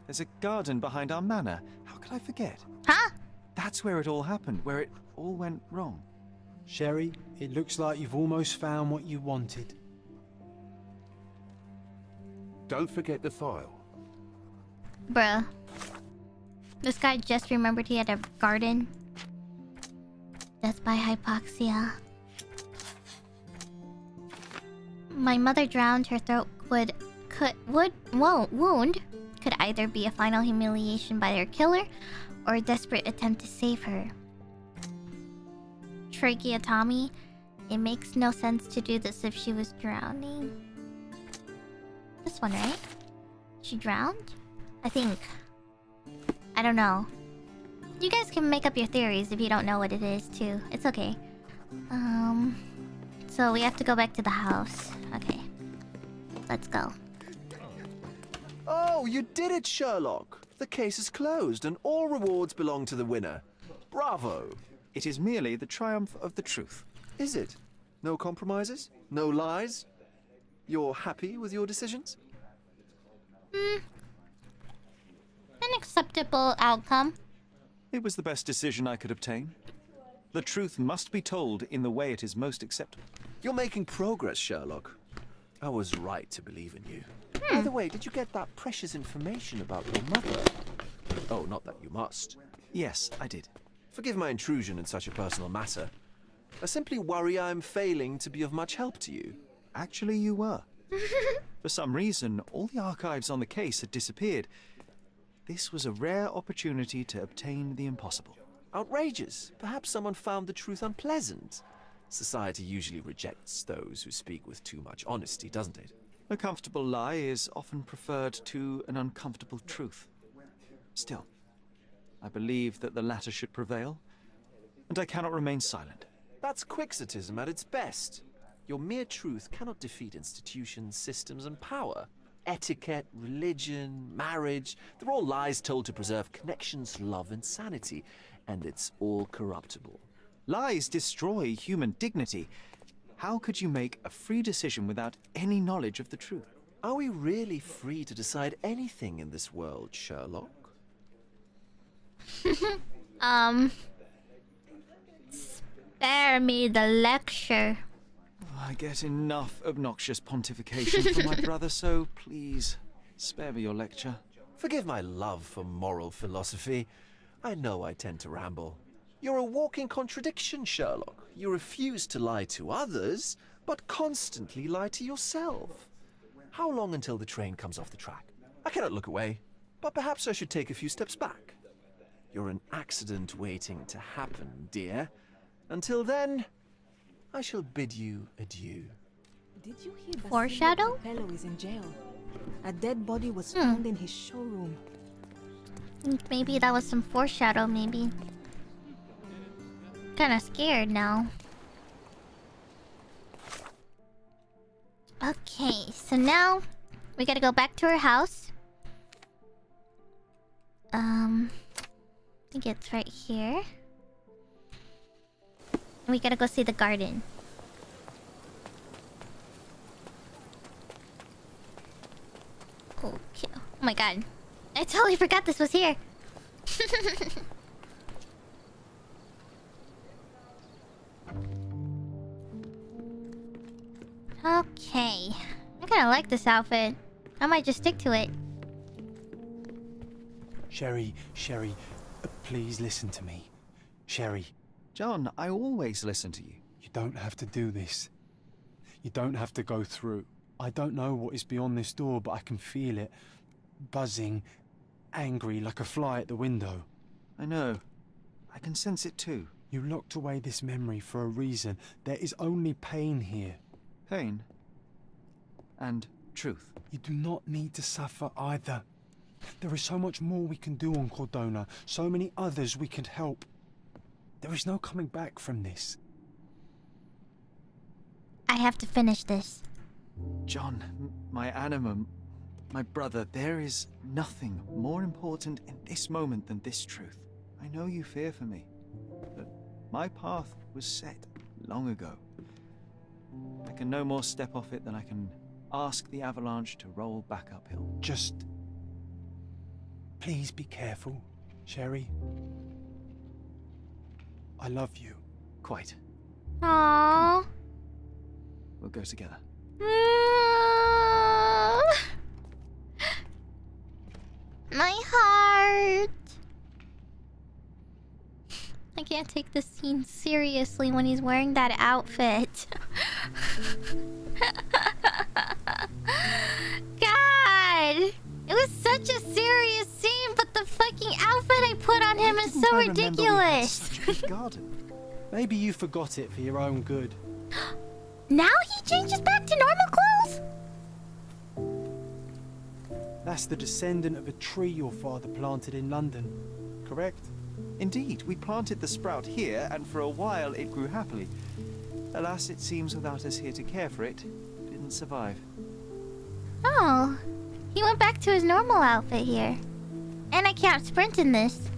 There's a garden behind our manor. How could I forget? Huh? That's where it all happened, where it all went wrong. Sherry, it looks like you've almost found what you wanted. Don't forget the file. Bruh. This guy just remembered he had a garden. Death by hypoxia. My mother drowned. Her throat wound could either be a final humiliation by her killer or a desperate attempt to save her. Tracheotomy. It makes no sense to do this if she was drowning. This one, right? She drowned? I think. I don't know. You guys can make up your theories if you don't know what it is, too. It's okay. So we have to go back to the house. Okay. Let's go. Oh, you did it, Sherlock! The case is closed and all rewards belong to the winner. Bravo! It is merely the triumph of the truth. Is it? No compromises? No lies? You're happy with your decisions? An acceptable outcome. It was the best decision I could obtain. The truth must be told in the way it is most acceptable. You're making progress, Sherlock. I was right to believe in you. By the way, did you get that precious information about your mother? Oh, not that you must. Yes, I did. Forgive my intrusion in such a personal matter. I simply worry I'm failing to be of much help to you. Actually, you were. For some reason, all the archives on the case had disappeared. this was a rare opportunity to obtain the impossible. Outrageous. Perhaps someone found the truth unpleasant. Society usually rejects those who speak with too much honesty, doesn't it? A comfortable lie is often preferred to an uncomfortable truth. Still, I believe that the latter should prevail, and I cannot remain silent. That's quixotism at its best. Your mere truth cannot defeat institutions, systems, and power. Etiquette, religion, marriage, they're all lies told to preserve connections, love, and sanity, and it's all corruptible. Lies destroy human dignity. How could you make a free decision without any knowledge of the truth? Are we really free to decide anything in this world, Sherlock? Spare me the lecture. I get enough obnoxious pontification from my brother, so please, spare me your lecture. Forgive my love for moral philosophy. I know I tend to ramble. You're a walking contradiction, Sherlock. You refuse to lie to others, but constantly lie to yourself. How long until the train comes off the track? I cannot look away, but perhaps I should take a few steps back. You're an accident waiting to happen, dear. Until then, I shall bid you adieu. Did you hear Foreshadow? Capello is in jail. A dead body was found in his showroom. Maybe that was some foreshadow, maybe. Kinda scared now. Okay, so now we gotta go back to her house. I think it's right here. We gotta go see the garden. Okay. Oh my god. I totally forgot this was here. Okay. I kinda like this outfit. I might just stick to it. Sherry, please listen to me. Sherry. John, I always listen to you. You don't have to do this. You don't have to go through. I don't know what is beyond this door, but I can feel it. Buzzing, angry, like a fly at the window. I know. I can sense it too. You locked away this memory for a reason. There is only pain here. Pain? And truth. You do not need to suffer either. There is so much more we can do on Cordona, so many others we can help. There is no coming back from this. I have to finish this. John, my animum, my brother, there is nothing more important in this moment than this truth. I know you fear for me, but my path was set long ago. I can no more step off it than I can ask the avalanche to roll back uphill. Just... please be careful, Sherry. I love you. Quite. Aww. We'll go together. My heart. I can't take this scene seriously when he's wearing that outfit. God! It was such a serious scene, but the fucking outfit I put on him is so ridiculous. Such a big garden. Maybe you forgot it for your own good. Now he changes back to normal clothes? That's the descendant of a tree your father planted in London, correct? Indeed, we planted the sprout here, and for a while it grew happily. Alas, it seems without us here to care for it, it didn't survive. Oh, he went back to his normal outfit here. And I can't sprint in this.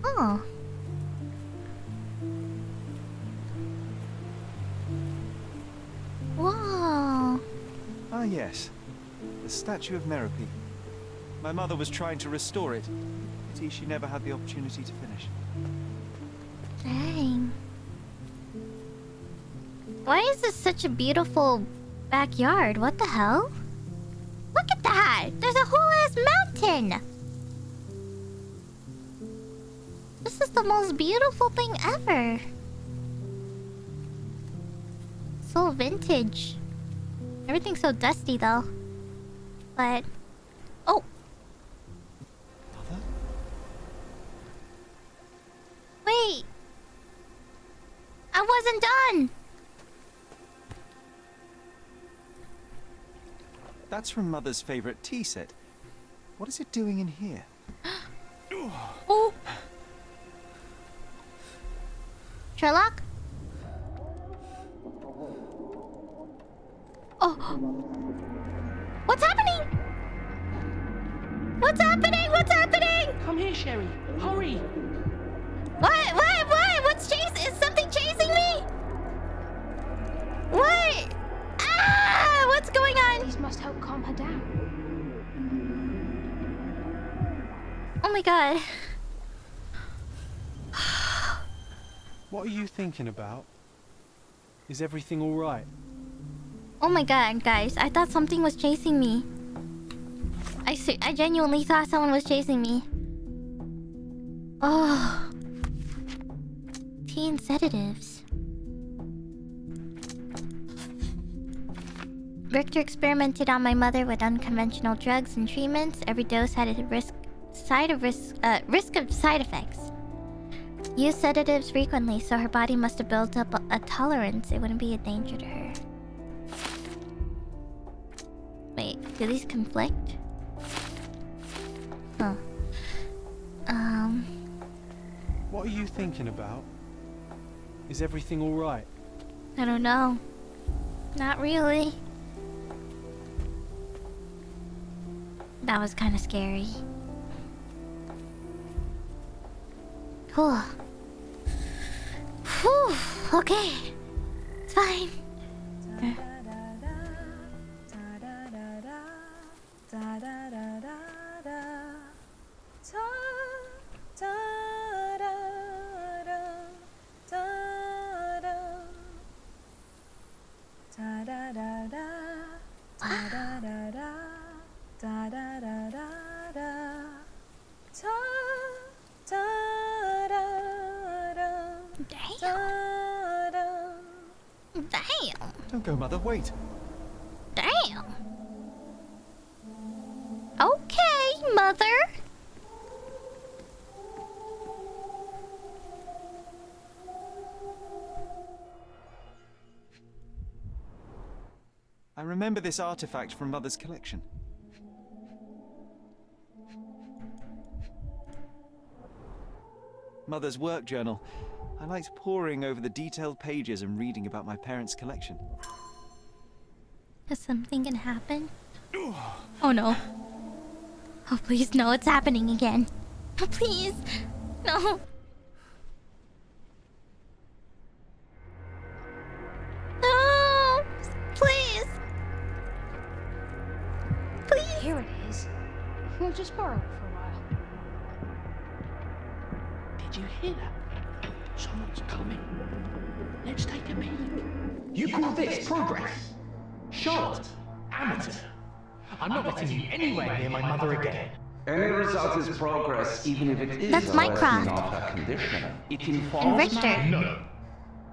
Oh. Whoa. Ah, yes. The statue of Merope. My mother was trying to restore it. Pity she never had the opportunity to finish. Dang. Why is this such a beautiful backyard? What the hell? Look at that! There's a whole ass mountain! This is the most beautiful thing ever. So vintage. Everything's so dusty though. But oh. Mother? Wait. I wasn't done. That's from Mother's favorite tea set. What is it doing in here? Oh. Sherlock? Oh. What's happening? What's happening? What's happening? Come here, Sherry. Hurry. What? What's chasing? Is something chasing me? What? Ah! What's going on? These must help calm her down. Oh my god. What are you thinking about? Is everything all right? Oh my god, guys. I thought something was chasing me. I genuinely thought someone was chasing me. Oh. Tea and sedatives. Richter experimented on my mother with unconventional drugs and treatments. Every dose had a risk of side effects. Used sedatives frequently, so her body must have built up a tolerance. It wouldn't be a danger to her. Wait, do these conflict? Huh. What are you thinking about? Is everything all right? I don't know. Not really. That was kind of scary. Whew. Whew. Okay. It's fine. Damn. Don't go, Mother. Wait. Damn. Okay, Mother. I remember this artifact from Mother's collection. Mother's work journal. I liked poring over the detailed pages and reading about my parents' collection. Is something gonna happen? Oh no. Oh please, no, it's happening again. Oh, please. No. No. Please. Please. Here it is. We'll just borrow it for a while. Did you hear that? Someone's coming. Let's take a peek. You call this progress? Charlotte, amateur. I'm not letting you anywhere near my mother again. Any result is progress, even if it is That's Minecraft. not her condition. It And informs Richter. No.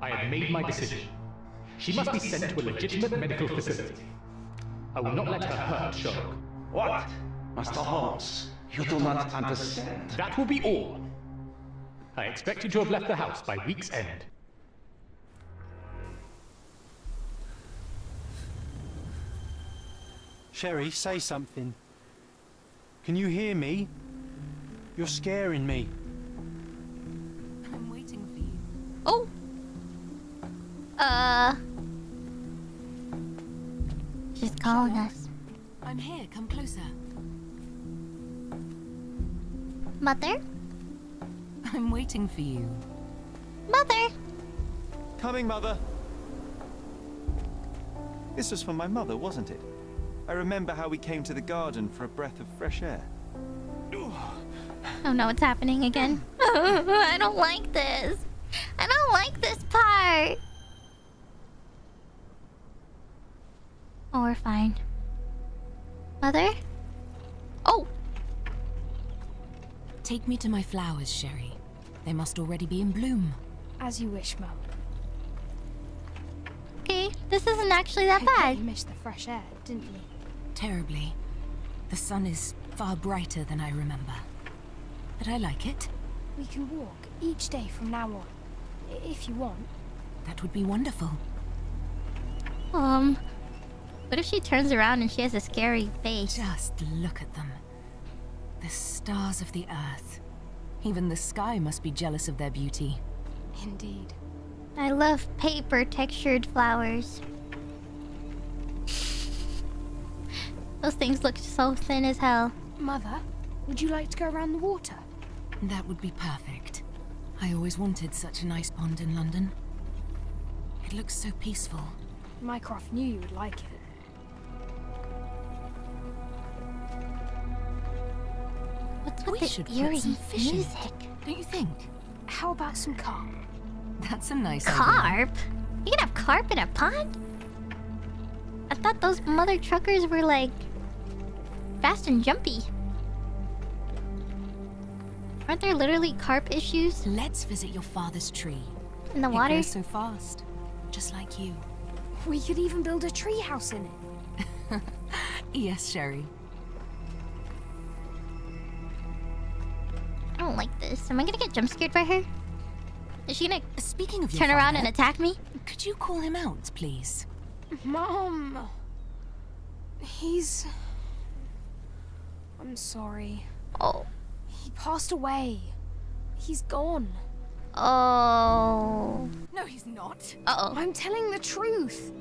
I have made my decision. She must be sent to a legitimate medical facility. I will not let her hurt Sherlock. What? Master Holmes, you do not understand. That will be all. I expect you to have left the house by week's end. Sherry, say something. Can you hear me? You're scaring me. I'm waiting for you. Oh. She's calling us. I'm here. Come closer. Mother? I'm waiting for you. Mother! Coming, Mother. This was from my mother, wasn't it? I remember how we came to the garden for a breath of fresh air. Oh no, it's happening again. I don't like this. I don't like this part. Oh, we're fine. Mother? Oh! Take me to my flowers, Sherry. They must already be in bloom. As you wish, Mum. Okay, this This isn't actually that I bet bad. you missed the fresh air, didn't you? Terribly. The sun is far brighter than I remember. But I like it. We can walk each day from now on, if you want. That would be wonderful. What if she turns around and she has a scary face? Just look at them. The stars of the earth. Even the sky must be jealous of their beauty. Indeed. I love paper textured flowers. Those things look so thin as hell. Mother, would you like to go around the water? That would be perfect. I always wanted such a nice pond in London. It looks so peaceful. Mycroft knew you would like it. What's with We the should put eerie some fish in it. music? Don't you think? How about some carp? That's a nice idea. Carp? You can have carp in a pond? I thought those mother truckers were like fast and jumpy. Aren't there literally carp issues? Let's visit your father's tree. In the water? It goes so fast, just like you. We could even build a tree house in it. Yes, Sherry. I don't like this. Am I gonna get jump scared by her? Is she gonna Speaking of your turn around father, and attack me? Could you call him out, please? Mom! I'm sorry. Oh. He passed away. He's gone. Oh. No, he's not. Uh-oh. I'm telling the truth.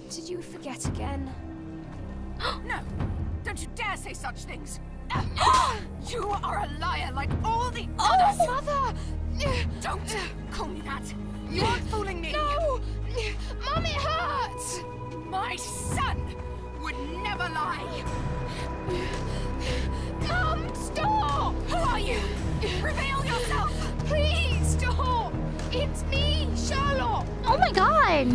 Did you forget again? No! Don't you dare say such things! You are a liar like all the others! Oh, Mother! Don't call me that! You aren't fooling me! No! Mom, it hurts! My son would never lie! Mom, stop! Who are you? Reveal yourself! Please, stop! It's me, Sherlock! Oh my god!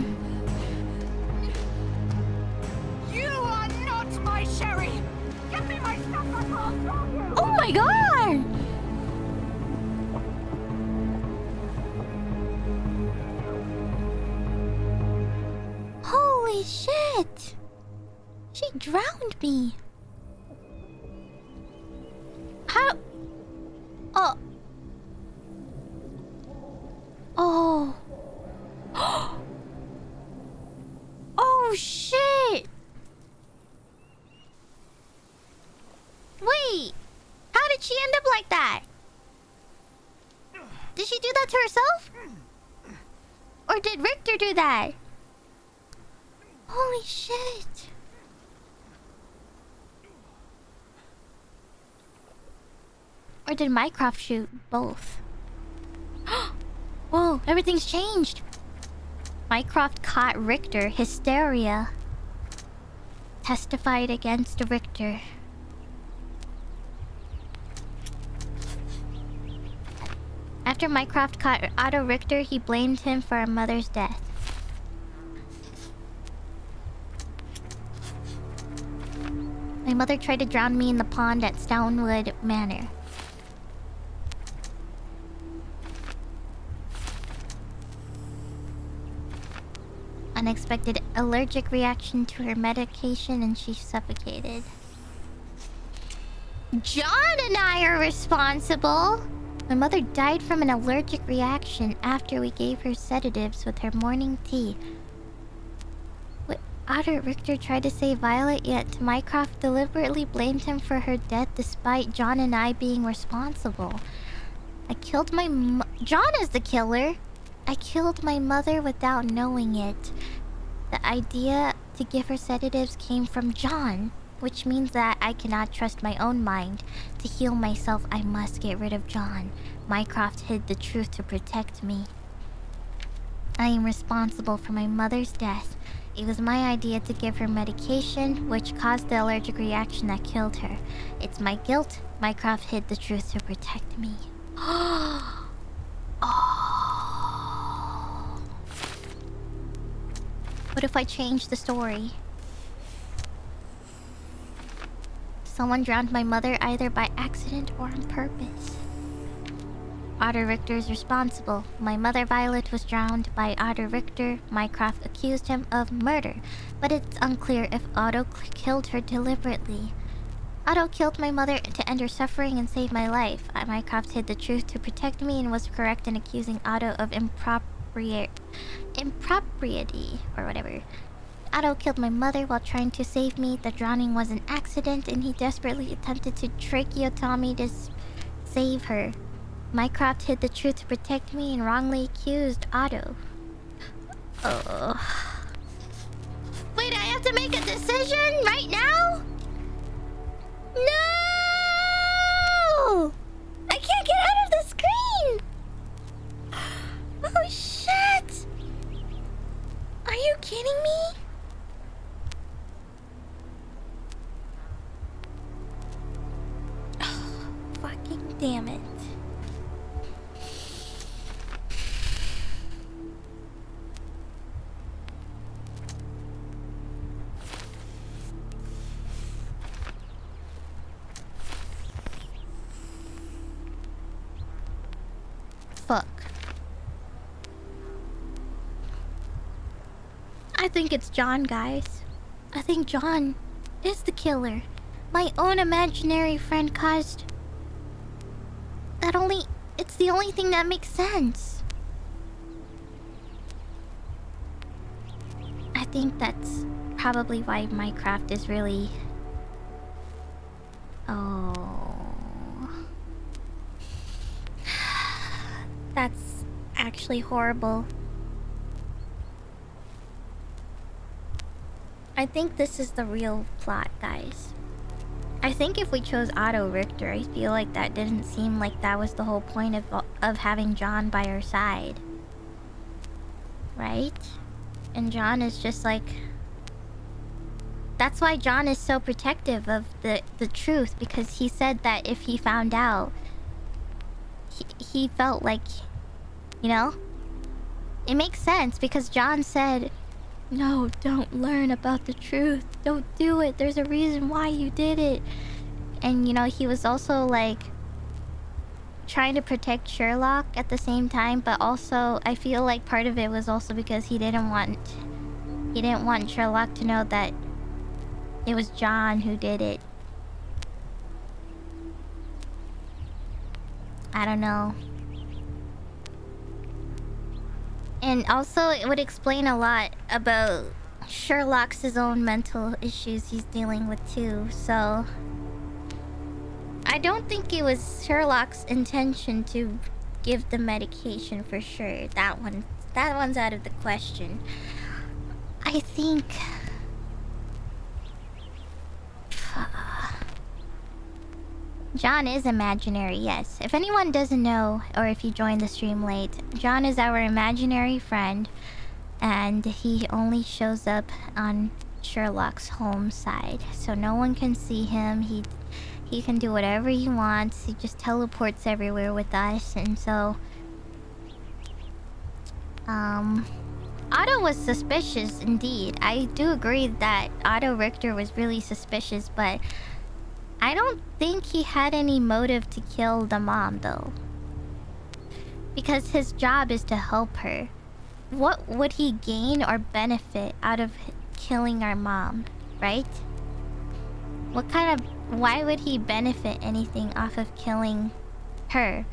You are not my Sherry! Give me my stuff, I can't stop you! Oh my god! Holy shit! She drowned me. How? Oh. Oh. Oh shit! Wait! How did she end up like that? Did she do that to herself? Or did Richter do that? Holy shit! Or did Mycroft shoot both? Whoa, everything's changed! Mycroft caught Richter. Hysteria. Testified against Richter. After Mycroft caught Otto Richter, he blamed him for her mother's death. My mother tried to drown me in the pond at Stonewood Manor. Unexpected allergic reaction to her medication and she suffocated. John and I are responsible! My mother died from an allergic reaction after we gave her sedatives with her morning tea. Otto Richter tried to save Violet, yet Mycroft deliberately blamed him for her death despite John and I being responsible. I killed my John is the killer! I killed my mother without knowing it. The idea to give her sedatives came from John, which means that I cannot trust my own mind. To heal myself, I must get rid of John. Mycroft hid the truth to protect me. I am responsible for my mother's death. It was my idea to give her medication, which caused the allergic reaction that killed her. It's my guilt. Mycroft hid the truth to protect me. Oh. What if I change the story? Someone drowned my mother either by accident or on purpose. Otto Richter is responsible. My mother Violet was drowned by Otto Richter. Mycroft accused him of murder, but it's unclear if Otto killed her deliberately. Otto killed my mother to end her suffering and save my life. Mycroft hid the truth to protect me and was correct in accusing Otto of impropriety, or whatever. Otto killed my mother while trying to save me. The drowning was an accident, and he desperately attempted to tracheotomy to save her. Mycroft hid the truth to protect me and wrongly accused Otto. Oh. Wait, I have to make a decision right now? No! I can't get out of the screen! Oh shit! Are you kidding me? Oh, fucking damn it. Fuck. I think it's John, guys. I think John is the killer. My own imaginary friend caused... It's the only thing that makes sense. I think that's probably why Mycroft is really... Oh... That's actually horrible. I think this is the real plot, guys. I think if we chose Otto Richter, I feel like that didn't seem like that was the whole point of having John by our side. Right? And John is just like... That's why John is so protective of the truth, because he said that if he found out, he felt like... You know? It makes sense because John said, no, don't learn about the truth. Don't do it. There's a reason why you did it. And, you know, he was also, like, trying to protect Sherlock at the same time. But also, I feel like part of it was also because he didn't want Sherlock to know that it was John who did it. I don't know. And also, it would explain a lot about Sherlock's own mental issues he's dealing with too, so... I don't think it was Sherlock's intention to give the medication for sure. That one's out of the question. I think... John is imaginary, yes. If anyone doesn't know, or if you joined the stream late, John is our imaginary friend, and he only shows up on Sherlock Holmes' side, so no one can see him. He can do whatever he wants. He just teleports everywhere with us, and so... Otto was suspicious indeed. I do agree that Otto Richter was really suspicious, but... I don't think he had any motive to kill the mom, though. Because his job is to help her. What would he gain or benefit out of killing our mom, right? Why would he benefit anything off of killing her?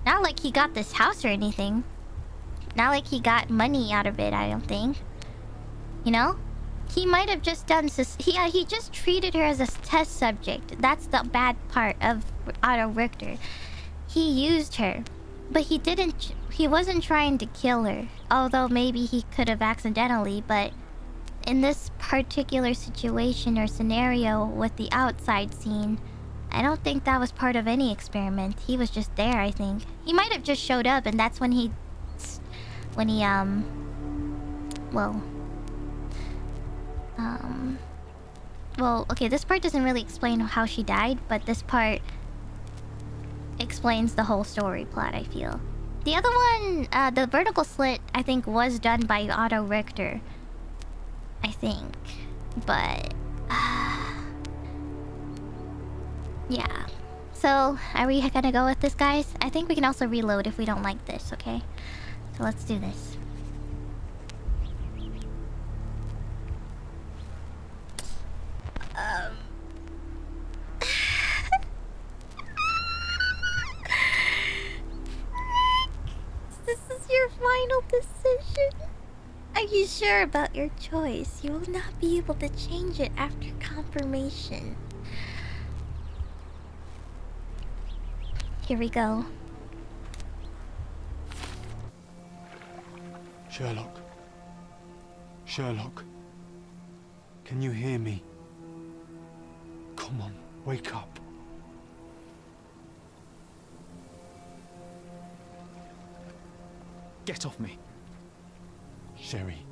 Not like he got this house or anything. Not like he got money out of it, I don't think. You know? He might have just done... he just treated her as a test subject. That's the bad part of Otto Richter. He used her. But he wasn't trying to kill her. Although maybe he could have accidentally, but... In this particular situation or scenario with the outside scene, I don't think that was part of any experiment. He was just there, I think. He might have just showed up and that's when he... Well, okay, this part doesn't really explain how she died, but this part explains the whole story plot, I feel. The other one, the vertical slit, I think was done by Otto Richter. I think. But... yeah. So, are we gonna go with this, guys? I think we can also reload if we don't like this, okay? So let's do this. This is your final decision. Are you sure about your choice? You will not be able to change it after confirmation. Here we go. Sherlock. Sherlock. Can you hear me? Come on, wake up. Get off me. Sherry.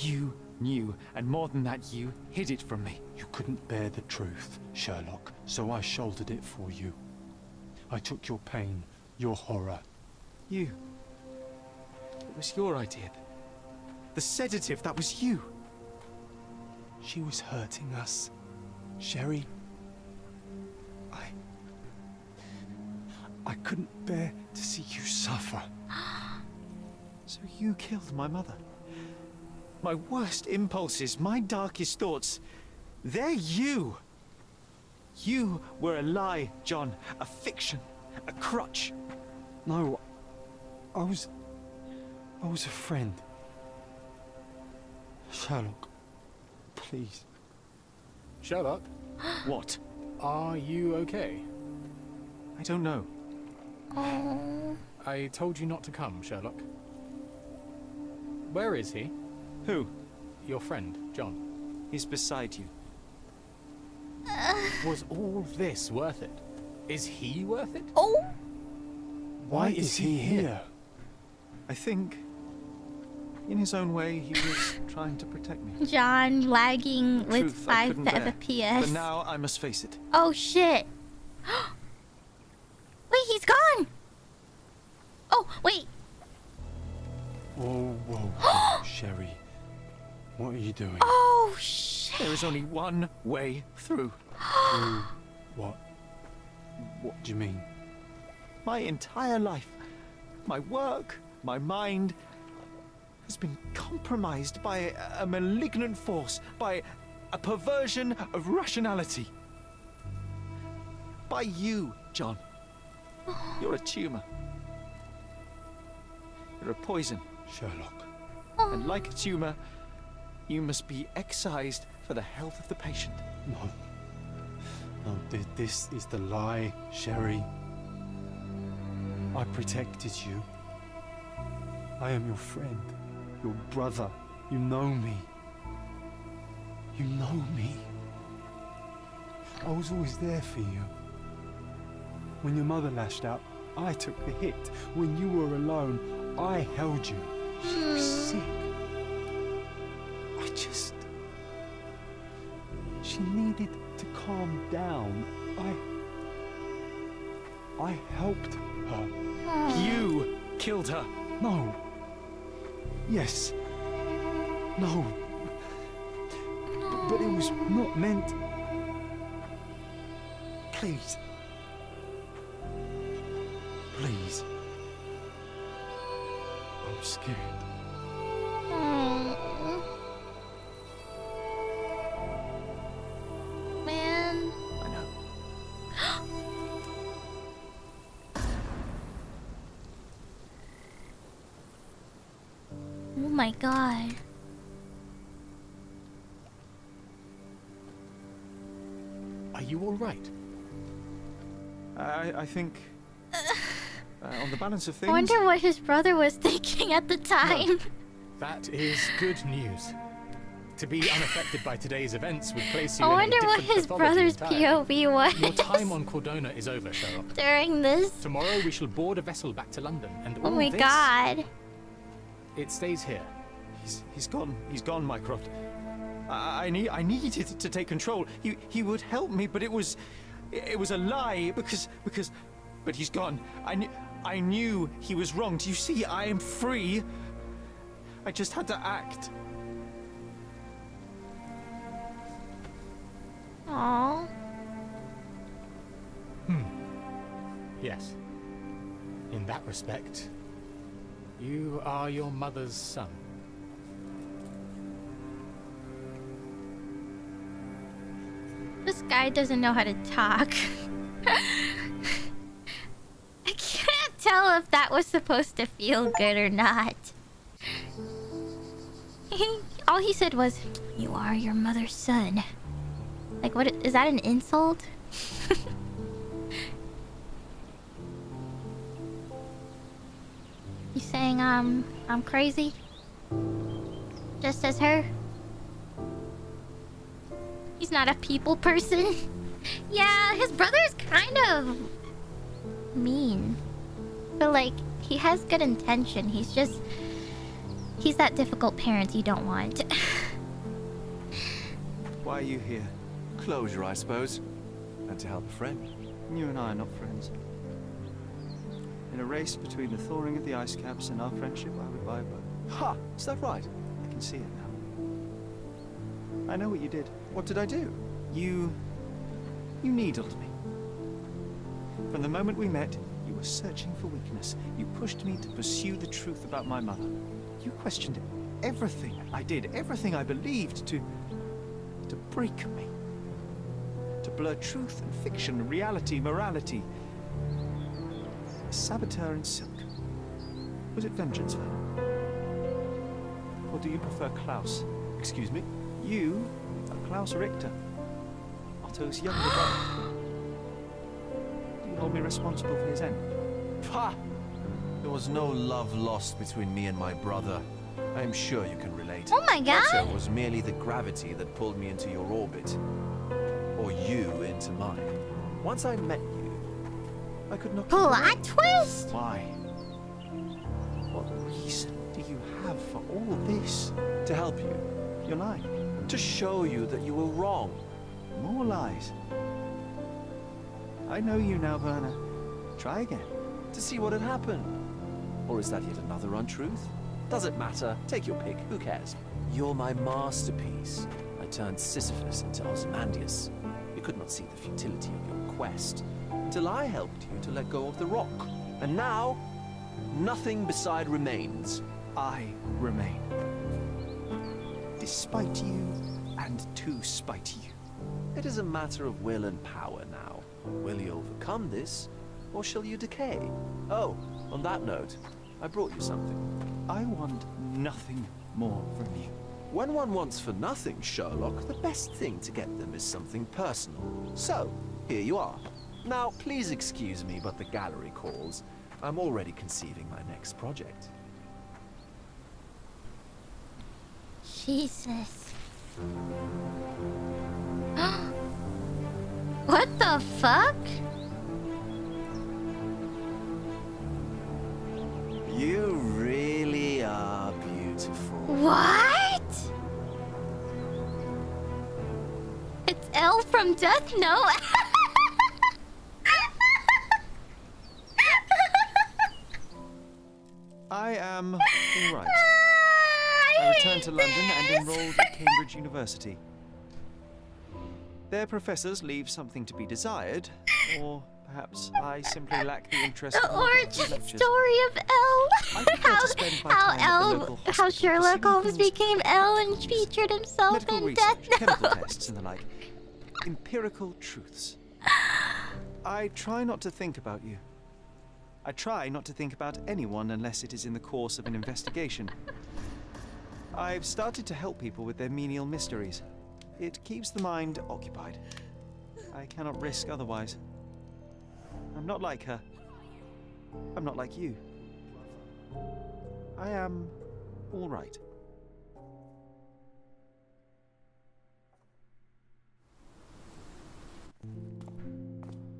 You knew, and more than that, you hid it from me. You couldn't bear the truth, Sherlock, so I shouldered it for you. I took your pain, your horror. You. It was your idea. The sedative, that was you. She was hurting us. Sherry. I couldn't bear to see you suffer. So you killed my mother. My worst impulses, my darkest thoughts, they're you. You were a lie, John, a fiction, a crutch. No, I was a friend. Sherlock, please. Sherlock? What? Are you okay? I don't know. I told you not to come, Sherlock. Where is he? Who? Your friend, John. He's beside you. Was all this worth it? Is he worth it? Oh! Why is he here? I think, in his own way, he was trying to protect me. John lagging with Truth I 5 couldn't bear, FPS. But now I must face it. Oh shit. Wait, he's gone! Oh, wait. Whoa, whoa, whoa, Sherry. What are you doing? Oh shit. There is only one way through. Through what? What do you mean? My entire life, my work, my mind, has been compromised by a malignant force, by a perversion of rationality. By you, John. You're a tumor. You're a poison. Sherlock. And like a tumor, you must be excised for the health of the patient. No. No, this is the lie, Sherry. I protected you. I am your friend, your brother. You know me. You know me. I was always there for you. When your mother lashed out, I took the hit. When you were alone, I held you. She was sick. She needed to calm down. I helped her. You killed her. No. Yes. No. But it was not meant. Please. Please. I'm scared. Man. I know. Oh my god. Are you all right? I think, on the balance of things... I wonder what his brother was thinking at the time. That is good news. To be unaffected by today's events would place you I in a wonder what different his pathology brother's entirely. POV was. Your time on Cordona is over, Sherlock. During this. Tomorrow we shall board a vessel back to London, and all Oh my this, god. it stays here. He's gone. He's gone, Mycroft. I needed to take control. He would help me, but it was a lie but he's gone. I knew he was wrong. Do you see? I am free. I just had to act. Aww. Yes. In that respect, you are your mother's son. This guy doesn't know how to talk. I can't tell if that was supposed to feel good or not. All he said was, "You are your mother's son." Like, what is that an insult? You saying I'm crazy? Just as her? He's not a people person. Yeah, his brother's kind of mean. But like, he has good intention. He's that difficult parent you don't want. Why are you here? Closure, I suppose. And to help a friend. You and I are not friends. In a race between the thawing of the ice caps and our friendship, I would buy a boat. Ha! Is that right? I can see it now. I know what you did. What did I do? You needled me. From the moment we met, you were searching for weakness. You pushed me to pursue the truth about my mother. You questioned everything I did, everything I believed, to break me. To blur truth and fiction, reality, morality. A saboteur in silk. Was it vengeance for her? Or do you prefer Klaus? Excuse me? You are Klaus Richter, Otto's younger brother. Do you hold me responsible for his end? Ha! There was no love lost between me and my brother. I am sure you can relate. Oh my god! Otto was merely the gravity that pulled me into your orbit. Or you into mine. Once I met you, I could not... Plot twist! Why? What reason do you have for all this? To help you. You're lying. To show you that you were wrong. More lies. I know you now, Werner. Try again. To see what had happened. Or is that yet another untruth? Does it matter? Take your pick. Who cares? You're my masterpiece. I turned Sisyphus into Ozymandias. You could not see the futility of your quest until I helped you to let go of the rock. And now, nothing beside remains. I remain. Despite you, and to spite you. It is a matter of will and power now. Will you overcome this, or shall you decay? Oh, on that note, I brought you something. I want nothing more from you. When one wants for nothing, Sherlock, the best thing to get them is something personal. So, here you are. Now, please excuse me, but the gallery calls. I'm already conceiving my next project. Jesus. What the fuck? You really are beautiful. What? It's Elle from Death Note. I am all right. I returned to London and enrolled at Cambridge University. Their professors leave something to be desired, or perhaps I simply lack the interest. The origin story of Elle. How Sherlock Holmes became Elle and featured himself Medical in research, Death Note. chemical tests and the like. Empirical truths. I try not to think about you. I try not to think about anyone unless it is in the course of an investigation. I've started to help people with their menial mysteries. It keeps the mind occupied. I cannot risk otherwise. I'm not like her. I'm not like you. I am all right.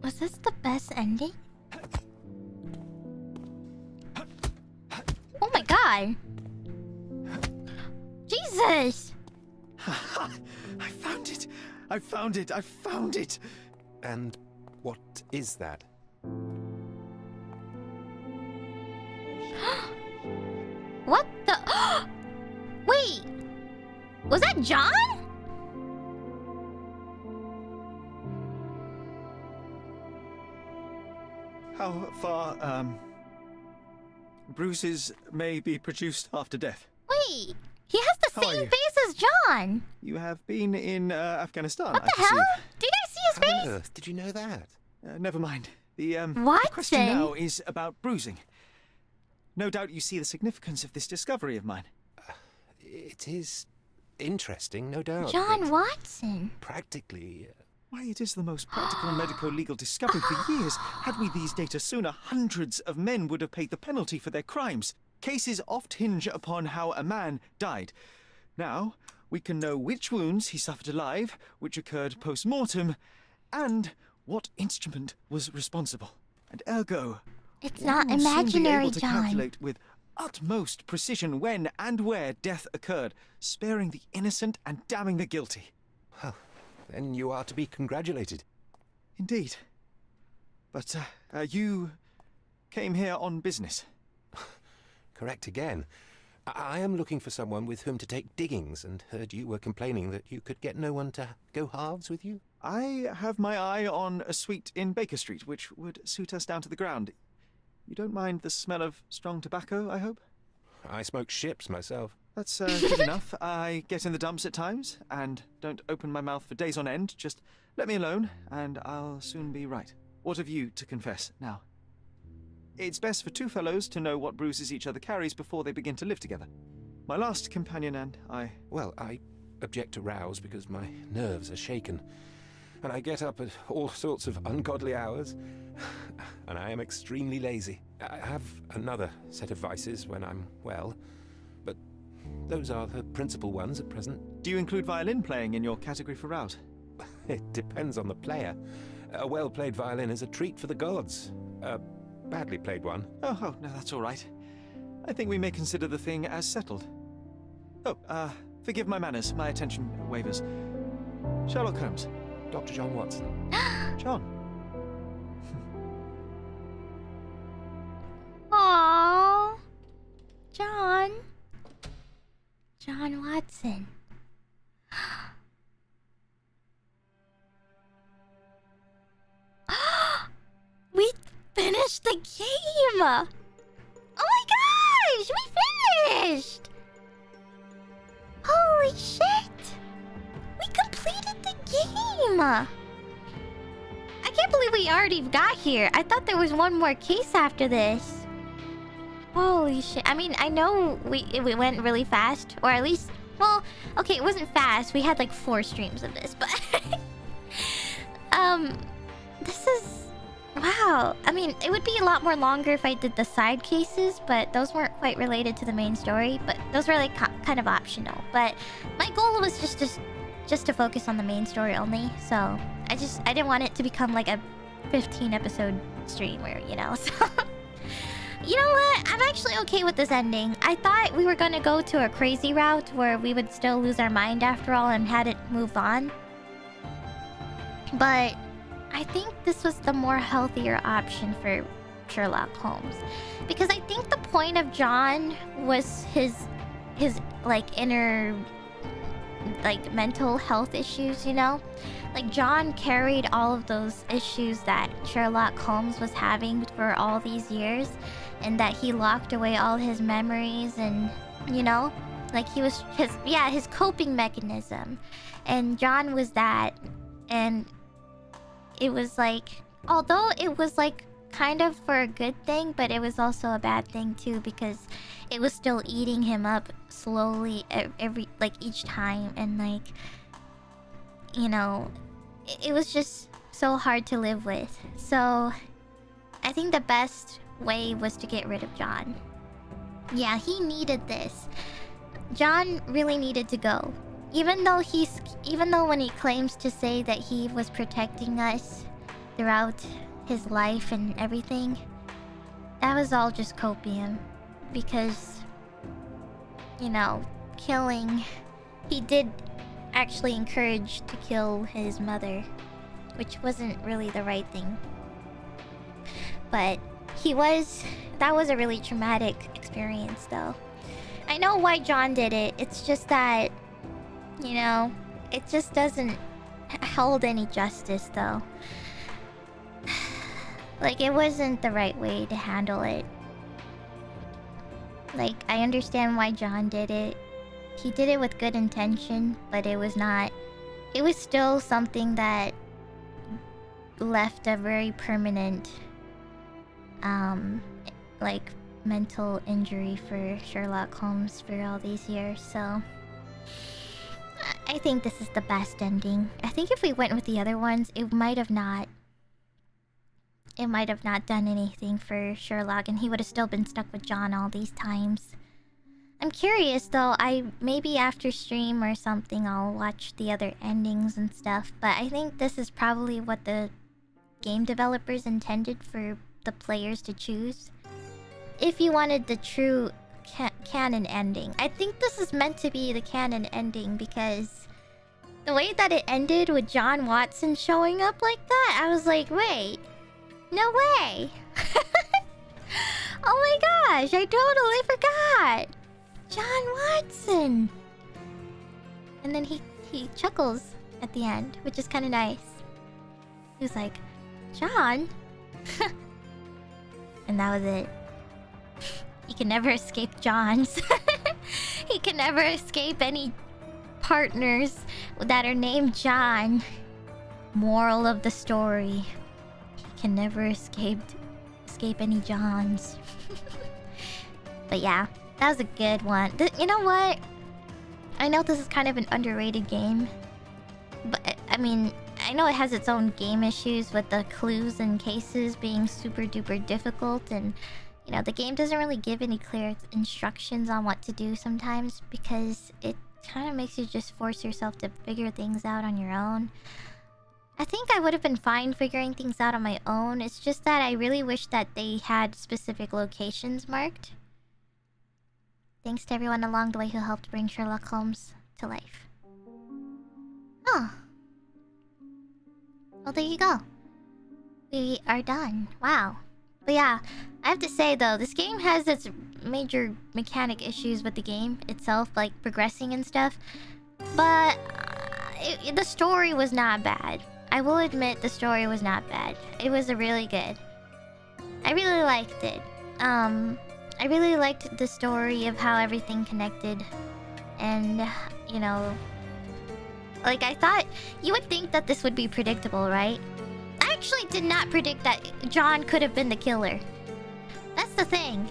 Was this the best ending? Oh my god! Jesus! I found it! I found it! I found it! And what is that? What the? Wait! Was that John? How far, bruises may be produced after death. Wait, he has the same face as John. You have been in Afghanistan. What the hell? Did I see his face? On earth did you know that? Never mind. The Watson? question now is about bruising. No doubt you see the significance of this discovery of mine. It is interesting, no doubt. John Watson. Practically. Why, it is the most practical medico-legal discovery for years. Had we these data sooner, hundreds of men would have paid the penalty for their crimes. Cases oft hinge upon how a man died. Now, we can know which wounds he suffered alive, which occurred post-mortem, and what instrument was responsible. And ergo, it's one not will soon be imaginary, able to John. calculate with utmost precision when and where death occurred, sparing the innocent and damning the guilty. Well, then you are to be congratulated. Indeed. But you came here on business. Correct again. I am looking for someone with whom to take diggings, and heard you were complaining that you could get no one to go halves with you. I have my eye on a suite in Baker Street, which would suit us down to the ground. You don't mind the smell of strong tobacco, I hope? I smoke ships myself. That's good enough. I get in the dumps at times, and don't open my mouth for days on end. Just let me alone, and I'll soon be right. What have you to confess now? It's best for two fellows to know what bruises each other carries before they begin to live together. My last companion and I... Well, I object to rows because my nerves are shaken. And I get up at all sorts of ungodly hours. And I am extremely lazy. I have another set of vices when I'm well. But those are the principal ones at present. Do you include violin playing in your category for route? It depends on the player. A well-played violin is a treat for the gods. A badly played one. Oh, no, that's all right. I think we may consider the thing as settled. Oh, forgive my manners. My attention wavers. Sherlock Holmes. Dr. John Watson. John. Aww. John. John Watson. We finished the game! Oh my gosh! We finished! Holy shit! We completed the game! I can't believe we already got here. I thought there was one more case after this. Holy shit. I mean, I know we went really fast. Or at least... Well, okay, it wasn't fast. We had like 4 streams of this, but... This is... Wow. I mean, it would be a lot more longer if I did the side cases, but those weren't quite related to the main story. But those were like kind of optional. But my goal was just to focus on the main story only. So I didn't want it to become like a 15 episode stream where, you know, so... You know what? I'm actually okay with this ending. I thought we were gonna go to a crazy route where we would still lose our mind after all and had it move on. But I think this was the more healthier option for Sherlock Holmes. Because I think the point of John was his like inner like mental health issues, you know? Like John carried all of those issues that Sherlock Holmes was having for all these years, and that he locked away all his memories, and you know, like he was his coping mechanism. And John was that, and it was like, although it was like kind of for a good thing, but it was also a bad thing too, because it was still eating him up slowly each time, and like, you know, it was just so hard to live with. So I think the best way was to get rid of John. Yeah, he needed this. John really needed to go. Even though when he claims to say that he was protecting us throughout his life and everything, that was all just copium. Because, you know, killing... He did actually encourage to kill his mother, which wasn't really the right thing. But that was a really traumatic experience though. I know why John did it, it's just that, you know, it just doesn't hold any justice though. Like, it wasn't the right way to handle it. Like, I understand why John did it. He did it with good intention, but it was not... It was still something that left a very permanent, like, mental injury for Sherlock Holmes for all these years, so... I think this is the best ending. I think if we went with the other ones, it might have not done anything for Sherlock, and he would have still been stuck with John all these times. I'm curious though, maybe after stream or something I'll watch the other endings and stuff, but I think this is probably what the game developers intended for the players to choose. If you wanted the true canon ending. I think this is meant to be the canon ending because the way that it ended with John Watson showing up like that, I was like, wait, no way. Oh my gosh, I totally forgot. John Watson. And then he chuckles at the end, which is kind of nice. He was like, John? And that was it. He can never escape Johns. He can never escape any partners that are named John. Moral of the story. He can never escape any Johns. But yeah, that was a good one. You know what? I know this is kind of an underrated game. But, I mean, I know it has its own game issues with the clues and cases being super duper difficult, and you know, the game doesn't really give any clear instructions on what to do sometimes because it kind of makes you just force yourself to figure things out on your own. I think I would have been fine figuring things out on my own. It's just that I really wish that they had specific locations marked. Thanks to everyone along the way who helped bring Sherlock Holmes to life. Oh. Well, there you go. We are done. Wow. But yeah, I have to say though, this game has its major mechanic issues with the game itself, like progressing and stuff. But the story was not bad. I will admit the story was not bad. It was really good. I really liked it. I really liked the story of how everything connected. And, you know... Like, I thought... You would think that this would be predictable, right? I actually did not predict that John could have been the killer. That's the thing.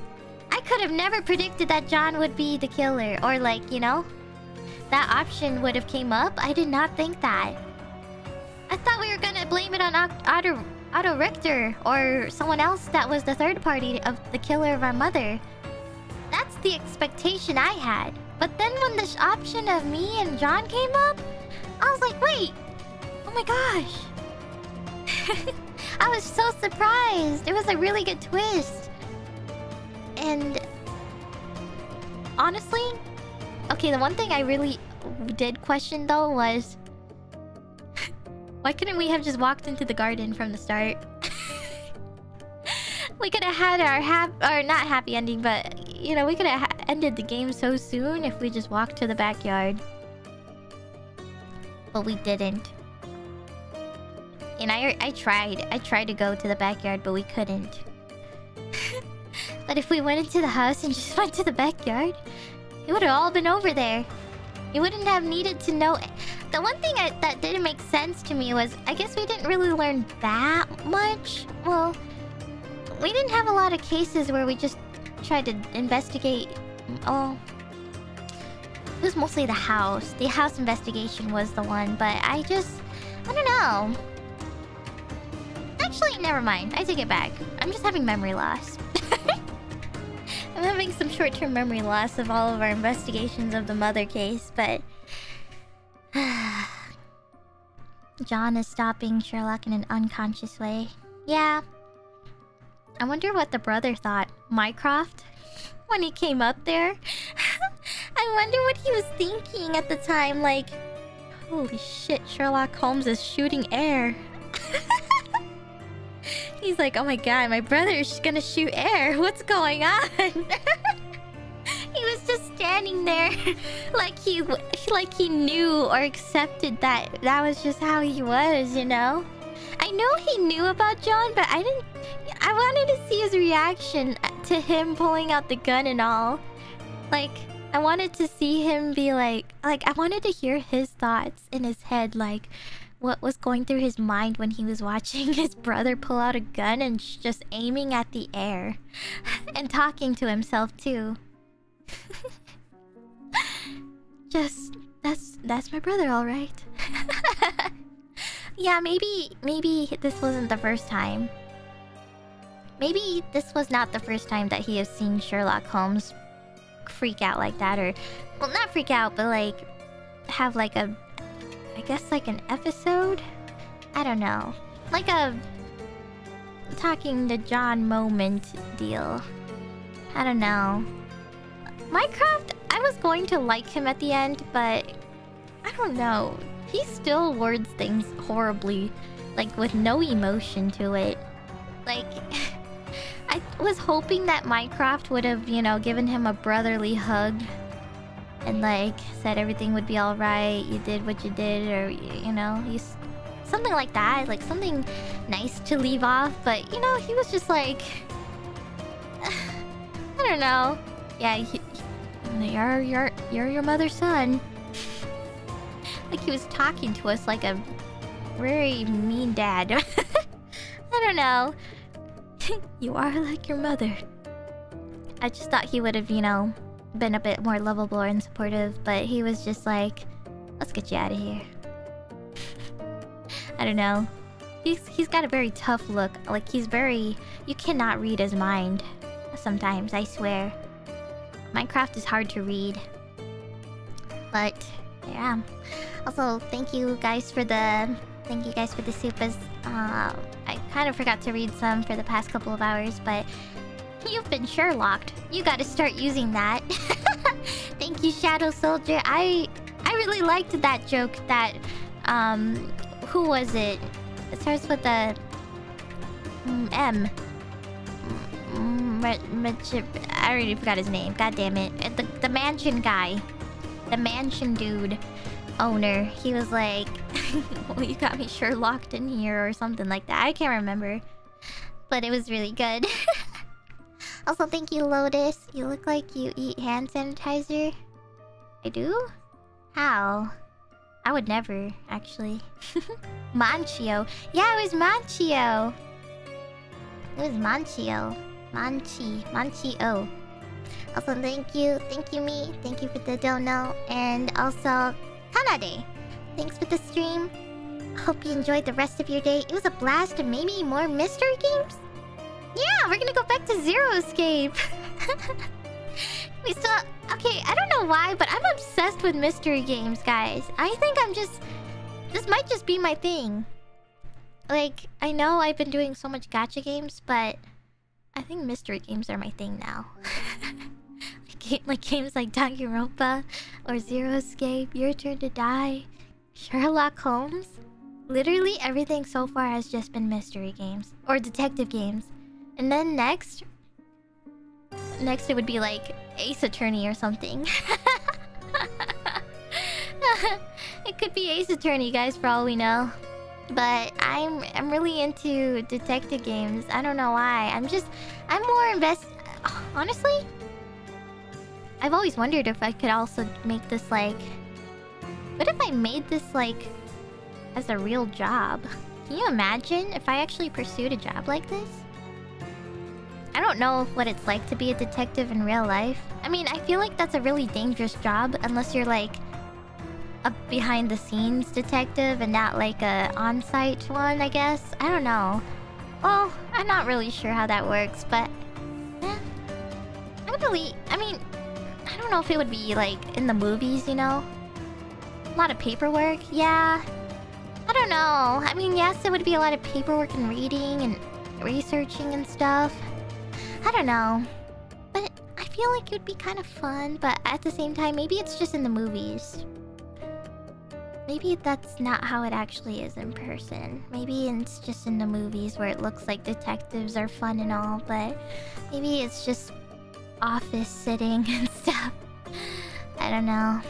I could have never predicted that John would be the killer. Or, like, you know... That option would have came up. I did not think that. I thought we were gonna blame it on Otto Richter or someone else that was the third party of the killer of our mother. That's the expectation I had. But then when this option of me and John came up, I was like, wait! Oh my gosh! I was so surprised! It was a really good twist. And... honestly... Okay, the one thing I really did question though was... why couldn't we have just walked into the garden from the start? We could have had our not happy ending, but you know, we could have ended the game so soon if we just walked to the backyard. But we didn't. And I tried to go to the backyard, but we couldn't. But if we went into the house and just went to the backyard, it would have all been over there. You wouldn't have needed to know. The one thing that didn't make sense to me was, I guess we didn't really learn that much. Well, we didn't have a lot of cases where we just tried to investigate. Oh, it was mostly the house. The house investigation was the one, but I don't know. Actually, never mind. I take it back. I'm just having memory loss. I'm having some short-term memory loss of all of our investigations of the mother case, but... John is stopping Sherlock in an unconscious way. Yeah. I wonder what the brother thought. Mycroft? When he came up there? I wonder what he was thinking at the time, like... Holy shit, Sherlock Holmes is shooting air. He's like, oh my god, my brother's gonna shoot air. What's going on? He was just standing there like he knew or accepted that was just how he was, you know? I I know he knew about John, but I wanted to see his reaction to him pulling out the gun and all. Like, I wanted to see him be like I wanted to hear his thoughts in his head, like what was going through his mind when he was watching his brother pull out a gun and just aiming at the air and talking to himself too. Just that's my brother, all right. Yeah, maybe this wasn't the first time. Maybe this was not the first time that he has seen Sherlock Holmes freak out like that, or well, not freak out, but like have like a, I guess like an episode. I don't know, like a talking to John moment deal. I don't know. Minecraft, I was going to like him at the end, but I don't know. He still words things horribly, like with no emotion to it. Like, I was hoping that Minecraft would have, you know, given him a brotherly hug and like said everything would be alright, you did what you did, or you know, something like that, like something nice to leave off. But you know, he was just like, I don't know. Yeah, you're your mother's son. Like he was talking to us like a very mean dad. I don't know. You are like your mother. I just thought he would have, you know, been a bit more lovable and supportive, but he was just like, let's get you out of here. I don't know. He's got a very tough look. Like he's very, you cannot read his mind sometimes, I swear. Minecraft is hard to read. But yeah. Also, thank you guys for the supers. I kind of forgot to read some for the past couple of hours, but you've been Sherlocked. You gotta start using that. Thank you, Shadow Soldier. I really liked that joke that who was it? It starts with a M. I already forgot his name. God damn it. The mansion guy. The mansion dude owner. He was like, well, you got me Sherlocked in here or something like that. I can't remember. But it was really good. Also, thank you, Lotus. You look like you eat hand sanitizer. I do? How? I would never, actually. Manchio. Yeah, it was Manchio. It was Manchio. Manchio. Also, thank you. Thank you, me. Thank you for the dono. And also, Kanade. Thanks for the stream. Hope you enjoyed the rest of your day. It was a blast, and maybe more mystery games? Yeah, we're gonna go back to Zero Escape. We still... Okay, I don't know why, but I'm obsessed with mystery games, guys. I think I'm just... This might just be my thing. Like, I know I've been doing so much gacha games, but... I think mystery games are my thing now. Like games like Danganronpa or Zero Escape, Your Turn to Die, Sherlock Holmes. Literally everything so far has just been mystery games or detective games. And then next it would be like Ace Attorney or something. It could be Ace Attorney, guys, for all we know. But I'm really into detective games. I don't know why. I'm more invested. Honestly, I've always wondered if I could also make this like... What if I made this like as a real job? Can you imagine if I actually pursued a job like this? I don't know what it's like to be a detective in real life. I mean, I feel like that's a really dangerous job unless you're like a behind-the-scenes detective and not like a on-site one, I guess. I don't know. Well, I'm not really sure how that works, but... I mean, I don't know if it would be like in the movies, you know? A lot of paperwork, yeah. I don't know. I mean, yes, it would be a lot of paperwork and reading and researching and stuff. I don't know. But I feel like it would be kind of fun, but at the same time, maybe it's just in the movies. Maybe that's not how it actually is in person. Maybe it's just in the movies where it looks like detectives are fun and all, but maybe it's just office sitting and stuff. I don't know.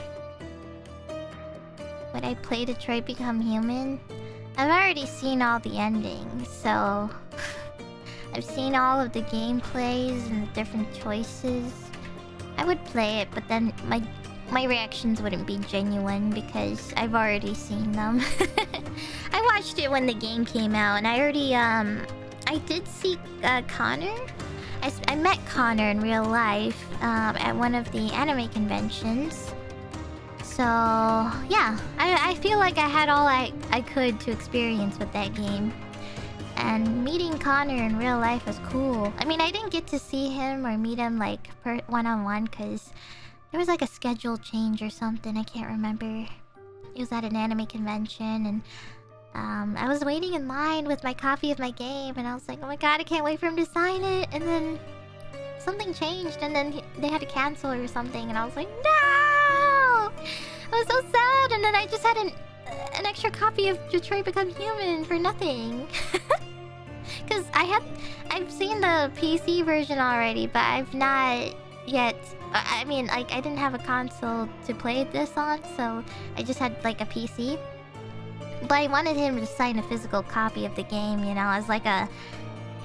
Would I play Detroit Become Human? I've already seen all the endings, so I've seen all of the gameplays and the different choices. I would play it, but then my reactions wouldn't be genuine because I've already seen them. I watched it when the game came out, and I already I did see Connor. I met Connor in real life at one of the anime conventions. So yeah, I feel like I had all I could to experience with that game. And meeting Connor in real life was cool. I mean, I didn't get to see him or meet him like one-on-one because there was like a schedule change or something. I can't remember. It was at an anime convention, and I was waiting in line with my copy of my game, and I was like, oh my god, I can't wait for him to sign it. And then something changed, and then they had to cancel or something, and I was like, no! I was so sad, and then I just had an extra copy of Detroit Become Human for nothing. Because I've seen the PC version already, but I've not yet. I mean, like, I didn't have a console to play this on, so I just had like a PC. But I wanted him to sign a physical copy of the game, you know, as like a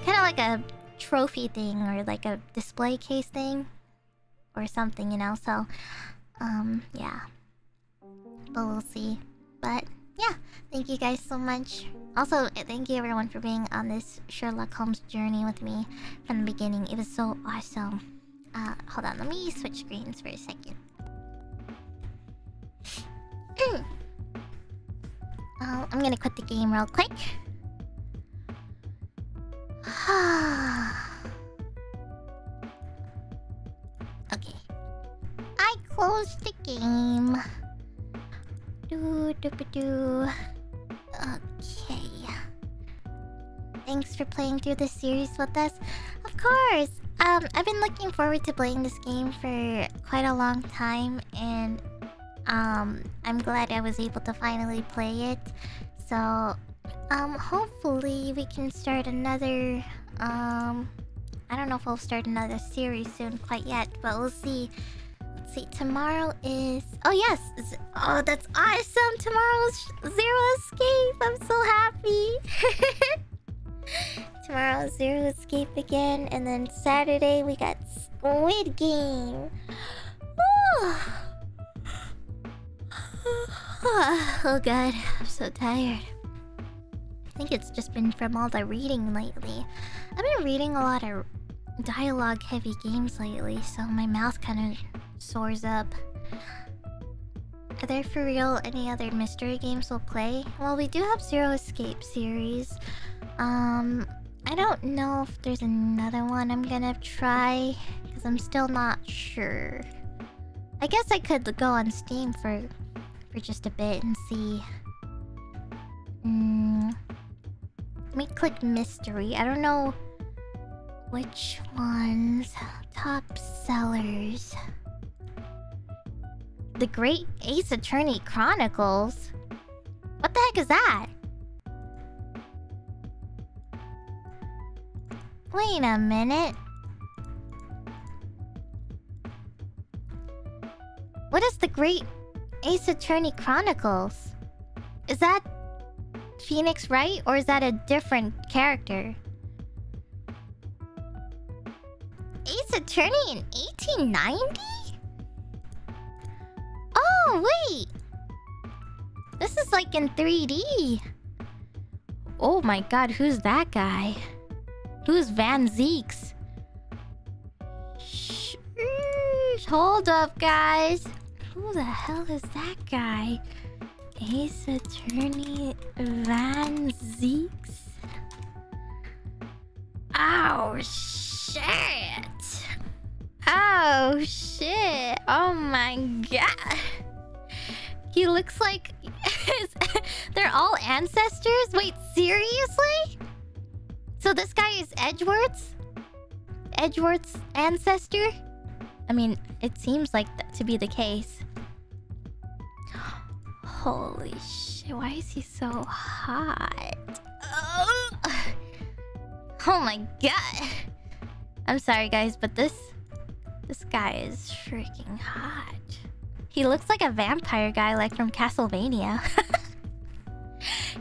kind of like a trophy thing or like a display case thing or something, you know. So, yeah. But we'll see. But yeah, thank you guys so much. Also, thank you everyone for being on this Sherlock Holmes journey with me from the beginning. It was so awesome. Hold on, let me switch screens for a second. I'm gonna quit the game real quick. Okay. I closed the game. Okay. Thanks for playing through this series with us. Of course. I've been looking forward to playing this game for quite a long time, and I'm glad I was able to finally play it. So, hopefully we can start another, I don't know if we'll start another series soon quite yet, but we'll see. Let's see, tomorrow is... Oh, yes! Oh, that's awesome! Tomorrow's Zero Escape! I'm so happy! Tomorrow's Zero Escape again, and then Saturday we got Squid Game! Oh god, I'm so tired. I think it's just been from all the reading lately. I've been reading a lot of dialogue-heavy games lately, so my mouth kind of sores up. Are there for real any other mystery games we'll play? Well, we do have Zero Escape series. I don't know if there's another one I'm gonna try, because I'm still not sure. I guess I could go on Steam for just a bit and see. Let me click mystery. I don't know which ones. Top sellers. The Great Ace Attorney Chronicles? What the heck is that? Wait a minute. What is the Great Ace Attorney Chronicles? Is that Phoenix Wright, or is that a different character? Ace Attorney in 1890? Oh, wait! This is like in 3D. Oh my god, who's that guy? Who's Van Zeeks? Hold up, guys. Who the hell is that guy? Ace Attorney Van Zeeks? Oh, shit. Oh, shit. Oh my god. He looks like... They're all ancestors? Wait, seriously? So this guy is Edgeworth's? Edgeworth's ancestor? I mean, it seems like that to be the case. Holy shit, why is he so hot? Oh my god. I'm sorry guys, but this guy is freaking hot. He looks like a vampire guy, like from Castlevania.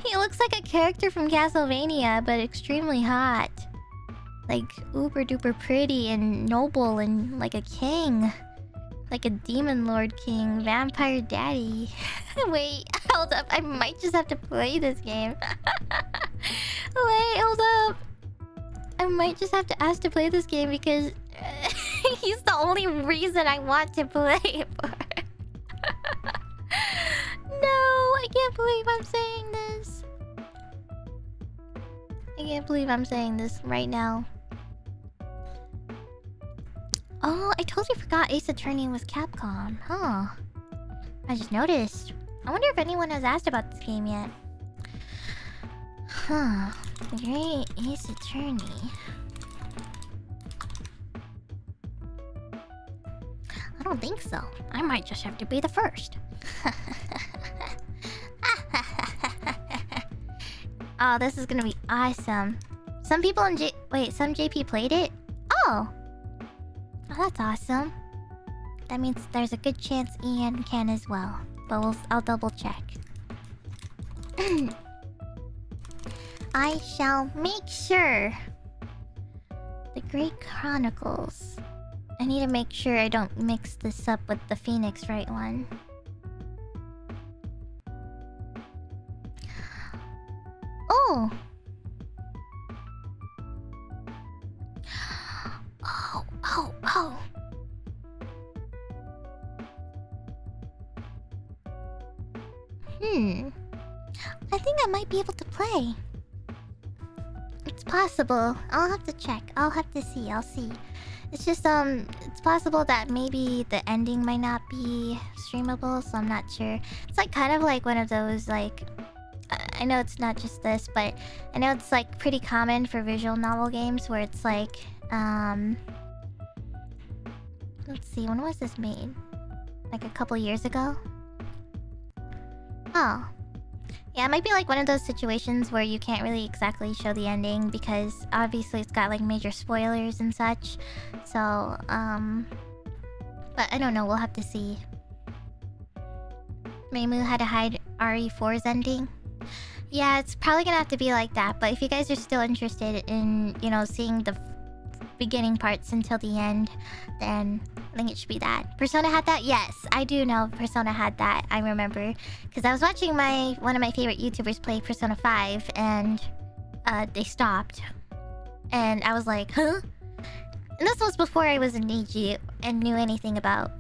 He looks like a character from Castlevania, but extremely hot. Like uber duper pretty and noble and like a king. Like a demon lord king, vampire daddy. Wait, hold up. I might just have to play this game. Wait, hold up. I might just have to ask to play this game because he's the only reason I want to play it for. No, I can't believe I'm saying this. I can't believe I'm saying this right now. Oh, I totally forgot Ace Attorney was Capcom. Huh. I just noticed. I wonder if anyone has asked about this game yet. Huh. The Great Ace Attorney. I don't think so. I might just have to be the first. Oh, this is gonna be awesome. Some people in some JP played it? Oh! Oh, that's awesome. That means there's a good chance Ian can as well. But I'll double check. I shall make sure. The Great Chronicles. I need to make sure I don't mix this up with the Phoenix Wright one. Oh! Oh! I think I might be able to play. It's possible. I'll have to check. I'll have to see. I'll see. It's just, it's possible that maybe the ending might not be streamable, so I'm not sure. It's like kind of like one of those, like... I know it's not just this, but I know it's like pretty common for visual novel games where it's like, let's see, when was this made? Like a couple years ago? Oh. Yeah, it might be like one of those situations where you can't really exactly show the ending because obviously it's got like major spoilers and such. So, but I don't know, we'll have to see. Meimu had to hide RE4's ending. Yeah, it's probably gonna have to be like that, but if you guys are still interested in, you know, seeing the beginning parts until the end, then I think it should be that. Persona had that? Yes, I do know Persona had that, I remember. Because I was watching one of my favorite YouTubers play Persona 5, and they stopped. And I was like, huh? And this was before I was a Niji and knew anything about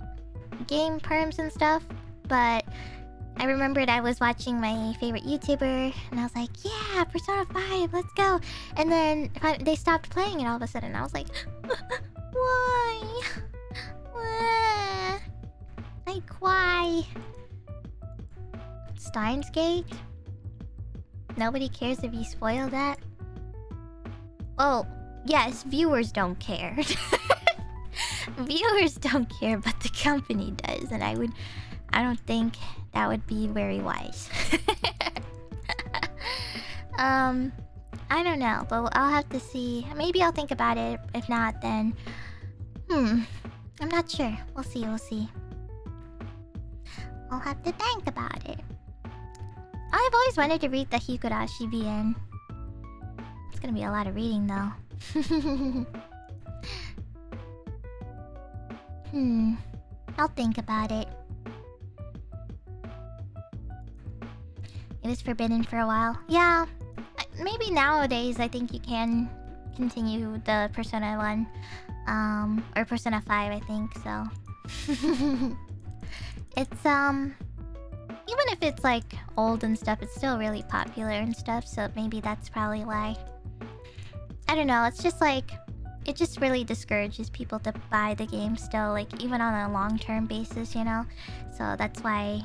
game perms and stuff, but... I remembered I was watching my favorite YouTuber, and I was like, yeah, Persona 5, let's go. And then they stopped playing it all of a sudden. I was like, why? Like, why? Steins Gate? Nobody cares if you spoil that? Well, yes, viewers don't care. Viewers don't care, but the company does, and I don't think that would be very wise. I don't know, but I'll have to see. Maybe I'll think about it. If not, then... I'm not sure. We'll see, we'll see. I'll have to think about it. I've always wanted to read the Higurashi VN. It's gonna be a lot of reading, though. I'll think about it. It was forbidden for a while. Yeah, maybe nowadays I think you can continue the Persona 1. Or Persona 5, I think, so. It's, even if it's, like, old and stuff, it's still really popular and stuff, so maybe that's probably why. I don't know, it's just like... It just really discourages people to buy the game still, like, even on a long-term basis, you know? So that's why,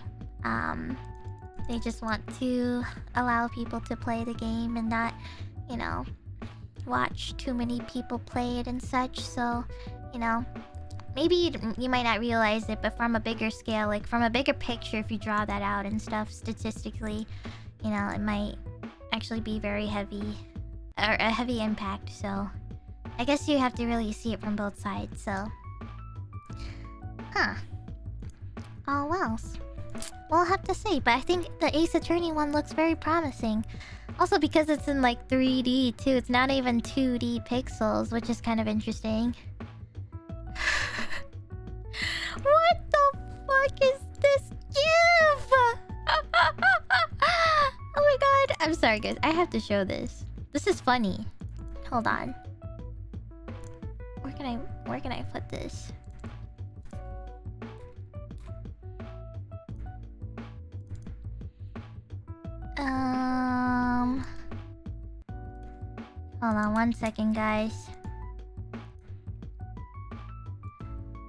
they just want to allow people to play the game and not, you know, watch too many people play it and such. So, you know, maybe you might not realize it, but from a bigger scale, like from a bigger picture, if you draw that out and stuff statistically, you know, it might actually be very heavy, or a heavy impact. So I guess you have to really see it from both sides, so. Huh. Oh, well. we'll have to see. But I think the Ace Attorney one looks very promising. Also because it's in like 3D too. It's not even 2D pixels, which is kind of interesting. What the fuck is this GIF? Oh my god. I'm sorry guys. I have to show this. This is funny. Hold on. Where can I put this? Hold on 1 second, guys.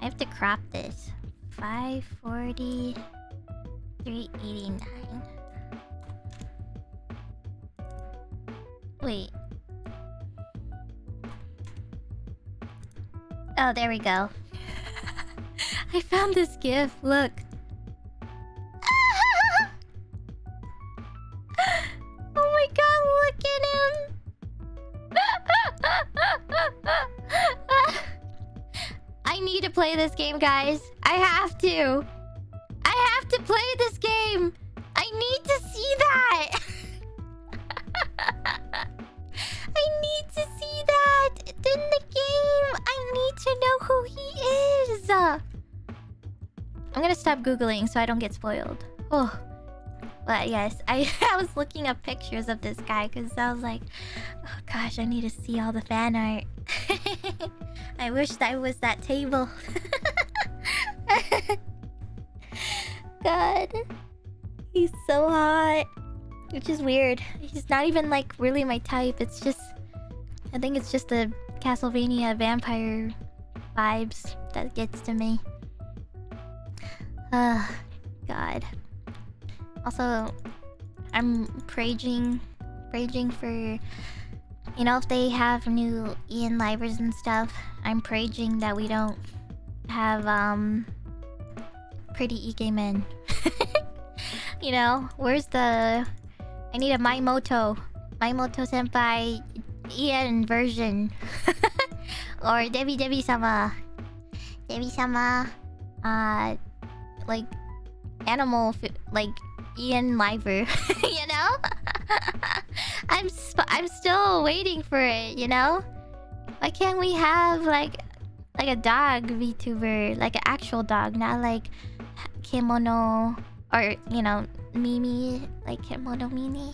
I have to crop this. 540, 389. Wait. Oh, there we go. I found this GIF. Look. Oh my god, look at him. I need to play this game, guys. I have to. I have to play this game. I need to see that. I need to see that in the game. I need to know who he is. I'm gonna stop Googling so I don't get spoiled. Oh. But yes, I was looking up pictures of this guy because I was like, oh gosh, I need to see all the fan art. I wish that was that table. God. He's so hot. Which is weird. He's not even like really my type. It's just... I think it's just the Castlevania vampire vibes that gets to me. God. Also, I'm raging for, you know, if they have new Ian Livers and stuff, I'm raging that we don't have pretty Ike men. You know, where's the? I need a Maimoto senpai Ian version, or Debbie sama, like animal like Ian Liver, you know? I'm still waiting for it, you know? Why can't we have like a dog VTuber, like an actual dog, not like Kimono or, you know, Mimi, like Kimono Mimi,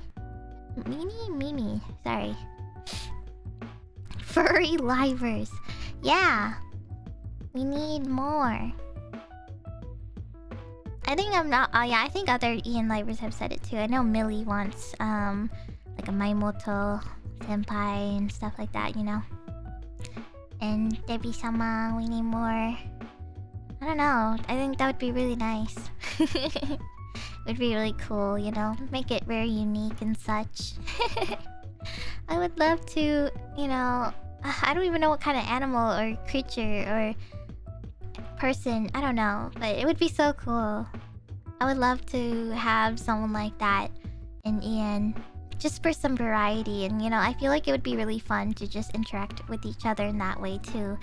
sorry. Furry livers. Yeah. We need more. I think I'm not... Oh yeah, I think other Ian Livers have said it too. I know Millie wants, like a Maimoto senpai and stuff like that, you know? And Debbie-sama, we need more. I don't know. I think that would be really nice. It would be really cool, you know? Make it very unique and such. I would love to, you know... I don't even know what kind of animal or creature or person, I don't know, but it would be so cool. I would love to have someone like that in Ian, just for some variety, and you know, I feel like it would be really fun to just interact with each other in that way too.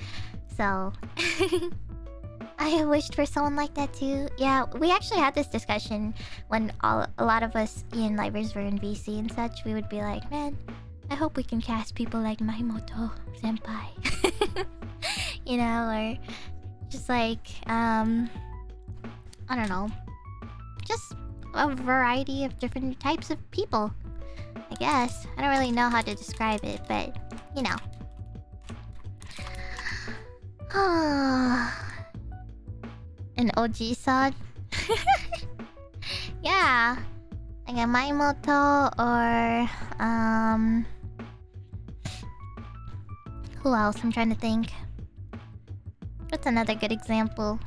So I wished for someone like that too. Yeah, we actually had this discussion when a lot of us Ian Livers were in VC and such. We would be like, man, I hope we can cast people like Maimoto senpai. You know, or just like, I don't know. Just a variety of different types of people, I guess. I don't really know how to describe it, but, you know. An OG-san? Yeah. Like a Maimoto or, who else? I'm trying to think. What's another good example?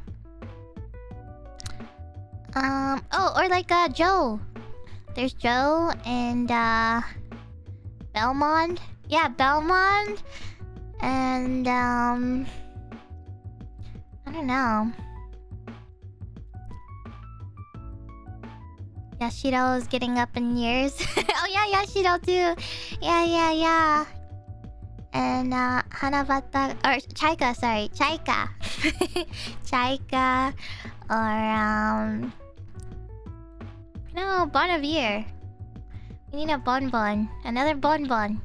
Oh, or like Joe. There's Joe and Belmont. Yeah, Belmont. And I don't know. Yashiro is getting up in years. Oh yeah, Yashiro too. Yeah. And Hanabata or Chaika, sorry, Chaika. Chaika or No, Bonavir. We need a bonbon. Another bonbon.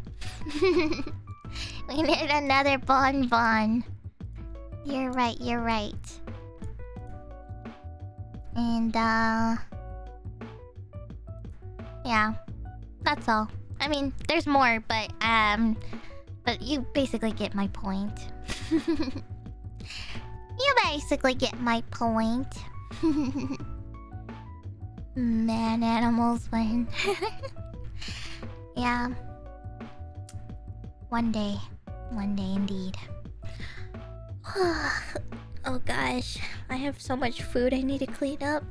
We need another bonbon. You're right, you're right. And, yeah. That's all. I mean, there's more, but you basically get my point. You basically get my point. Man, animals win. Yeah. One day indeed. Oh gosh, I have so much food I need to clean up.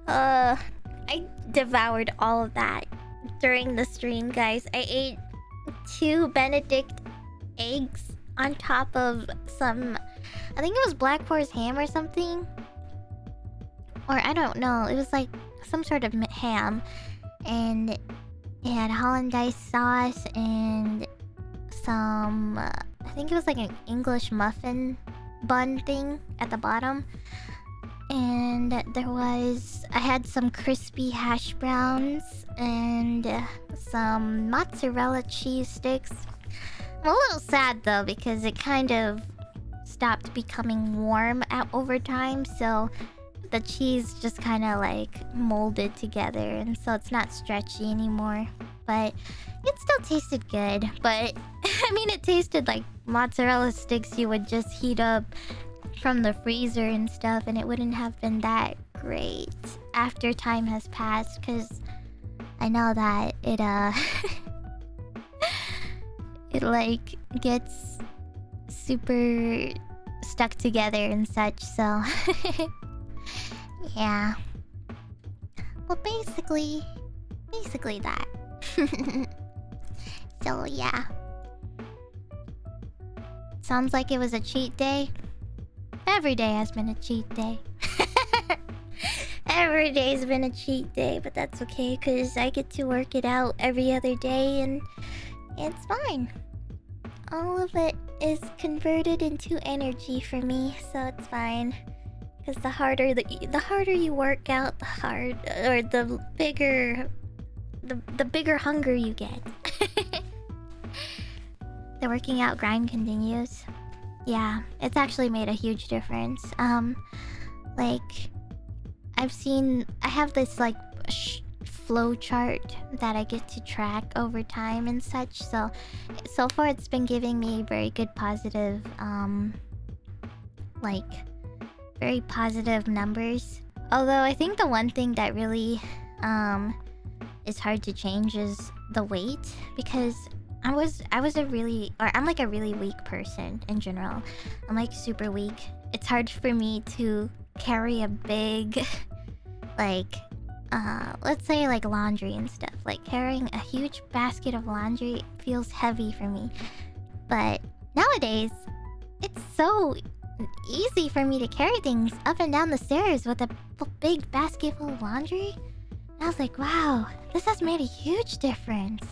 I devoured all of that during the stream, guys. I ate 2 Benedict eggs on top of some, I think it was Black Forest ham or something. Or I don't know, it was like some sort of ham. And it had hollandaise sauce and some, I think it was like an English muffin bun thing at the bottom. And I had some crispy hash browns and some mozzarella cheese sticks. I'm a little sad though because it kind of stopped becoming warm over time, so the cheese just kind of like molded together, and so it's not stretchy anymore. But it still tasted good. But I mean, it tasted like mozzarella sticks you would just heat up from the freezer and stuff, and it wouldn't have been that great after time has passed, because I know that it it like gets super stuck together and such, so yeah. Well, basically that. So yeah. Sounds like it was a cheat day. Every day has been a cheat day. Every day's been a cheat day, but that's okay because I get to work it out every other day, and it's fine. All of it is converted into energy for me, so it's fine. Because the harder you work out, the bigger hunger you get. The working out grind continues. Yeah, it's actually made a huge difference. Like, I have this like flow chart that I get to track over time and such. So far it's been giving me very good positive, very positive numbers. Although I think the one thing that really is hard to change is the weight, because I'm like a really weak person in general. I'm like super weak. It's hard for me to carry a big let's say like laundry and stuff. Like carrying a huge basket of laundry feels heavy for me. But nowadays, it's so easy for me to carry things up and down the stairs with a big basket full of laundry. And I was like, wow, this has made a huge difference.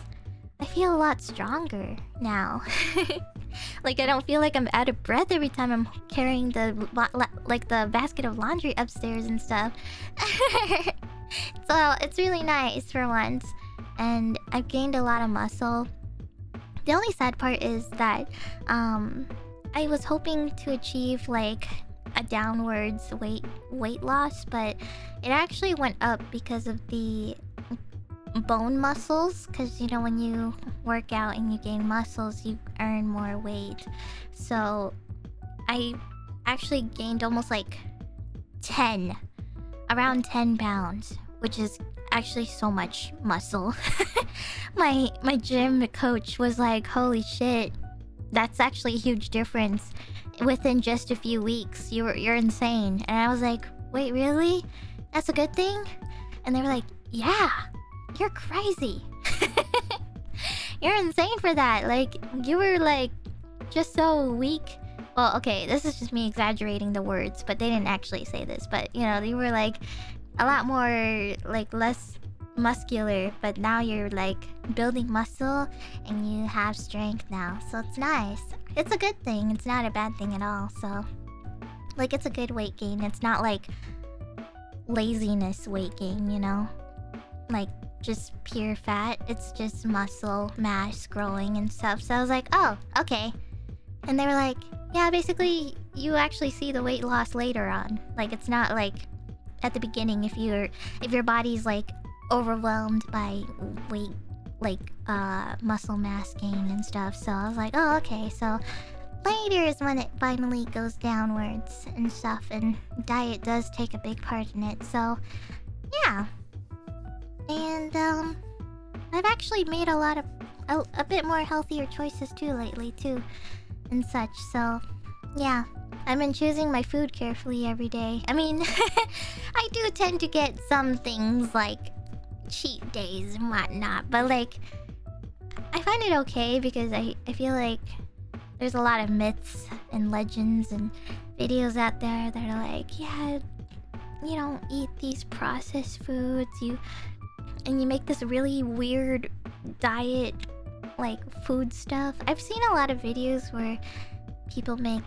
I feel a lot stronger now. Like, I don't feel like I'm out of breath every time I'm carrying the basket of laundry upstairs and stuff. So it's really nice for once, and I've gained a lot of muscle. The only sad part is that I was hoping to achieve like a downwards weight loss, but it actually went up because of the bone muscles, because you know, when you work out and you gain muscles, you earn more weight. So I actually gained almost like around 10 pounds, which is actually so much muscle. my gym coach was like, holy shit, that's actually a huge difference within just a few weeks. You're insane. And I was like, wait, really? That's a good thing? And they were like, yeah, you're crazy. You're insane for that. Like, you were like just so weak. Well, okay, this is just me exaggerating the words, but they didn't actually say this. But you know, you were like a lot more like less muscular, but now you're like building muscle and you have strength now. So it's nice. It's a good thing. It's not a bad thing at all. So like, it's a good weight gain. It's not like laziness weight gain, you know? like just pure fat. It's just muscle mass growing and stuff. So I was like, oh, okay. And they were like, yeah, basically you actually see the weight loss later on. Like it's not like at the beginning if your body's like overwhelmed by weight, like muscle mass gain and stuff. So I was like, oh, okay. So later is when it finally goes downwards and stuff, and diet does take a big part in it. So yeah. And I've actually made a bit more healthier choices too lately too, and such. So yeah, I've been choosing my food carefully every day. I mean, I do tend to get some things like cheat days and whatnot, but like I find it okay because I feel like there's a lot of myths and legends and videos out there that are like, yeah, you don't eat these processed foods, you make this really weird diet, like food stuff. I've seen a lot of videos where people make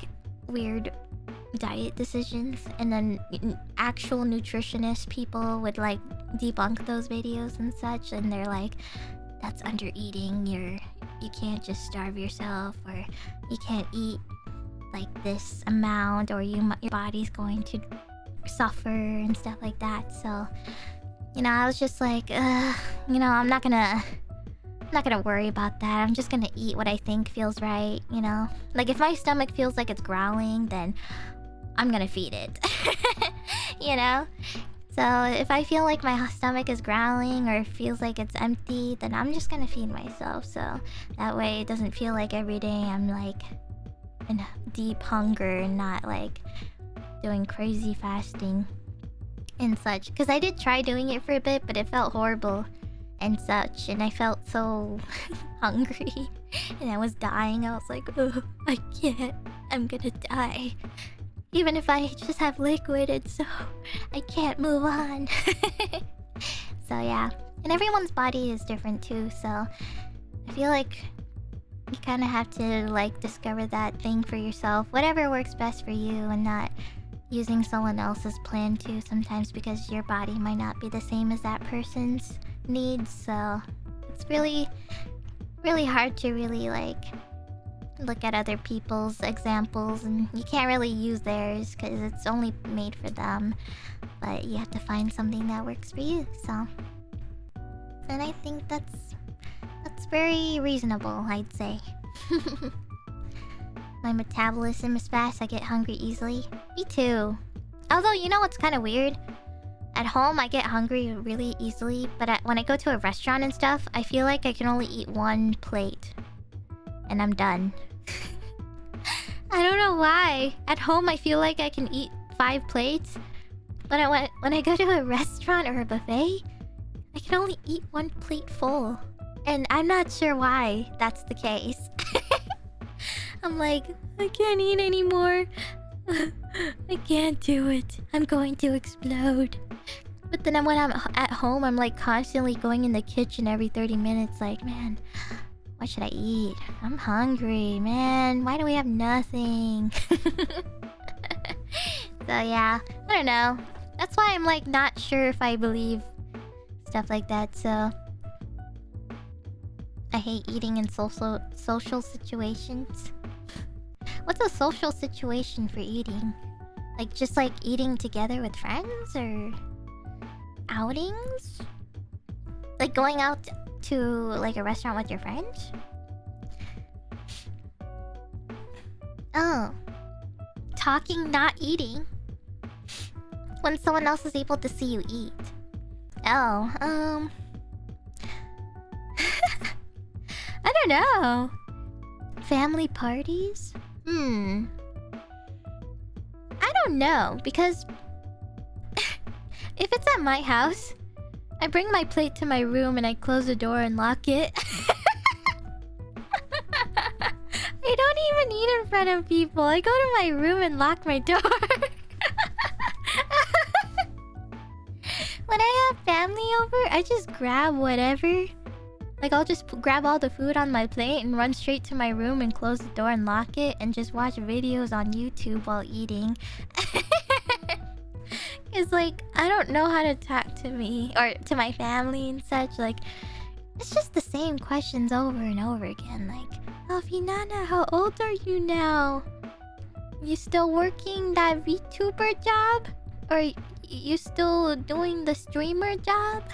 weird diet decisions, and then actual nutritionist people would like debunk those videos and such, and they're like, that's under eating, you can't just starve yourself, or you can't eat like this amount, or your body's going to suffer and stuff like that. So I was just like, I'm not gonna worry about that. I'm just gonna eat what I think feels right, Like if my stomach feels like it's growling, then I'm gonna feed it. So if I feel like my stomach is growling or feels like it's empty, then I'm just gonna feed myself. So that way it doesn't feel like every day I'm like in deep hunger and not like doing crazy fasting and such. Because I did try doing it for a bit, but it felt horrible and such, and I felt so hungry and I was dying. I was like, oh, I can't, I'm gonna die. Even if I just have liquid, and so I can't move on. So yeah, and everyone's body is different too, so I feel like you kind of have to like discover that thing for yourself, whatever works best for you, and not using someone else's plan too sometimes, because your body might not be the same as that person's needs. So it's really hard to really like look at other people's examples, and you can't really use theirs because it's only made for them, but you have to find something that works for you. So, and I think that's very reasonable, I'd say. My metabolism is fast, I get hungry easily. Me too. Although, you know what's kind of weird? At home, I get hungry really easily, but when I go to a restaurant and stuff, I feel like I can only eat one plate. And I'm done. I don't know why. At home, I feel like I can eat 5 plates. But when I go to a restaurant or a buffet, I can only eat 1 plate full. And I'm not sure why that's the case. I'm like, I can't eat anymore. I can't do it. I'm going to explode. But then when I'm at home, I'm like constantly going in the kitchen every 30 minutes like, man, what should I eat? I'm hungry, man. Why do we have nothing? So yeah, I don't know. That's why I'm like not sure if I believe stuff like that. So I hate eating in social situations. What's a social situation for eating? Like just like eating together with friends, or outings? Like going out to like a restaurant with your friends? Oh. Talking, not eating. When someone else is able to see you eat. Oh, I don't know. Family parties? I don't know, because if it's at my house, I bring my plate to my room and I close the door and lock it. I don't even eat in front of people. I go to my room and lock my door. When I have family over, I just grab whatever. Like, I'll just grab all the food on my plate and run straight to my room and close the door and lock it and just watch videos on YouTube while eating. It's like, I don't know how to talk to me or to my family and such. Like, it's just the same questions over and over again. Like, oh, Finana, how old are you now? You still working that VTuber job? Or you still doing the streamer job?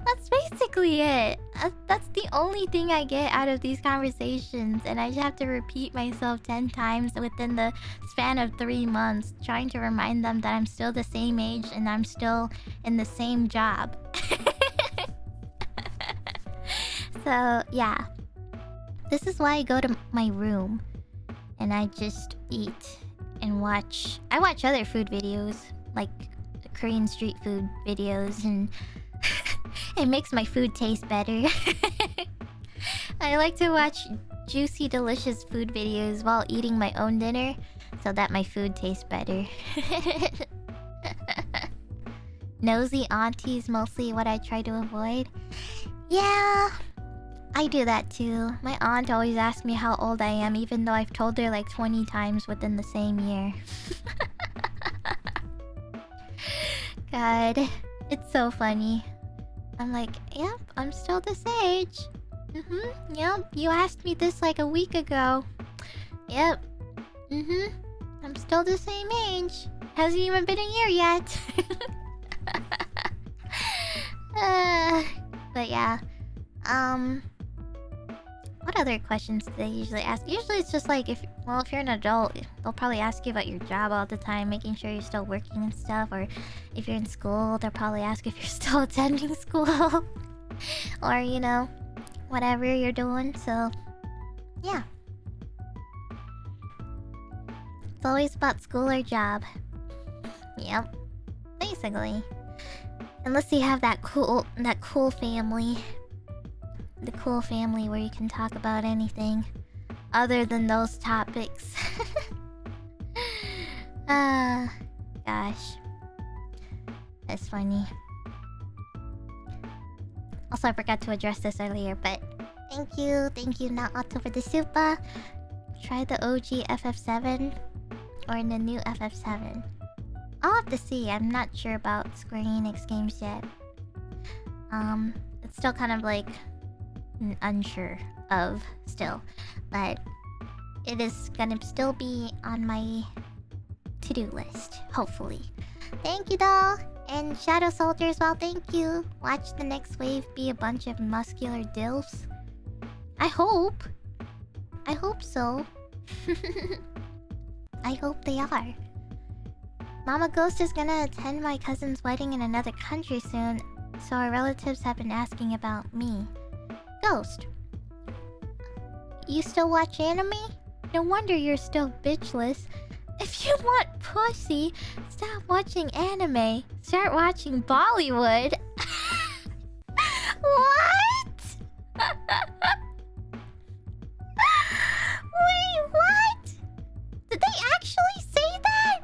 That's basically it. That's the only thing I get out of these conversations, and I just have to repeat myself 10 times within the span of 3 months, trying to remind them that I'm still the same age and I'm still in the same job. So, yeah. This is why I go to my room and I just eat and watch. I watch other food videos, like Korean street food videos, and it makes my food taste better. I like to watch juicy, delicious food videos while eating my own dinner so that my food tastes better. Nosy aunties mostly what I try to avoid. Yeah, I do that too. My aunt always asks me how old I am, even though I've told her like 20 times within the same year. God, it's so funny. I'm like, yep, I'm still this age. Yep, you asked me this like a week ago. Yep. I'm still the same age. Hasn't even been a year yet. But yeah. What other questions do they usually ask? Usually it's just like, if you're an adult, they'll probably ask you about your job all the time, making sure you're still working and stuff. Or if you're in school, they'll probably ask if you're still attending school. Or, you know, whatever you're doing. So, yeah. It's always about school or job. Yep. Basically. Unless you have that cool family. The cool family where you can talk about anything other than those topics. Gosh. That's funny. Also, I forgot to address this earlier, but thank you, not Otto, for the super. Try the OG FF7 or the new FF7. I'll have to see. I'm not sure about Square Enix games yet. It's still kind of like unsure of still, but it is gonna still be on my to-do list, hopefully. Thank you, doll, and Shadow Soldier as well. Thank you. Watch the next wave be a bunch of muscular dilfs. I hope so. I hope they are. Mama Ghost is gonna attend my cousin's wedding in another country soon, so our relatives have been asking about me. Ghost, you still watch anime? No wonder you're still bitchless. If you want pussy, stop watching anime. Start watching Bollywood. What? Wait, what? Did they actually say that?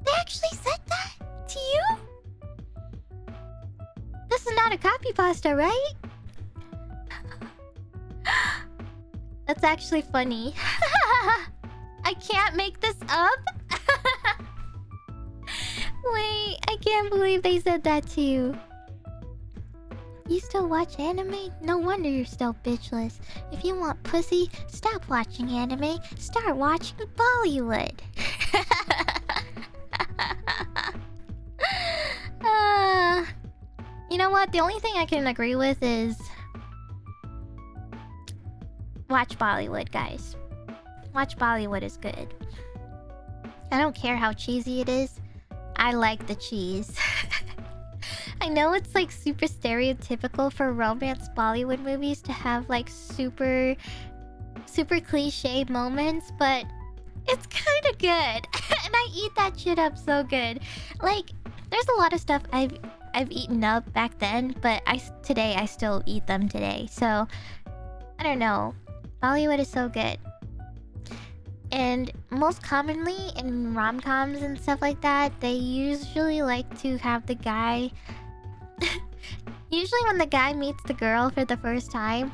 They actually said that to you? This is not a copypasta, right? That's actually funny. I can't make this up. Wait, I can't believe they said that to you. You still watch anime? No wonder you're still bitchless. If you want pussy, stop watching anime. Start watching Bollywood. You know what? The only thing I can agree with is watch Bollywood, guys. Watch Bollywood is good. I don't care how cheesy it is. I like the cheese. I know it's like super stereotypical for romance Bollywood movies to have like super cliche moments, but it's kind of good. And I eat that shit up so good. Like, there's a lot of stuff I've eaten up back then, but today I still eat them today. So, I don't know. Bollywood is so good. And most commonly in rom-coms and stuff like that, they usually like to have the guy... Usually when the guy meets the girl for the first time,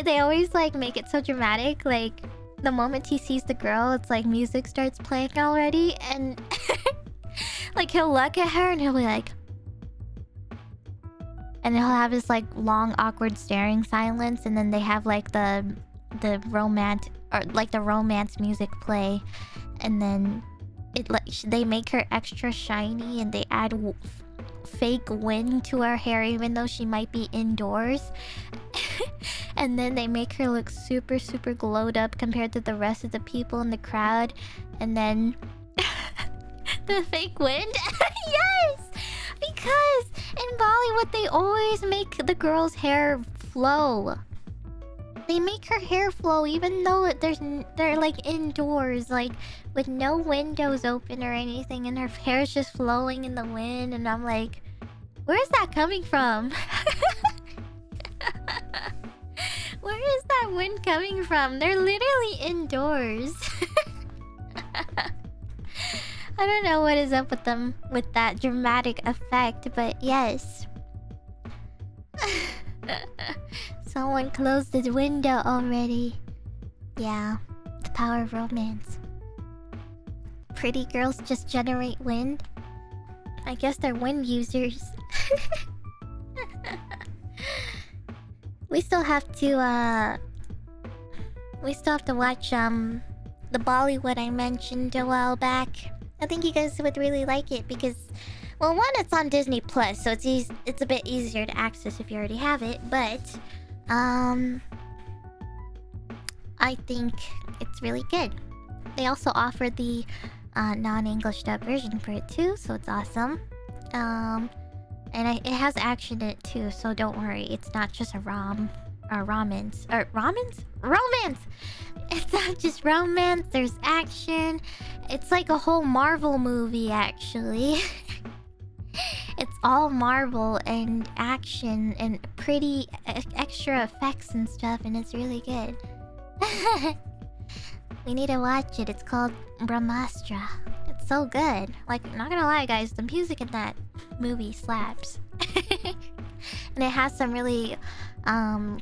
they always like make it so dramatic. Like the moment he sees the girl, it's like music starts playing already, and like he'll look at her and he'll be like, and he'll have this like long awkward staring silence, and then they have like the romance or like the romance music play, and then they make her extra shiny and they add fake wind to her hair even though she might be indoors. And then they make her look super glowed up compared to the rest of the people in the crowd. And then the fake wind. Yes, because in Bollywood they always make the girl's hair flow. They make her hair flow even though they're like indoors, like with no windows open or anything, and her hair's just flowing in the wind. And I'm like, where's that coming from? Where is that wind coming from? They're literally indoors. I don't know what is up with them with that dramatic effect, but yes. Someone closed the window already. Yeah, the power of romance. Pretty girls just generate wind. I guess they're wind users. We still have to watch the Bollywood I mentioned a while back. I think you guys would really like it because, well, one, it's on Disney Plus, so it's a bit easier to access if you already have it, but I think it's really good. They also offer the non-English dub version for it too, so it's awesome. And it has action in it too, so don't worry. It's not just a romance. Romance! It's not just romance, there's action. It's like a whole Marvel movie, actually. It's all Marvel and action and pretty extra effects and stuff, and it's really good. We need to watch it. It's called Brahmastra. It's so good. Like, not gonna lie, guys, the music in that movie slaps. And it has some really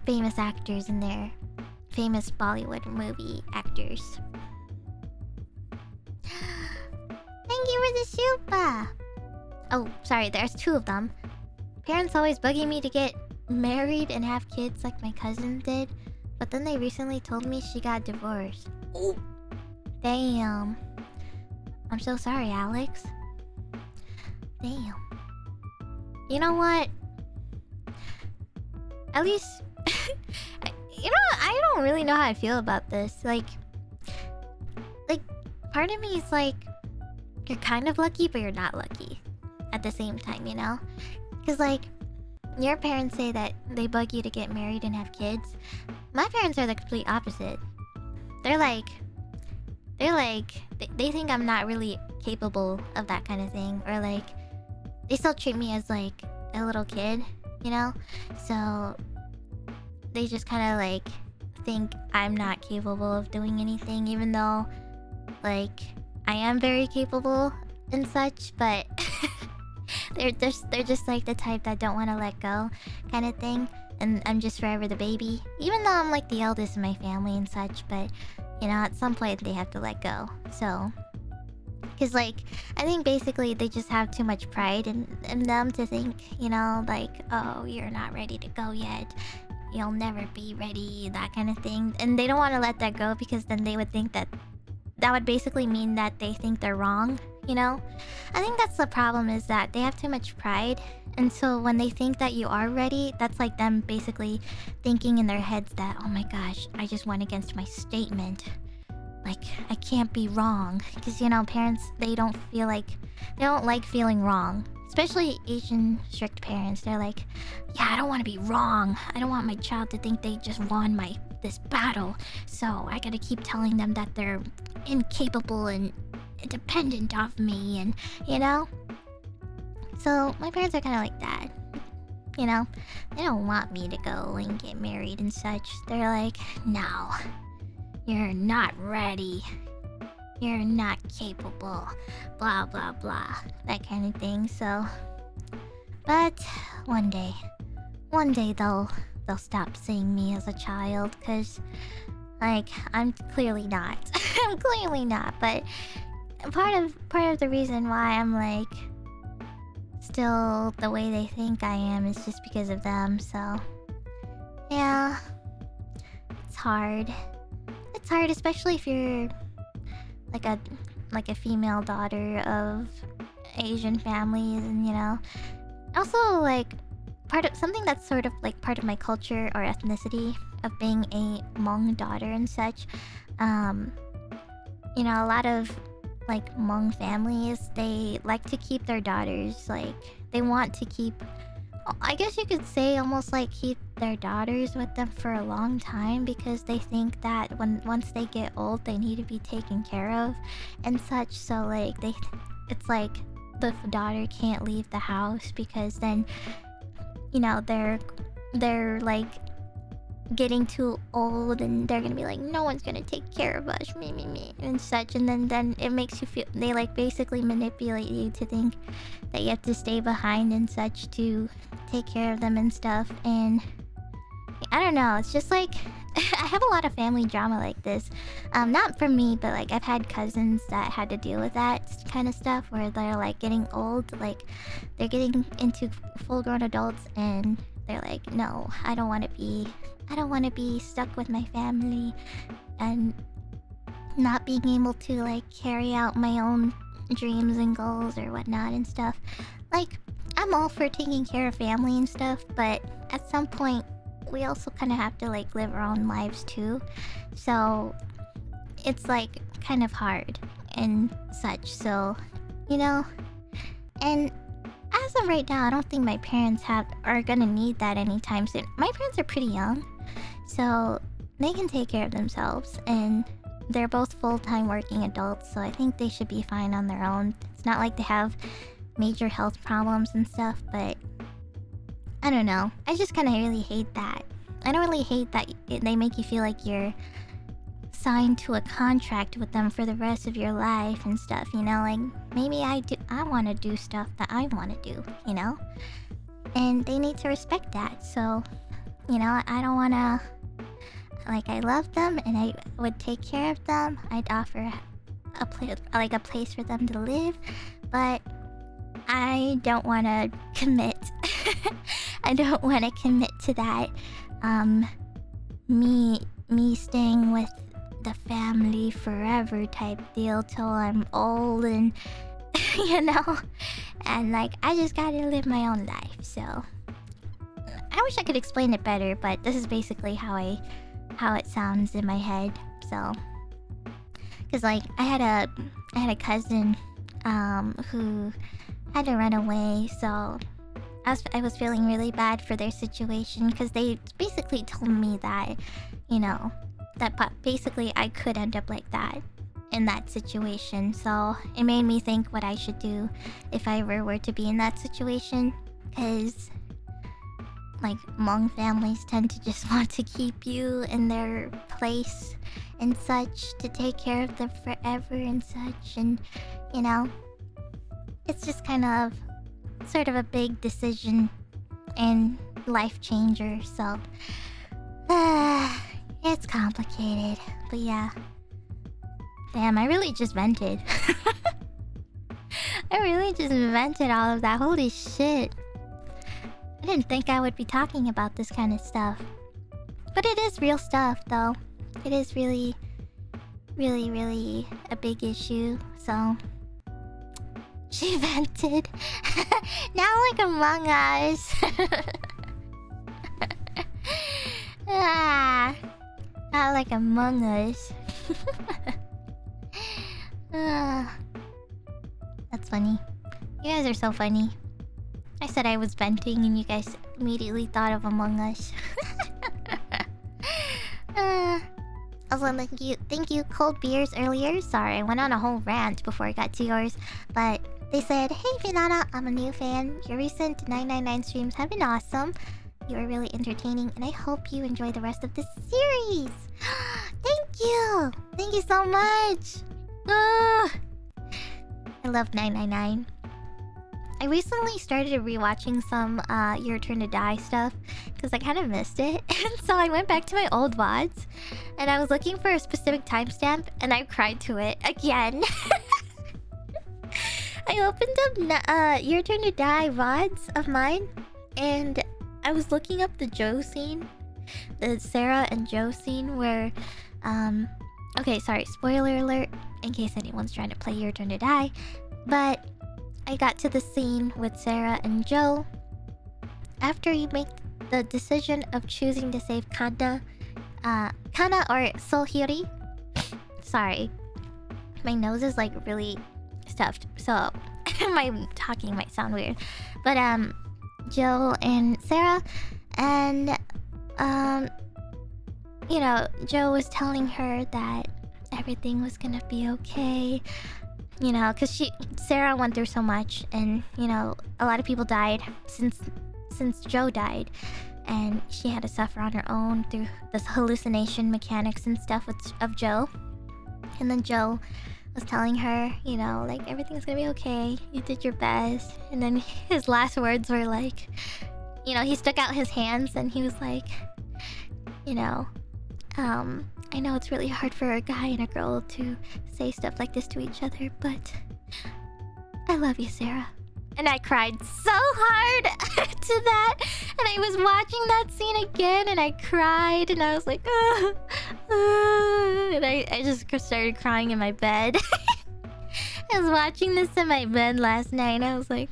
famous actors in there. Famous Bollywood movie actors. Thank you for the super. Oh, sorry, there's two of them. Parents always bugging me to get married and have kids like my cousin did, but then they recently told me she got divorced. Oh, damn. I'm so sorry, Alex. Damn. You know what? At least... you know what? I don't really know how I feel about this. Like, part of me is like, you're kind of lucky, but you're not lucky at the same time, you know? Because, like, your parents say that they bug you to get married and have kids. My parents are the complete opposite. They think I'm not really capable of that kind of thing. Or, like, they still treat me as, like, a little kid, you know? So, they just kind of, like, think I'm not capable of doing anything, even though, like, I am very capable and such, but they're just like the type that don't want to let go kind of thing, and I'm just forever the baby, even though I'm like the eldest in my family and such. But you know, at some point they have to let go. So, because like, I think basically they just have too much pride in them to think, you know, like, oh, you're not ready to go yet, you'll never be ready, that kind of thing. And they don't want to let that go because then they would think that would basically mean that they think they're wrong, you know? I think that's the problem, is that they have too much pride. And so when they think that you are ready, that's like them basically thinking in their heads that, oh my gosh, I just went against my statement. Like, I can't be wrong. Because, you know, parents, they don't like feeling wrong. Especially Asian strict parents. They're like, yeah, I don't want to be wrong. I don't want my child to think they just won this battle. So I gotta keep telling them that they're incapable and independent of me, and, you know? So my parents are kind of like that. You know? They don't want me to go and get married and such. They're like, no, you're not ready. You're not capable. Blah, blah, blah. That kind of thing, so... But one day they'll they'll stop seeing me as a child, because like I'm clearly not. I'm clearly not, but part of the reason why I'm like still the way they think I am is just because of them. So yeah, it's hard. It's hard, especially if you're like a female daughter of Asian families, and you know, also like something that's sort of like part of my culture or ethnicity of being a Hmong daughter and such. You know, a lot of like Hmong families, they like to keep their daughters, like they want to keep, I guess you could say, almost like keep their daughters with them for a long time, because they think that once they get old they need to be taken care of and such. So like it's like the daughter can't leave the house, because then, you know, they're like getting too old and they're gonna be like, no one's gonna take care of us, me and such. And then it makes you feel, they like basically manipulate you to think that you have to stay behind and such to take care of them and stuff. And I don't know, it's just like I have a lot of family drama like this. Not from me, but like I've had cousins that had to deal with that kind of stuff, where they're like getting old, like they're getting into full-grown adults, and they're like, no, I don't want to be stuck with my family and not being able to like carry out my own dreams and goals or whatnot and stuff. Like, I'm all for taking care of family and stuff, but at some point we also kind of have to like live our own lives too. So it's like kind of hard and such. So, you know, and as of right now, I don't think my parents are gonna need that anytime soon. My parents are pretty young, so they can take care of themselves, and they're both full-time working adults, so I think they should be fine on their own. It's not like they have major health problems and stuff, but I don't know. I just kind of really hate that. I don't really hate that they make you feel like you're signed to a contract with them for the rest of your life and stuff, you know? Like, maybe I want to do stuff that I want to do, you know? And they need to respect that. So, you know, I don't want to... Like, I love them and I would take care of them. I'd offer a place for them to live, but I don't want to commit. I don't want to commit to that. Me staying with the family forever type deal till I'm old, and you know, and like I just gotta live my own life. So I wish I could explain it better, but this is basically how it sounds in my head. So, because like I had a cousin who had to run away, so I was feeling really bad for their situation, because they basically told me that, you know, that basically I could end up like that in that situation. So it made me think what I should do if I ever were to be in that situation, because like Hmong families tend to just want to keep you in their place and such, to take care of them forever and such, and you know, it's just kind of sort of a big decision and life changer. So it's complicated, but yeah. Damn, I really just vented. I really just vented all of that. Holy shit. I didn't think I would be talking about this kind of stuff. But it is real stuff, though. It is really, really, really a big issue, so... She vented. Now like Among Us. Not like Among Us. That's funny. You guys are so funny. I said I was venting and you guys immediately thought of Among Us. Also, thank you, cold beers earlier. Sorry, I went on a whole rant before I got to yours, but they said, "Hey Finana, I'm a new fan. Your recent 999 streams have been awesome. You are really entertaining, and I hope you enjoy the rest of this series." Thank you! Thank you so much! I love 999. I recently started rewatching some Your Turn to Die stuff because I kind of missed it. And so I went back to my old VODs and I was looking for a specific timestamp and I cried to it again. I opened up Your Turn to Die VODs of mine and I was looking up the Joe scene. The Sarah and Joe scene where... okay, sorry, spoiler alert in case anyone's trying to play Your Turn to Die. But I got to the scene with Sarah and Joe. After you make the decision of choosing to save Kana or Sohiri. Sorry. My nose is like really stuffed, so my talking might sound weird. But Joe and Sarah and you know, Joe was telling her that everything was gonna be okay. You know, because Sarah went through so much, and you know, a lot of people died since Joe died, and she had to suffer on her own through this hallucination mechanics and stuff of Joe. And then Joe was telling her, you know, like everything's gonna be okay. You did your best. And then his last words were like, you know, he stuck out his hands and he was like, you know, I know it's really hard for a guy and a girl to say stuff like this to each other, but I love you, Sarah. And I cried so hard to that. And I was watching that scene again and I cried and I was like, and I just started crying in my bed. I was watching this in my bed last night and I was like...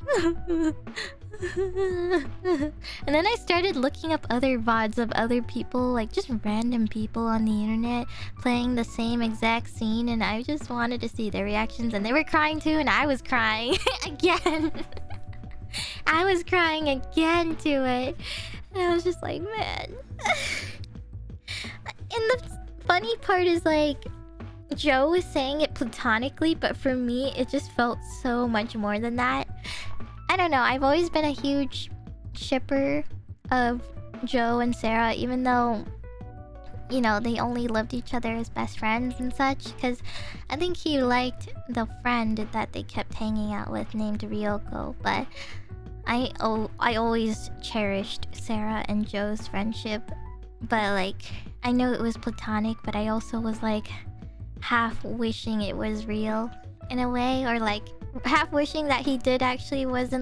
And then I started looking up other VODs of other people, like just random people on the internet playing the same exact scene, and I just wanted to see their reactions, and they were crying too, and I was crying again. I was crying again to it, and I was just like, man. And the funny part is like, Joe was saying it platonically, but for me, it just felt so much more than that. I don't know, I've always been a huge shipper of Joe and Sarah, even though, you know, they only loved each other as best friends and such, because I think he liked the friend that they kept hanging out with named Ryoko, but I always cherished Sarah and Joe's friendship, but like, I know it was platonic, but I also was like half wishing it was real in a way, or like half wishing that he was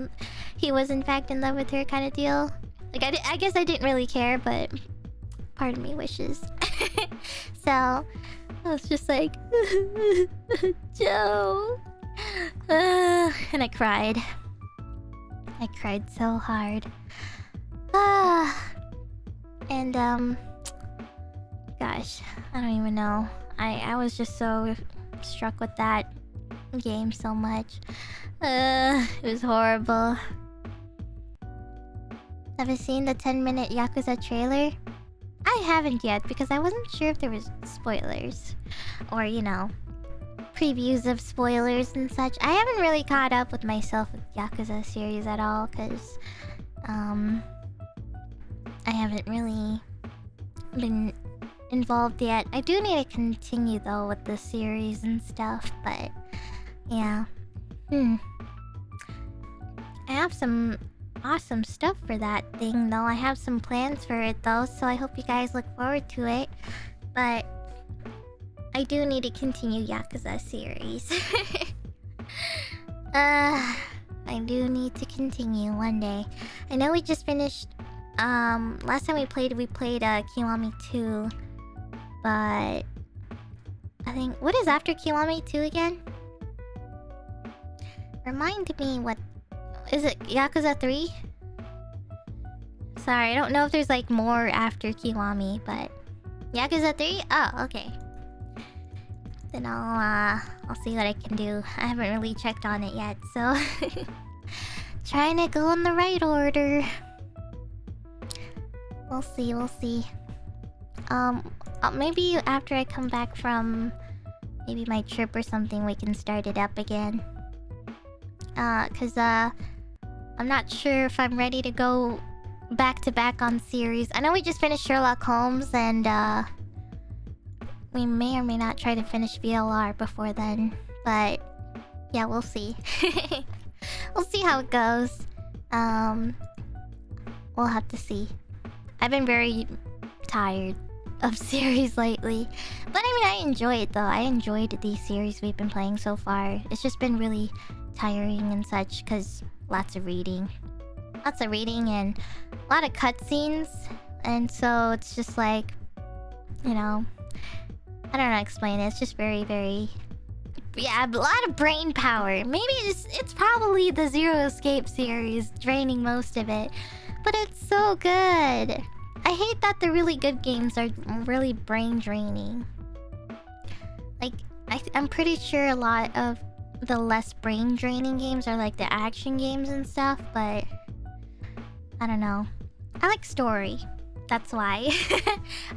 in fact in love with her kind of deal. Like I guess I didn't really care, but part of me wishes. So I was just like, Joe, and I cried so hard. And gosh, I don't even know, I was just so struck with that game so much. It was horrible. Have you seen the 10-minute Yakuza trailer? I haven't yet because I wasn't sure if there was spoilers or, you know, previews of spoilers and such. I haven't really caught up with myself with Yakuza series at all because I haven't really been involved yet. I do need to continue though with the series and stuff, but yeah. I have some awesome stuff for that thing though. I have some plans for it though, so I hope you guys look forward to it. But I do need to continue Yakuza series. I do need to continue one day. I know we just finished last time we played Kiwami 2, but I think what is after Kiwami 2 again? Remind me, what is it? Yakuza 3? Sorry, I don't know if there's like more after Kiwami, but Yakuza 3? Oh, okay. Then I'll see what I can do. I haven't really checked on it yet, so trying to go in the right order. We'll see. Maybe after I come back from maybe my trip or something, we can start it up again. Cause I'm not sure if I'm ready to go back to back on series. I know we just finished Sherlock Holmes, and we may or may not try to finish VLR before then, but yeah, we'll see. We'll see how it goes. We'll have to see. I've been very tired of series lately. But I mean, I enjoy it though. I enjoyed the series we've been playing so far. It's just been really tiring and such because lots of reading. Lots of reading and a lot of cutscenes. And so it's just like, you know, I don't know how to explain it. It's just very, very... Yeah, a lot of brain power. Maybe it's probably the Zero Escape series draining most of it. But it's so good. I hate that the really good games are really brain draining. Like, I'm pretty sure a lot of the less brain draining games are like the action games and stuff, but I don't know. I like story. That's why.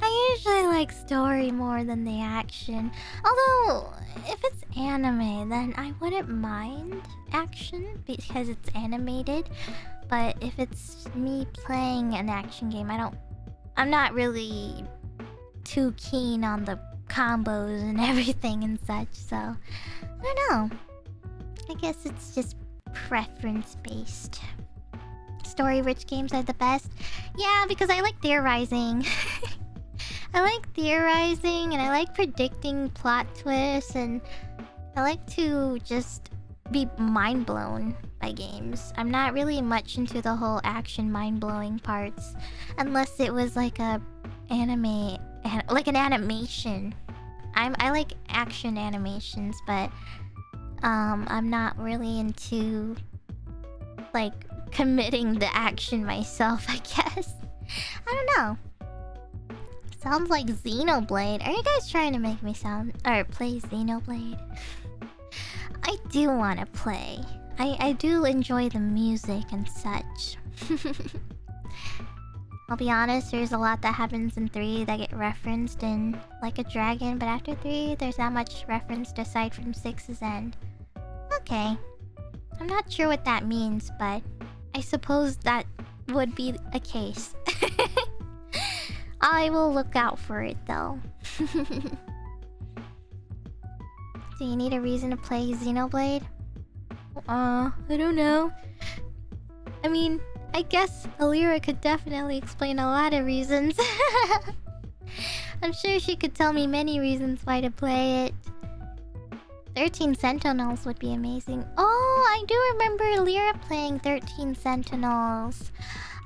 I usually like story more than the action. Although, if it's anime, then I wouldn't mind action because it's animated. But if it's me playing an action game, I'm not really too keen on the combos and everything and such, so I don't know. I guess it's just preference based. Story-rich games are the best. Yeah, because I like theorizing. I like theorizing and I like predicting plot twists and I like to just be mind blown by games. I'm not really much into the whole action mind blowing parts unless it was like a anime, like an animation. I like action animations, but I'm not really into like committing the action myself, I guess. I don't know. Sounds like Xenoblade. Are you guys trying to make me sound or play Xenoblade? I do want to play. I do enjoy the music and such. I'll be honest, there's a lot that happens in 3 that get referenced in Like a Dragon, but after 3, there's not much referenced aside from 6's end. Okay. I'm not sure what that means, but I suppose that would be a case. I will look out for it, though. Do you need a reason to play Xenoblade? I don't know. I mean, I guess Elira could definitely explain a lot of reasons. I'm sure she could tell me many reasons why to play it. 13 Sentinels would be amazing. Oh, I do remember Elira playing 13 Sentinels.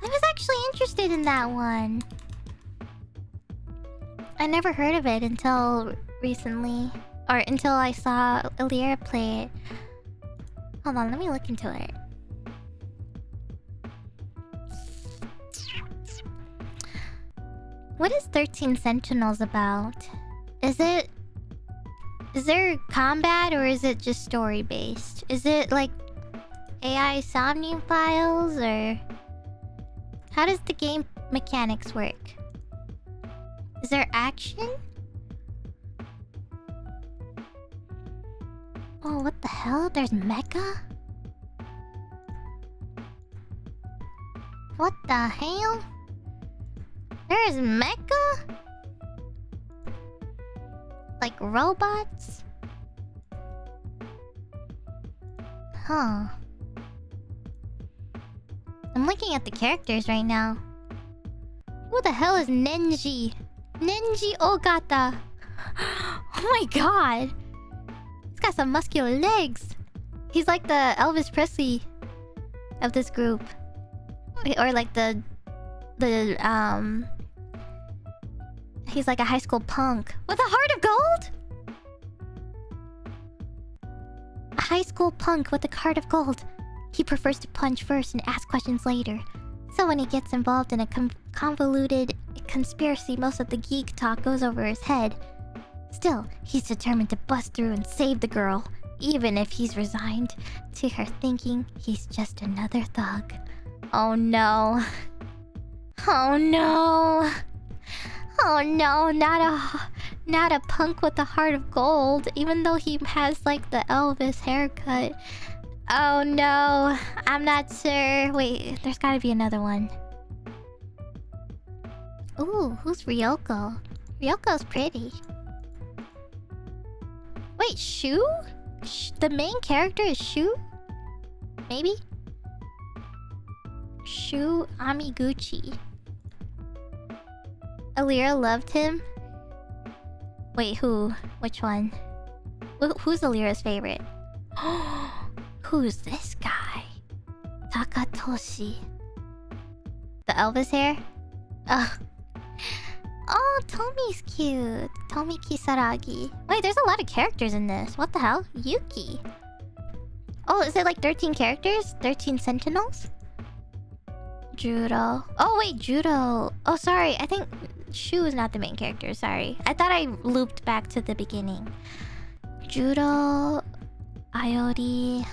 I was actually interested in that one. I never heard of it until recently. Or until I saw Elira play it. Hold on, let me look into it. What is 13 Sentinels about? Is there combat or is it just story based? Is it like AI Somnium files or how does the game mechanics work? Is there action? Oh, what the hell? There's mecha? What the hell? There's mecha? Like robots? Huh. I'm looking at the characters right now. Who the hell is Nenji? Nenji Ogata. Oh my god. He's got some muscular legs. He's like the Elvis Presley of this group. Or like he's like a high school punk with a heart of gold? A high school punk with a heart of gold. He prefers to punch first and ask questions later. So when he gets involved in a convoluted conspiracy, most of the geek talk goes over his head. Still, he's determined to bust through and save the girl, even if he's resigned to her thinking he's just another thug. Oh no. Oh no. Oh no, not a punk with a heart of gold, even though he has like the Elvis haircut. Oh no, I'm not sure. Wait, there's gotta be another one. Ooh, who's Ryoko? Ryoko's pretty. Wait, Shu? The main character is Shu? Maybe? Shu Amiguchi. Elira loved him? Wait, who? Which one? Who's Elira's favorite? Who's this guy? Takatoshi. The Elvis hair? Ugh. Oh, Tomi's cute. Tomi Kisaragi. Wait, there's a lot of characters in this. What the hell? Yuki. Oh, is it like 13 characters? 13 sentinels? Judo. Oh, wait, Judo. Oh, sorry. I think Shu is not the main character. Sorry. I thought I looped back to the beginning. Judo. Ayori.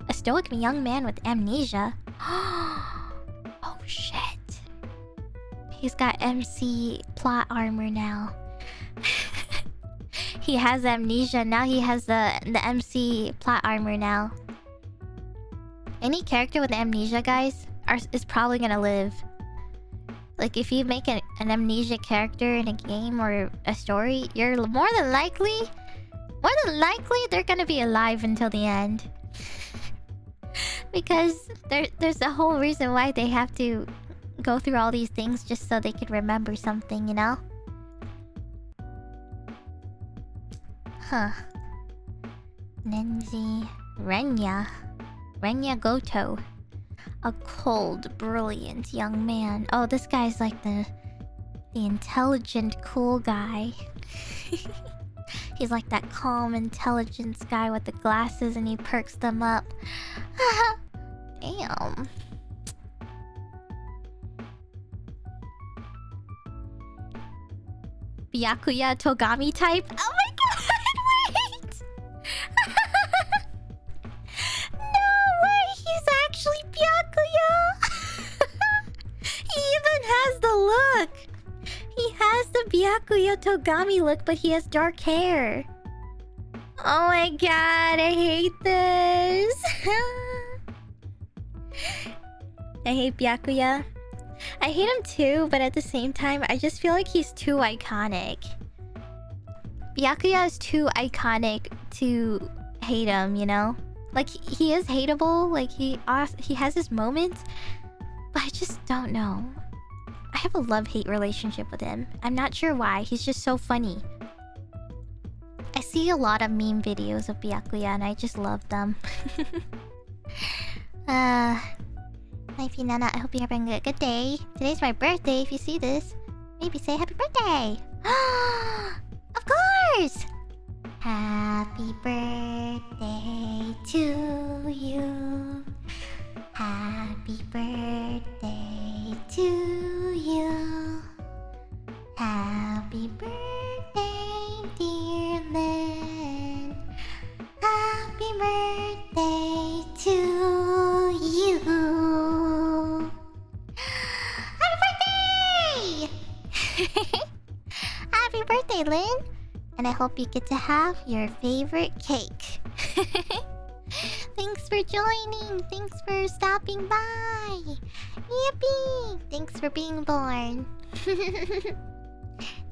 A stoic young man with amnesia. Oh, shit. He's got MC plot armor now. He has amnesia. Now he has the MC plot armor now. Any character with amnesia, guys, is probably gonna live. Like, if you make an amnesia character in a game or a story, you're more than likely they're gonna be alive until the end. Because there's a whole reason why they have to go through all these things just so they could remember something, you know? Huh. Nenji Renya Goto. A cold, brilliant young man. Oh, this guy's like the intelligent, cool guy. He's like that calm intelligence guy with the glasses and he perks them up. Damn. Byakuya Togami type? Oh my god, wait! No way, he's actually Byakuya! He even has the look! He has the Byakuya Togami look, but he has dark hair. Oh my god, I hate this. I hate Byakuya. I hate him too, but at the same time, I just feel like he's too iconic. Byakuya is too iconic to hate him, you know? Like, he is hateable, like, he has his moments, but I just don't know. I have a love-hate relationship with him. I'm not sure why, he's just so funny. I see a lot of meme videos of Byakuya and I just love them. Hi Finana, I hope you're having a good day. Today's my birthday, if you see this. Maybe say happy birthday! Of course! Happy birthday to you. Happy birthday to you. Happy birthday, dear Lynn. Happy birthday to you. Happy birthday! Happy birthday, Lynn! And I hope you get to have your favorite cake. Thanks for joining. Thanks for stopping by. Yippee! Thanks for being born.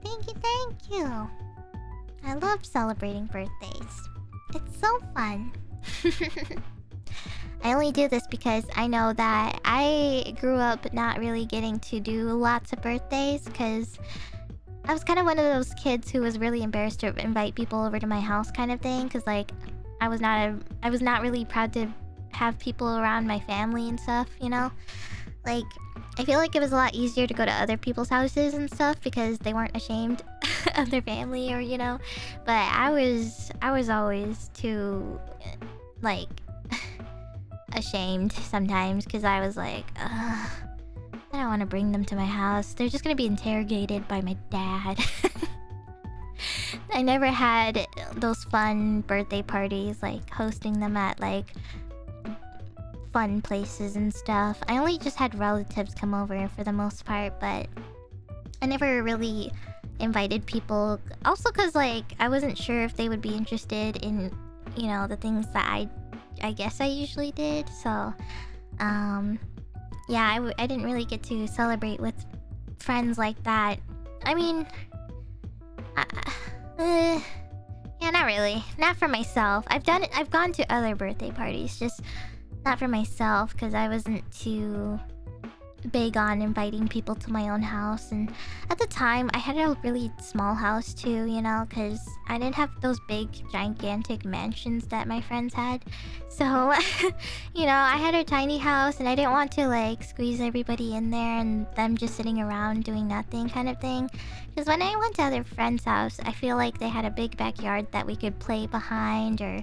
Thank you. I love celebrating birthdays. It's so fun. I only do this because I know that I grew up not really getting to do lots of birthdays because I was kind of one of those kids who was really embarrassed to invite people over to my house kind of thing, because like I was not really proud to have people around my family and stuff, you know? Like, I feel like it was a lot easier to go to other people's houses and stuff because they weren't ashamed of their family, or you know. But I was always too like ashamed sometimes because I was like, I don't want to bring them to my house. They're just gonna be interrogated by my dad. I never had those fun birthday parties, like hosting them at like fun places and stuff. I only just had relatives come over for the most part, but I never really invited people. Also because like I wasn't sure if they would be interested in, you know, the things that I guess I usually did. So yeah, I didn't really get to celebrate with friends like that. I mean, yeah, Yeah, not really. Not for myself. I've gone to other birthday parties, just not for myself because I wasn't too big on inviting people to my own house. And at the time, I had a really small house too, you know, because I didn't have those big, gigantic mansions that my friends had. So, you know, I had a tiny house and I didn't want to like squeeze everybody in there and them just sitting around doing nothing kind of thing. Because when I went to other friends' house, I feel like they had a big backyard that we could play behind, or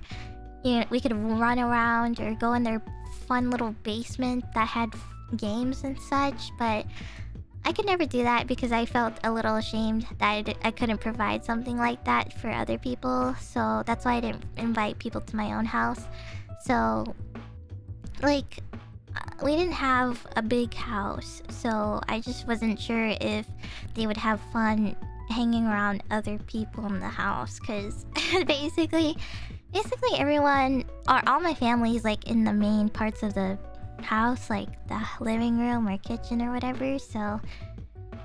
you know, we could run around or go in their fun little basement that had games and such. But I could never do that because I felt a little ashamed that I couldn't provide something like that for other people. So that's why I didn't invite people to my own house. So like we didn't have a big house, so I just wasn't sure if they would have fun hanging around other people in the house, because basically everyone, or all my family is like in the main parts of the house, like the living room or kitchen or whatever. So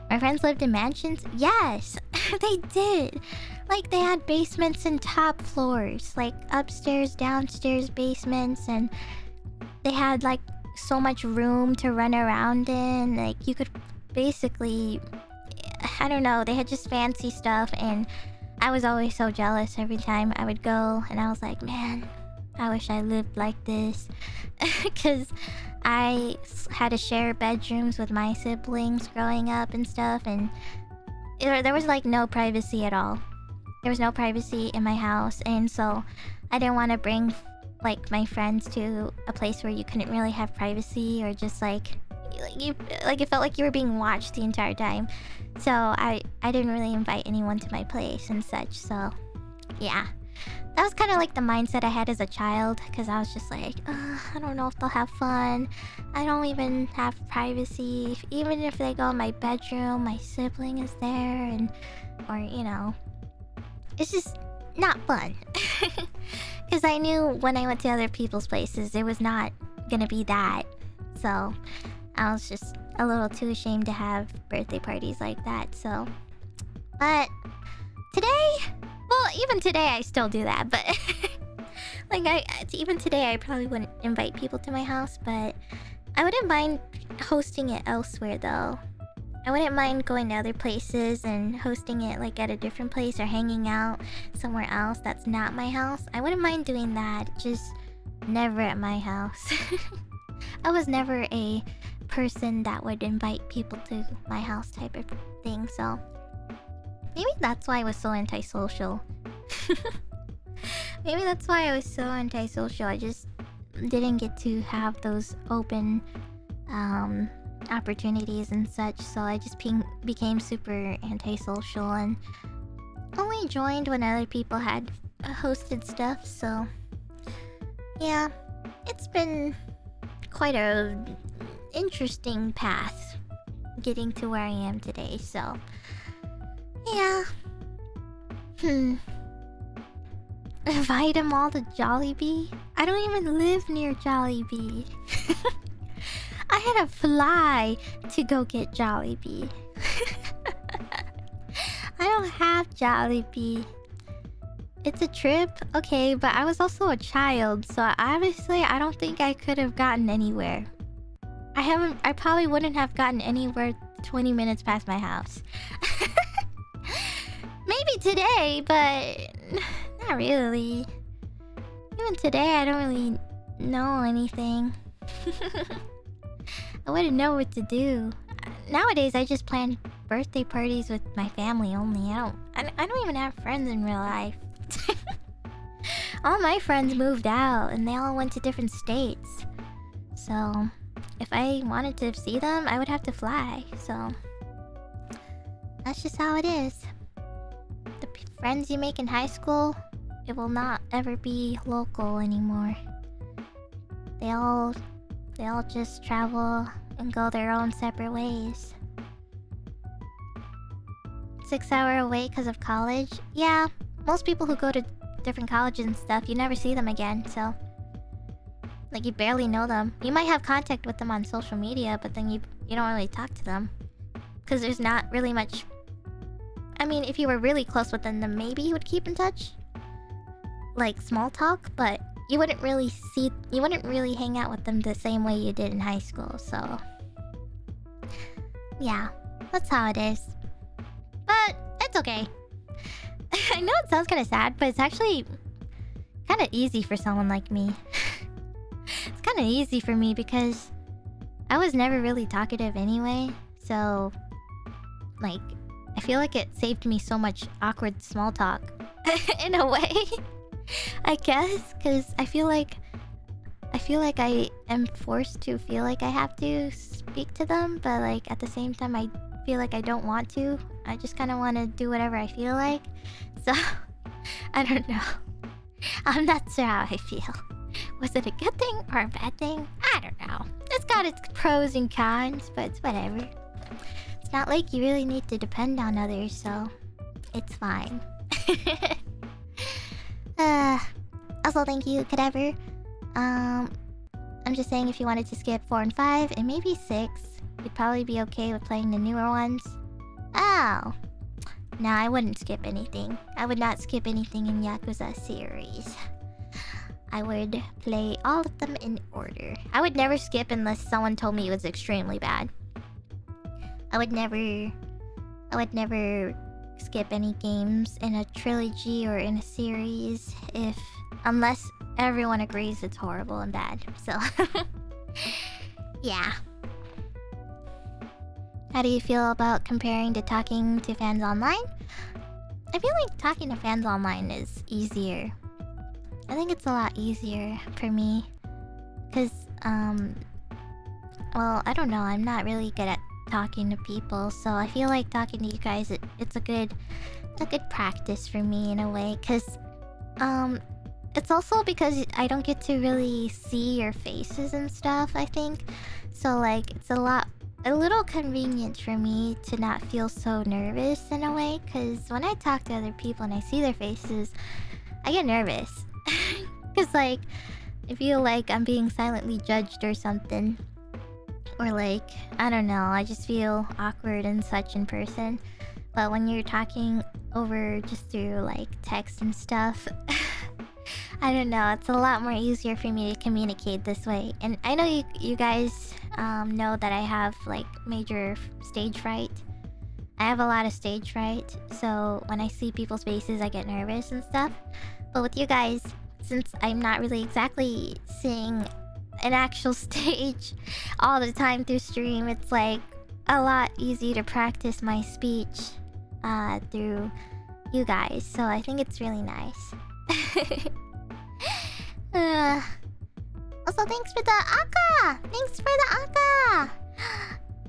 my friends lived in mansions. Yes, they did. Like they had basements and top floors, like upstairs, downstairs basements, and they had like so much room to run around in. Like you could basically, I don't know, they had just fancy stuff, and I was always so jealous every time I would go, and I was like, man, I wish I lived like this. Because I had to share bedrooms with my siblings growing up and stuff, and there was like no privacy at all. There was no privacy in my house, and so I didn't want to bring like my friends to a place where you couldn't really have privacy, or just like it felt like you were being watched the entire time. So I didn't really invite anyone to my place and such. So yeah, that was kind of like the mindset I had as a child, because I was just like, I don't know if they'll have fun. I don't even have privacy. Even if they go in my bedroom, my sibling is there, and or you know, it's just not fun. Because I knew when I went to other people's places, it was not gonna be that. So I was just a little too ashamed to have birthday parties like that. So, but today, well, even today I still do that. But like even today I probably wouldn't invite people to my house. But I wouldn't mind hosting it elsewhere though. I wouldn't mind going to other places and hosting it like at a different place, or hanging out somewhere else that's not my house. I wouldn't mind doing that, just never at my house. I was never a person that would invite people to my house type of thing, so maybe that's why I was so antisocial. Maybe that's why I was so antisocial. I just didn't get to have those open opportunities and such, so I just became super antisocial and only joined when other people had hosted stuff. So yeah, it's been quite a interesting path getting to where I am today. So yeah, invite them all to Jollibee. I don't even live near Jollibee. I had to fly to go get Jollibee. I don't have Jollibee. It's a trip, okay, but I was also a child, so obviously I don't think I could have gotten anywhere. I probably wouldn't have gotten anywhere 20 minutes past my house. Maybe today, but not really. Even today, I don't really know anything. I wouldn't know what to do. Nowadays, I just plan birthday parties with my family only. I don't even have friends in real life. All my friends moved out and they all went to different states. So if I wanted to see them, I would have to fly. So that's just how it is. The friends you make in high school, it will not ever be local anymore. They all just travel and go their own separate ways. 6 hour away because of college? Yeah, most people who go to different colleges and stuff, you never see them again, so like you barely know them. You might have contact with them on social media, but then you don't really talk to them because there's not really much. I mean, if you were really close with them, then maybe you would keep in touch. like small talk, but you wouldn't really hang out with them the same way you did in high school. So yeah, that's how it is. But it's okay. I know it sounds kind of sad, but it's actually kind of easy for someone like me. It's kind of easy for me because I was never really talkative anyway. So, like, I feel like it saved me so much awkward small talk in a way. I guess, because I feel like I am forced to feel like I have to speak to them, but like at the same time I feel like I don't want to. I just kind of want to do whatever I feel like. So, I don't know. I'm not sure how I feel. Was it a good thing or a bad thing? I don't know. It's got its pros and cons, but it's whatever. It's not like you really need to depend on others, so it's fine. Also, thank you, Cadever. I'm just saying if you wanted to skip 4 and 5 and maybe 6, you'd probably be okay with playing the newer ones. Oh. No, I wouldn't skip anything. I would not skip anything in Yakuza series. I would play all of them in order. I would never skip unless someone told me it was extremely bad. I would never skip any games in a trilogy or in a series unless everyone agrees it's horrible and bad. So yeah. How do you feel about comparing to talking to fans online? I feel like talking to fans online is easier. I think it's a lot easier for me. Cause, well, I don't know, I'm not really good at talking to people, so I feel like talking to you guys, it's a good practice for me in a way. Cause, it's also because I don't get to really see your faces and stuff, I think. So like, it's a little convenient for me to not feel so nervous in a way, because when I talk to other people and I see their faces, I get nervous. Because like, I feel like I'm being silently judged or something. Or like, I don't know, I just feel awkward and such in person. But when you're talking over just through like text and stuff, I don't know, it's a lot more easier for me to communicate this way. And I know you guys know that I have like major stage fright. I have a lot of stage fright, so when I see people's faces I get nervous and stuff. But with you guys, since I'm not really exactly seeing an actual stage all the time through stream, it's like a lot easier to practice my speech through you guys. So I think it's really nice. Also, thanks for the Aka! Thanks for the Aka!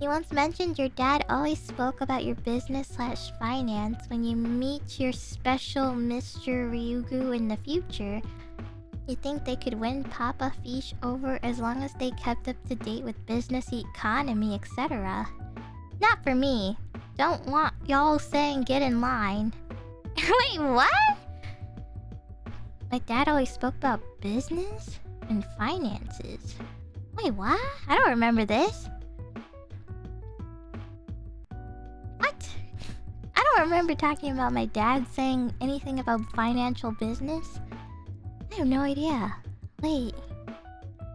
You once mentioned your dad always spoke about your business/finance when you meet your special Mr. Ryugu in the future. You think they could win Papa Fish over as long as they kept up to date with business, economy, etc. Not for me. Don't want y'all saying get in line. Wait, what? My dad always spoke about business and finances. Wait, what? I don't remember this. What? I don't remember talking about my dad saying anything about financial business. I have no idea. Wait.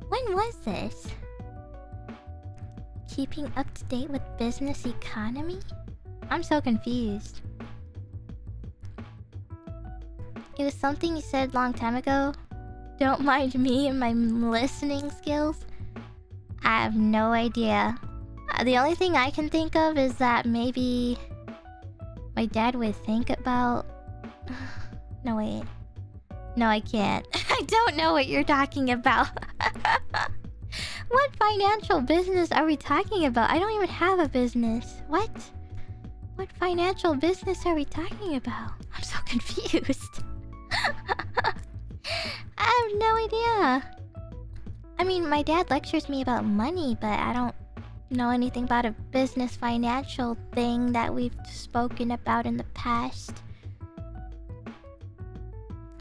When was this? Keeping up to date with business economy? I'm so confused. It was something you said a long time ago. Don't mind me and my listening skills. I have no idea. The only thing I can think of is that maybe my dad would think about... No, wait. No, I can't. I don't know what you're talking about. What financial business are we talking about? I don't even have a business. What? What financial business are we talking about? I'm so confused. I have no idea. I mean, my dad lectures me about money, but I don't know anything about a business financial thing that we've spoken about in the past.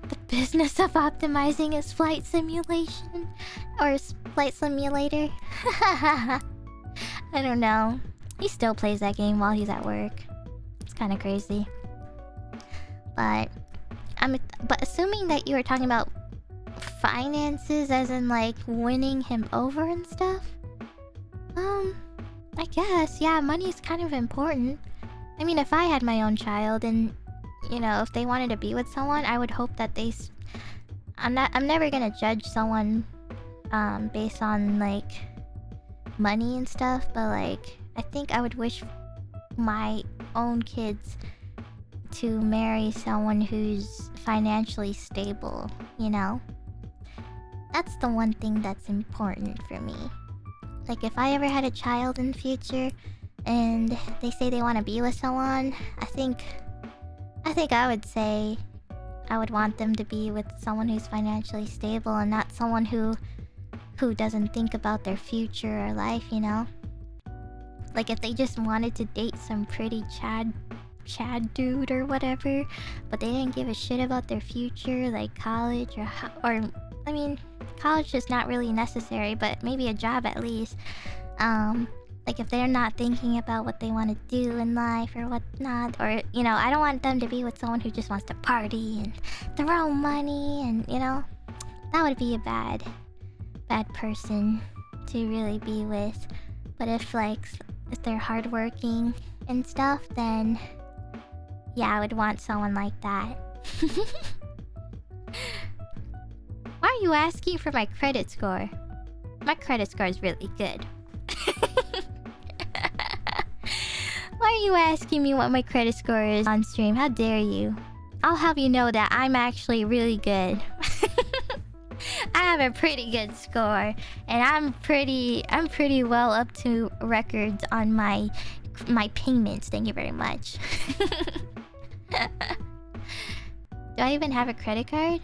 The business of optimizing his flight simulation? Or flight simulator? I don't know. He still plays that game while he's at work. It's kind of crazy. But but assuming that you were talking about finances, as in like winning him over and stuff. I guess, yeah, money's kind of important. I mean, if I had my own child and, you know, if they wanted to be with someone, I would hope that they... I'm never gonna judge someone based on like money and stuff, but like I think I would wish my own kids to marry someone who's financially stable, you know? That's the one thing that's important for me. Like, if I ever had a child in the future and they say they want to be with someone, I think I would say I would want them to be with someone who's financially stable and not someone who doesn't think about their future or life, you know? Like, if they just wanted to date some pretty Chad dude or whatever, but they didn't give a shit about their future, like college or I mean, college is not really necessary, but maybe a job at least. Like if they're not thinking about what they want to do in life or whatnot, or, you know, I don't want them to be with someone who just wants to party and throw money and, you know, that would be a bad person to really be with. But if they're hardworking and stuff, then yeah, I would want someone like that. Why are you asking for my credit score? My credit score is really good. Why are you asking me what my credit score is on stream? How dare you? I'll have you know that I'm actually really good. I have a pretty good score, and I'm pretty well up to records on my payments. Thank you very much. Do I even have a credit card?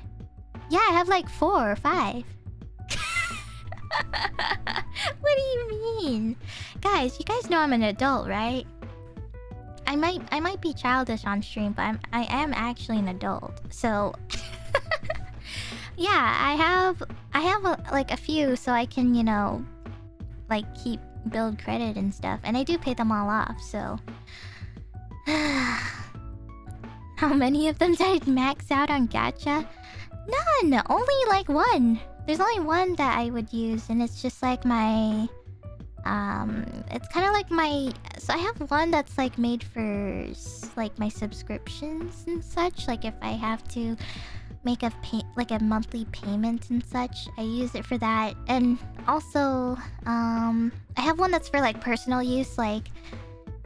Yeah, I have like 4 or 5. What do you mean? Guys, you guys know I'm an adult, right? I might be childish on stream, but I am actually an adult. So yeah, I have like a few, so I can, you know, like build credit and stuff, and I do pay them all off. So how many of them did I max out on gacha? None! Only like one. There's only one that I would use, and it's just like my... it's kind of like my... So I have one that's like made for like my subscriptions and such. Like if I have to make a monthly payment and such, I use it for that. And also, I have one that's for like personal use, like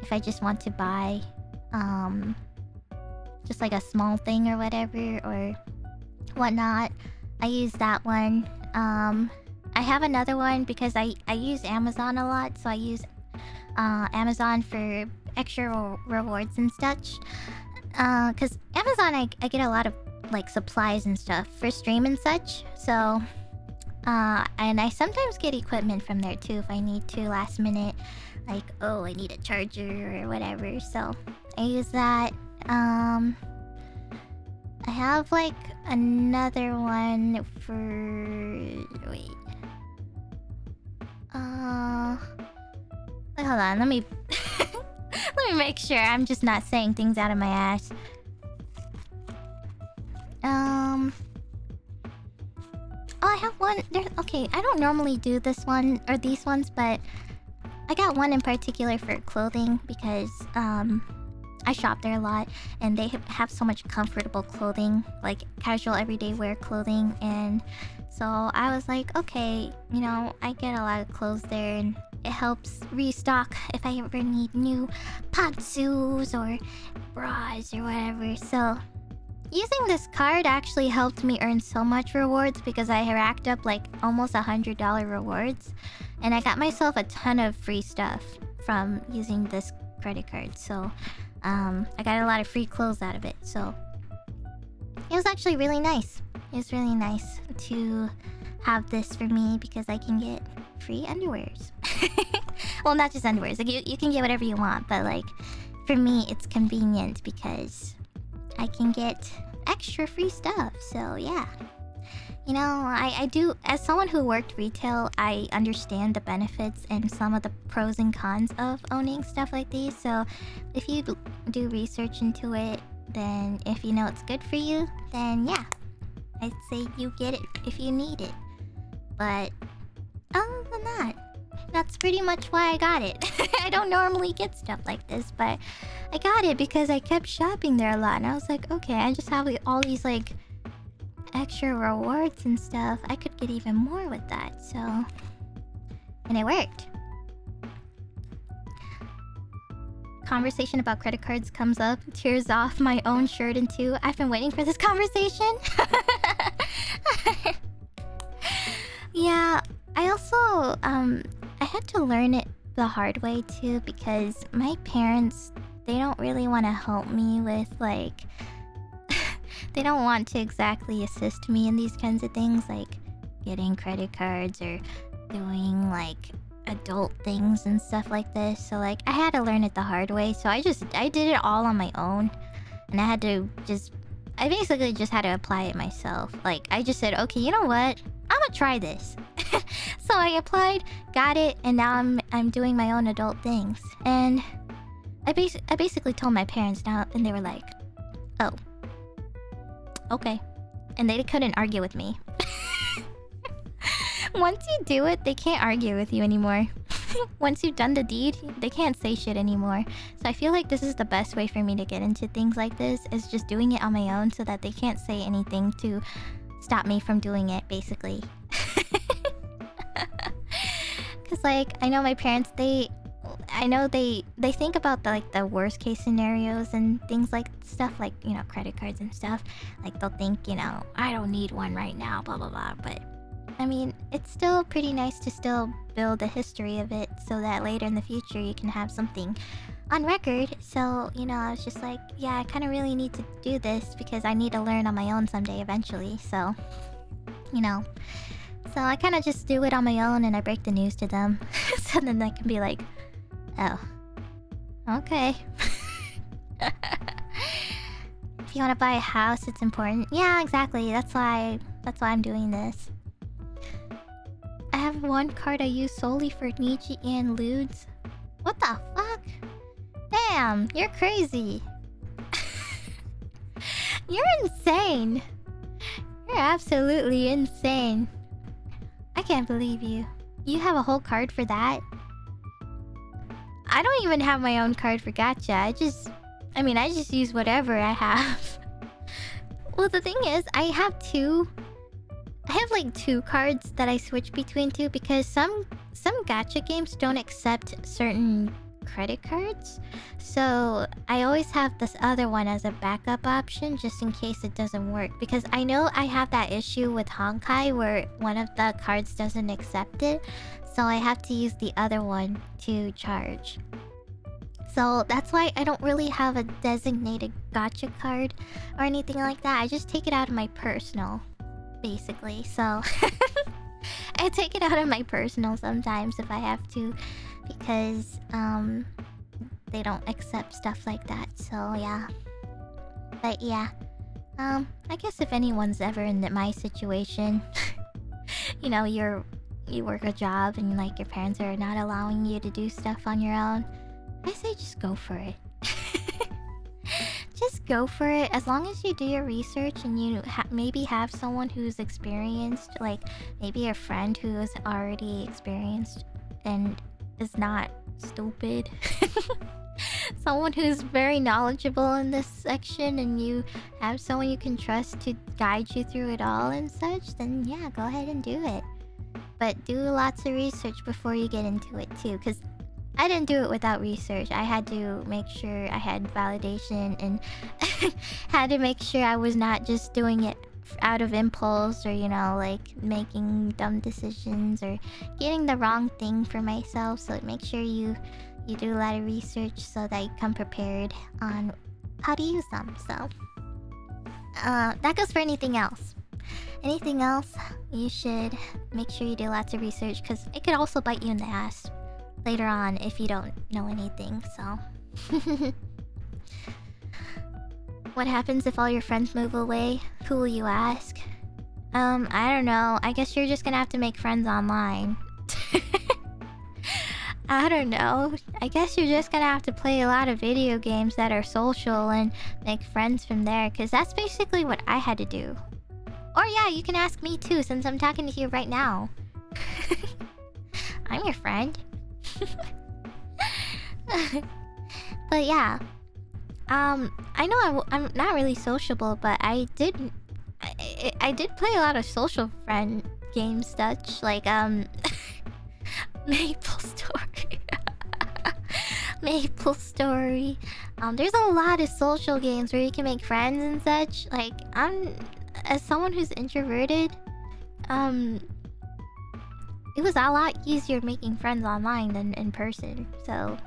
if I just want to buy just like a small thing or whatever or whatnot, I use that one. I have another one because I use Amazon a lot, so I use Amazon for extra rewards and such. Cause Amazon I get a lot of like supplies and stuff for stream and such. So and I sometimes get equipment from there too if I need to last minute, like, oh, I need a charger or whatever. So I use that. I have like another one for... Wait. Hold on, let me... let me make sure I'm just not saying things out of my ass. Oh, I have one... Okay, I don't normally do this one, or these ones, but... I got one in particular for clothing because, I shop there a lot, and they have so much comfortable clothing, like casual everyday wear clothing, and so I was like, okay, you know, I get a lot of clothes there, and it helps restock if I ever need new pantsuits or bras or whatever. So using this card actually helped me earn so much rewards because I racked up like almost $100 rewards, and I got myself a ton of free stuff from using this credit card. So I got a lot of free clothes out of it, so it was actually really nice. It was really nice to have this for me because I can get free underwears. Well, not just underwears, like you can get whatever you want, but like for me it's convenient because I can get extra free stuff. So yeah, you know, I do, as someone who worked retail, I understand the benefits and some of the pros and cons of owning stuff like these. So if you do research into it, then if you know it's good for you, then yeah, I'd say you get it if you need it. But other than that, that's pretty much why I got it. I don't normally get stuff like this, but I got it because I kept shopping there a lot, and I was like, okay, I just have all these like extra rewards and stuff. I could get even more with that, so... And it worked. Conversation about credit cards comes up, tears off my own shirt in two. I've been waiting for this conversation. Yeah, I also, I had to learn it the hard way too, because my parents, they don't really want to help me with like... They don't want to exactly assist me in these kinds of things, like getting credit cards or doing like adult things and stuff like this. So like I had to learn it the hard way. So I did it all on my own, and I basically just had to apply it myself. Like I just said, okay, you know what? I'm gonna try this. So I applied, got it, and now I'm doing my own adult things. And I basically told my parents now, and they were like, oh, okay. And they couldn't argue with me. Once you do it, they can't argue with you anymore. Once you've done the deed, they can't say shit anymore. So I feel like this is the best way for me to get into things like this, is just doing it on my own so that they can't say anything to stop me from doing it, basically. Because like, I know my parents, they think about the worst case scenarios and things like stuff, like, you know, credit cards and stuff. Like they'll think, you know, I don't need one right now, blah blah blah. But I mean, it's still pretty nice to still build a history of it so that later in the future you can have something on record. So, you know, I was just like, yeah, I kind of really need to do this because I need to learn on my own someday eventually. So, you know, so I kind of just do it on my own and I break the news to them. So then they can be like, oh, okay. If you want to buy a house, it's important. Yeah, exactly. That's why I'm doing this. I have one card I use solely for Niji and Ludes. What the fuck? Damn, you're crazy. You're insane. You're absolutely insane. I can't believe you. You have a whole card for that? I don't even have my own card for gacha. I just use whatever I have. Well, the thing is, I have like two cards that I switch between two because some gacha games don't accept certain credit cards. So I always have this other one as a backup option just in case it doesn't work. Because I know I have that issue with Honkai where one of the cards doesn't accept it. So I have to use the other one to charge. So that's why I don't really have a designated gacha card or anything like that. I just take it out of my personal, basically. So I take it out of my personal sometimes if I have to, because they don't accept stuff like that. So yeah. But yeah, I guess if anyone's ever in my situation, you know, you work a job and like your parents are not allowing you to do stuff on your own, I say just go for it. Just go for it. As long as you do your research and you maybe have someone who's experienced, like maybe a friend who is already experienced and is not stupid. Someone who's very knowledgeable in this section, and you have someone you can trust to guide you through it all and such, then yeah, go ahead and do it. But do lots of research before you get into it too, because I didn't do it without research. I had to make sure I had validation and had to make sure I was not just doing it out of impulse or, you know, like making dumb decisions or getting the wrong thing for myself. So make sure you do a lot of research so that you come prepared on how to use them. So that goes for anything else. Anything else, you should make sure you do lots of research, because it could also bite you in the ass later on if you don't know anything. So what happens if all your friends move away? Who will you ask? I don't know. I guess you're just gonna have to make friends online. I don't know. I guess you're just gonna have to play a lot of video games that are social and make friends from there, because that's basically what I had to do. Or yeah, you can ask me too, since I'm talking to you right now. I'm your friend. But yeah. I know I'm not really sociable, but I did play a lot of social friend games, Dutch. Like, Maple Story. Maple Story. There's a lot of social games where you can make friends and such. Like, as someone who's introverted, it was a lot easier making friends online than in person. So,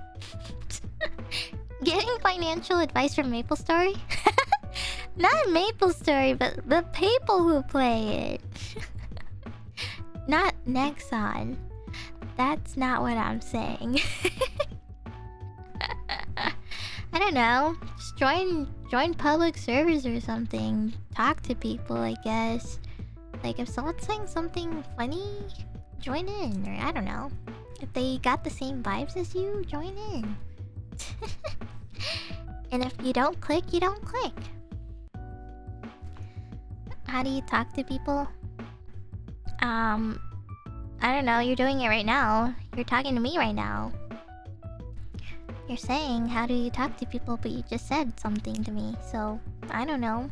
getting financial advice from Maple Story? Not Maple Story, but the people who play it. Not Nexon. That's not what I'm saying. I don't know. Just join public servers or something. Talk to people, I guess. Like, if someone's saying something funny, join in. Or I don't know. If they got the same vibes as you, join in. And if you don't click, you don't click. How do you talk to people? I don't know, you're doing it right now. You're talking to me right now. You're saying, how do you talk to people, but you just said something to me, so I don't know.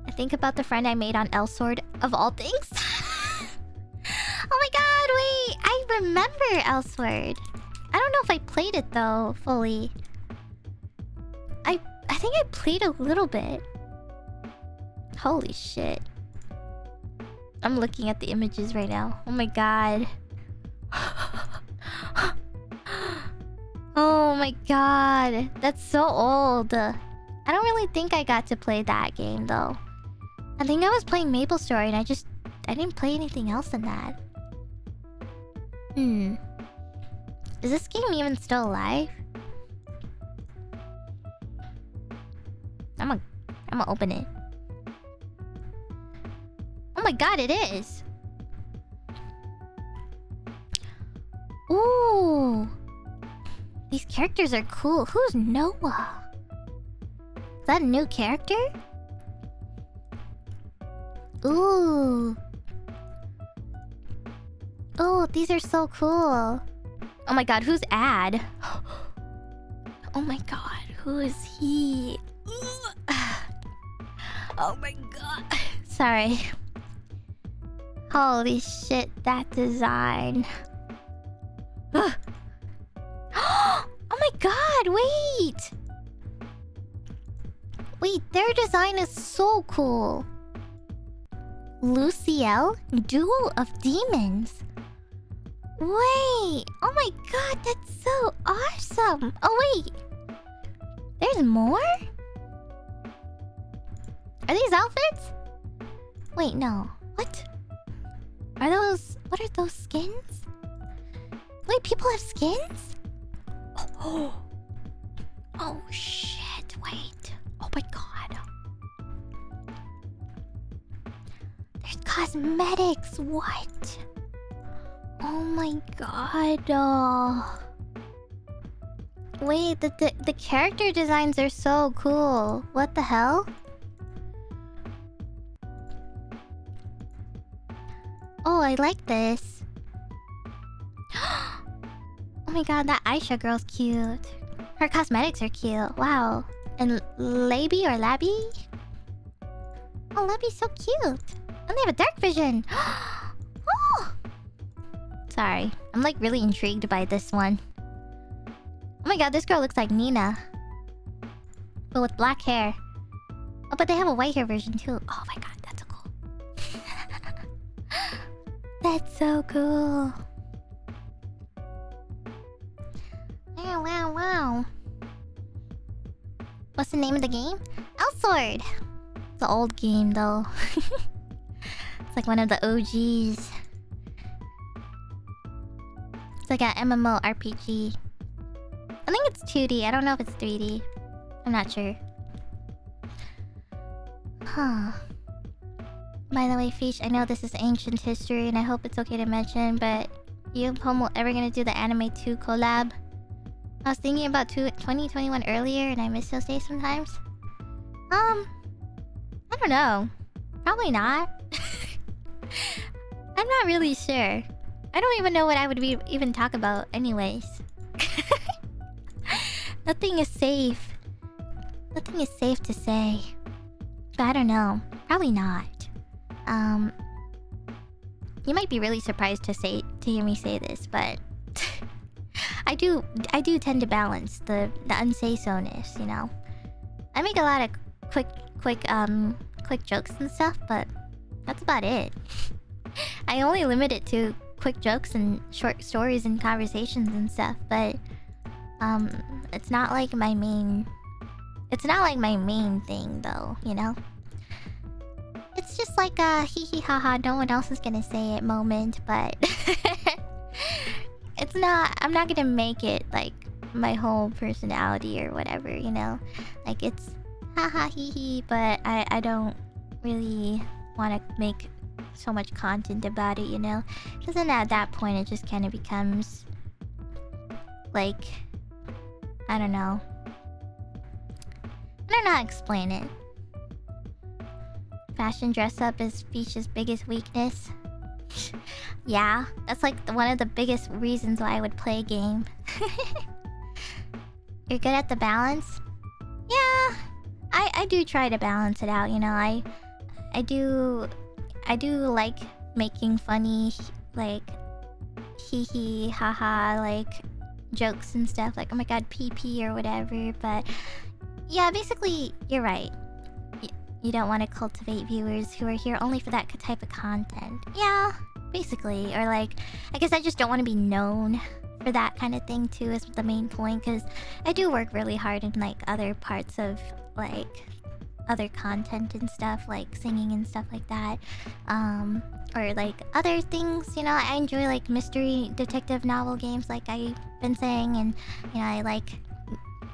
I think about the friend I made on Elsword, of all things. Oh my god, wait! I remember Elsword. I don't know if I played it though, fully. I think I played a little bit. Holy shit. I'm looking at the images right now. Oh my god. Oh my god. That's so old. I don't really think I got to play that game though. I think I was playing Maple Story and I didn't play anything else than that. Is this game even still alive? I'm gonna open it. Oh my god, it is! Ooh! These characters are cool. Who's Noah? Is that a new character? Ooh! Oh, these are so cool. Oh my god, who's Ad? Oh my god, who is he? Oh my god. Sorry. Holy shit, that design. Oh my god, wait! Wait, their design is so cool. Luciel, Duel of Demons. Wait! Oh my god, that's so awesome! Oh wait! There's more? Are these outfits? Wait, no. What? Are those... What are those skins? Wait, people have skins? Oh, oh shit, wait. Oh my god. There's cosmetics, what? Oh my god. Wait, the character designs are so cool. What the hell? Oh, I like this. Oh my god, that Aisha girl's cute. Her cosmetics are cute. Wow. And Labby or Labby? Oh, Labby's so cute. And they have a dark vision. Oh! Sorry. I'm like really intrigued by this one. Oh my god, this girl looks like Nina. But with black hair. Oh, but they have a white hair version too. Oh my god, that's so cool. That's so cool. Wow, wow, wow. What's the name of the game? Elsword! It's an old game though. It's like one of the OGs. It's like an MMORPG. I think it's 2D. I don't know if it's 3D. I'm not sure. Huh. By the way, Fish, I know this is ancient history and I hope it's okay to mention, but you and Pomo ever gonna do the Anime 2 collab? I was thinking about 2021 earlier and I miss those days sometimes. I don't know. Probably not. I'm not really sure. I don't even know what I would even talk about anyways. Nothing is safe. Nothing is safe to say. But I don't know. Probably not. You might be really surprised to hear me say this, but I do tend to balance the unsay-so-ness, you know. I make a lot of quick jokes and stuff, but that's about it. I only limit it to quick jokes and short stories and conversations and stuff, but it's not like my main thing though, you know? It's just like a hee hee ha ha, no one else is gonna say it moment, but I'm not gonna make it like my whole personality or whatever, you know? Like it's ha ha hee hee, but I don't really want to make so much content about it, you know? Because then at that point it just kind of becomes like, I don't know. I don't know how to explain it. Fashion dress up is Peach's biggest weakness. Yeah, that's like one of the biggest reasons why I would play a game. You're good at the balance? Yeah, I do try to balance it out, you know. I do like making funny, like hee hee haha, like jokes and stuff, like oh my god PP or whatever. But yeah, basically you're right. You don't want to cultivate viewers who are here only for that type of content. Yeah, basically. Or like, I guess I just don't want to be known for that kind of thing too, is the main point. Because I do work really hard in like other parts of like other content and stuff, like singing and stuff like that. Or like other things, you know. I enjoy like mystery detective novel games like I've been saying. And you know, I like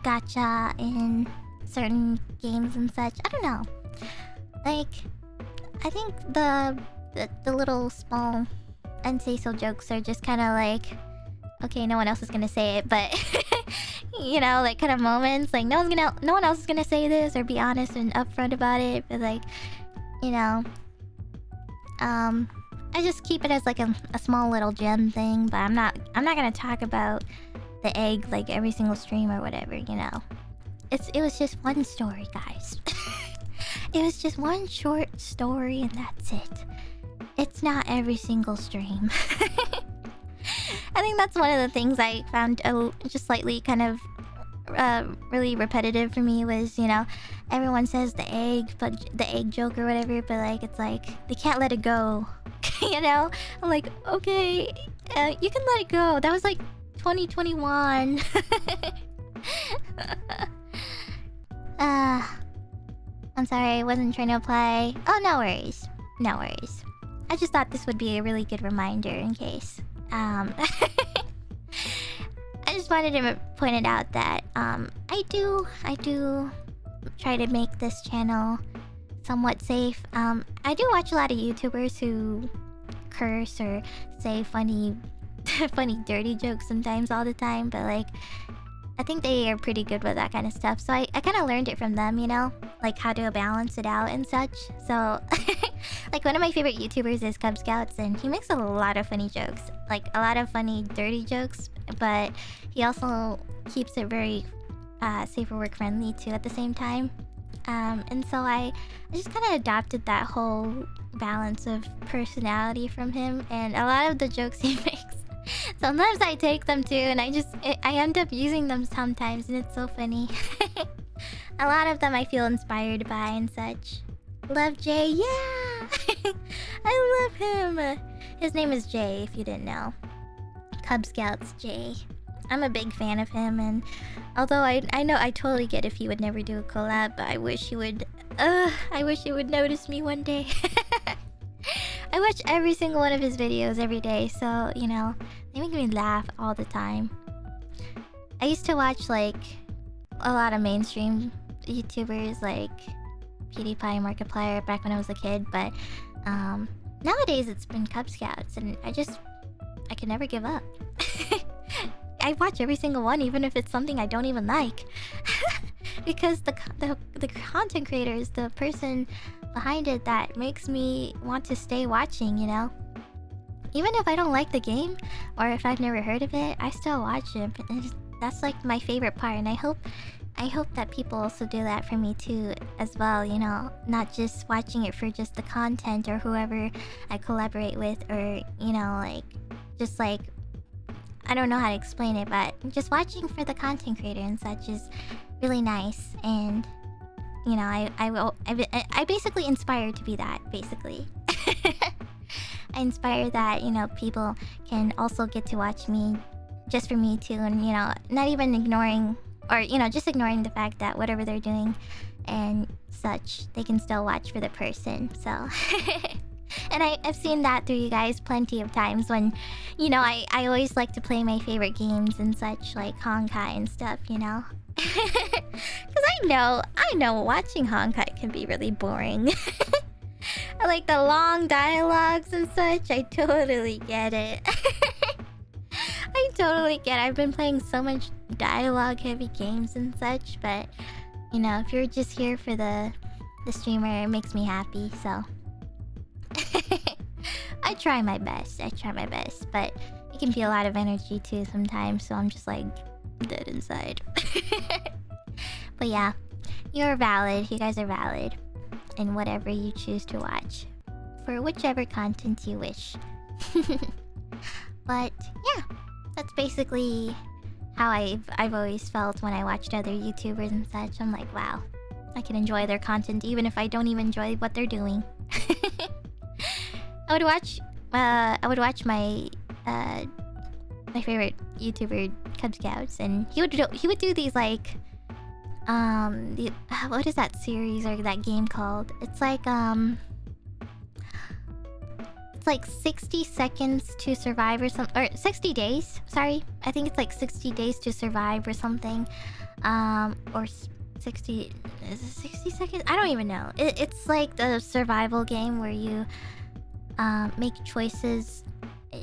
gacha in certain games and such. I don't know. Like, I think the little small unsay-so jokes are just kind of like, okay, no one else is gonna say it, but you know, like kind of moments, like no one else is gonna say this or be honest and upfront about it, but like, you know, I just keep it as like a small little gem thing, but I'm not gonna talk about the egg like every single stream or whatever, you know. It was just one story, guys. It was just one short story and that's it. It's not every single stream. I think that's one of the things I found just slightly kind of really repetitive for me was, you know, everyone says the egg joke or whatever, but like it's like they can't let it go. You know? I'm like, okay, you can let it go. That was like 2021. I'm sorry, I wasn't trying to apply. Oh, no worries. No worries. I just thought this would be a really good reminder in case. I just wanted to point it out that I do try to make this channel somewhat safe. I do watch a lot of YouTubers who curse or say funny dirty jokes sometimes all the time, but like I think they are pretty good with that kind of stuff. So I kind of learned it from them, you know? Like how to balance it out and such. So, like one of my favorite YouTubers is Cub Scouts, and he makes a lot of funny jokes. Like a lot of funny, dirty jokes. But he also keeps it very safe for work friendly too at the same time. And so I just kind of adopted that whole balance of personality from him. And a lot of the jokes he makes, sometimes I take them too, and I end up using them sometimes, and it's so funny. A lot of them I feel inspired by and such. Love Jay, yeah! I love him! His name is Jay, if you didn't know. Cub Scouts Jay. I'm a big fan of him, and although I know I totally get if he would never do a collab, but I wish he would notice me one day. I watch every single one of his videos every day, so, you know, they make me laugh all the time. I used to watch, like, a lot of mainstream YouTubers, like PewDiePie and Markiplier back when I was a kid, but Nowadays it's been Cub Scouts, and I can never give up. I watch every single one, even if it's something I don't even like. Because the content creator is the person behind it that makes me want to stay watching, you know? Even if I don't like the game, or if I've never heard of it, I still watch it. That's like my favorite part, and I hope that people also do that for me too, as well, you know? Not just watching it for just the content or whoever I collaborate with, or, you know, like, just like, I don't know how to explain it, but just watching for the content creator and such is really nice. And, you know, I basically inspire to be that, basically. I inspire that, you know, people can also get to watch me just for me too, and, you know, not even ignoring, or, you know, just ignoring the fact that whatever they're doing and such, they can still watch for the person, so... And I've seen that through you guys plenty of times when, you know, I always like to play my favorite games and such, like Honkai and stuff, you know? Because I know watching Honkai can be really boring. I like the long dialogues and such, I totally get it. I totally get it. I've been playing so much dialogue-heavy games and such, but, you know, if you're just here for the streamer, it makes me happy, so... I try my best, but it can be a lot of energy too sometimes, so I'm just like dead inside. But yeah, you're valid, you guys are valid in whatever you choose to watch, for whichever content you wish. But yeah, that's basically how I've always felt when I watched other YouTubers and such. I'm like, wow, I can enjoy their content even if I don't even enjoy what they're doing. I would watch my favorite YouTuber, Cub Scouts, and he would do these like what is that series or that game called? It's like 60 seconds to survive or something, or 60 days. Sorry, I think it's like 60 days to survive or something, or 60. Is it 60 seconds? I don't even know. It's like the survival game where you make choices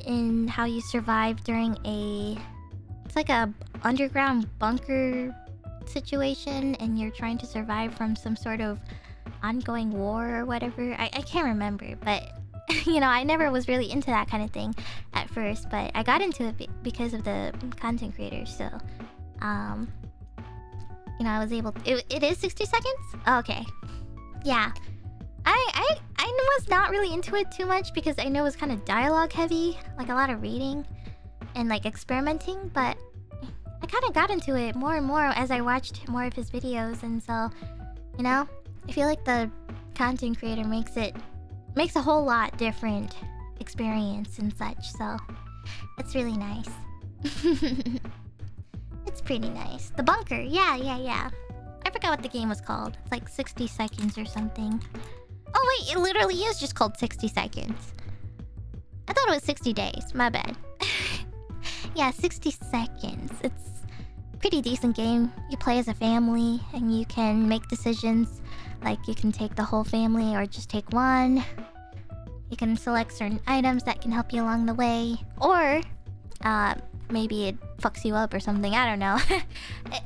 in how you survive during it's like a underground bunker situation, and you're trying to survive from some sort of ongoing war or whatever. I can't remember, but you know, I never was really into that kind of thing at first, but I got into it because of the content creators, so you know, I was able to, it is 60 seconds? Okay. Yeah. I was not really into it too much because I know it was kind of dialogue heavy, like a lot of reading and like experimenting, but I kind of got into it more and more as I watched more of his videos, and so, you know, I feel like the content creator makes a whole lot different experience and such, so it's really nice. It's pretty nice. The bunker, yeah. I forgot what the game was called. It's like 60 seconds or something. Oh wait, it literally is just called 60 seconds. I thought it was 60 days, my bad. Yeah, 60 seconds. It's a pretty decent game. You play as a family and you can make decisions. Like you can take the whole family or just take one. You can select certain items that can help you along the way. Or maybe it fucks you up or something. I don't know.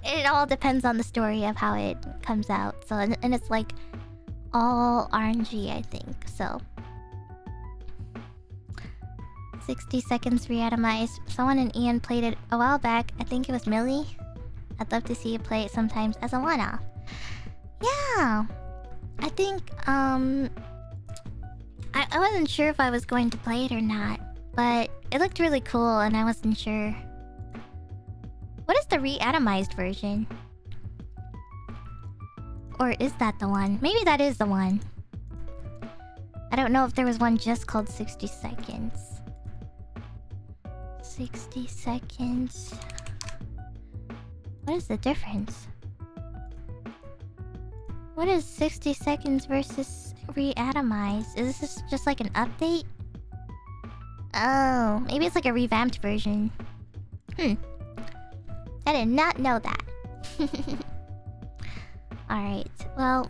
It all depends on the story of how it comes out. So, and it's like all RNG, I think. So 60 seconds reatomized. Someone in Ian played it a while back. I think it was Millie. I'd love to see you play it sometimes as a one-off. Yeah. I think I wasn't sure if I was going to play it or not, but it looked really cool and I wasn't sure. What is the re-atomized version? Or is that the one? Maybe that is the one. I don't know if there was one just called 60 seconds. 60 seconds. What is the difference? What is 60 seconds versus re-atomized? Is this just like an update? Oh, maybe it's like a revamped version. I did not know that. Alright, well,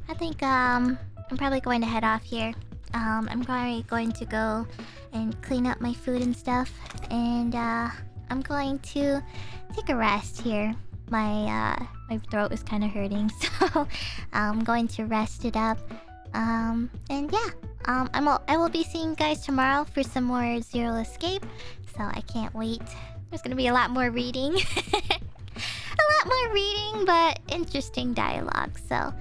I think I'm probably going to head off here. I'm probably going to go and clean up my food and stuff, and I'm going to take a rest here. My throat is kind of hurting, so I'm going to rest it up. And yeah, I will be seeing you guys tomorrow for some more Zero Escape, so I can't wait. There's gonna be a lot more reading. A lot more reading, but interesting dialogue, so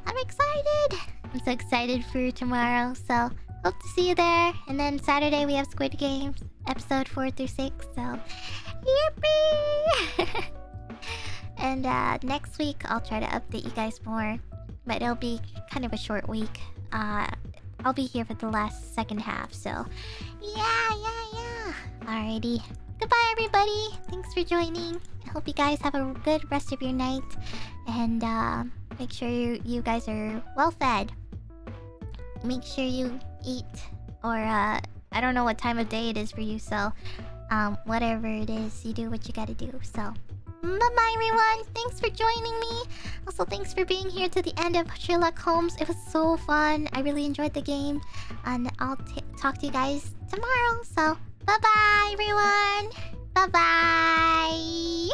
I'm excited. I'm so excited for tomorrow, so hope to see you there. And then Saturday we have Squid Games, episode 4 through 6, so yippee! And next week I'll try to update you guys more, but it'll be kind of a short week. I'll be here for the last second half, so yeah. Alrighty. Goodbye, everybody. Thanks for joining. I hope you guys have a good rest of your night, and make sure you guys are well fed. Make sure you eat, or I don't know what time of day it is for you, so whatever it is, you do what you gotta do. So bye-bye, everyone. Thanks for joining me. Also, thanks for being here to the end of Sherlock Holmes. It was so fun. I really enjoyed the game, and I'll talk to you guys tomorrow. So bye-bye, everyone. Bye-bye.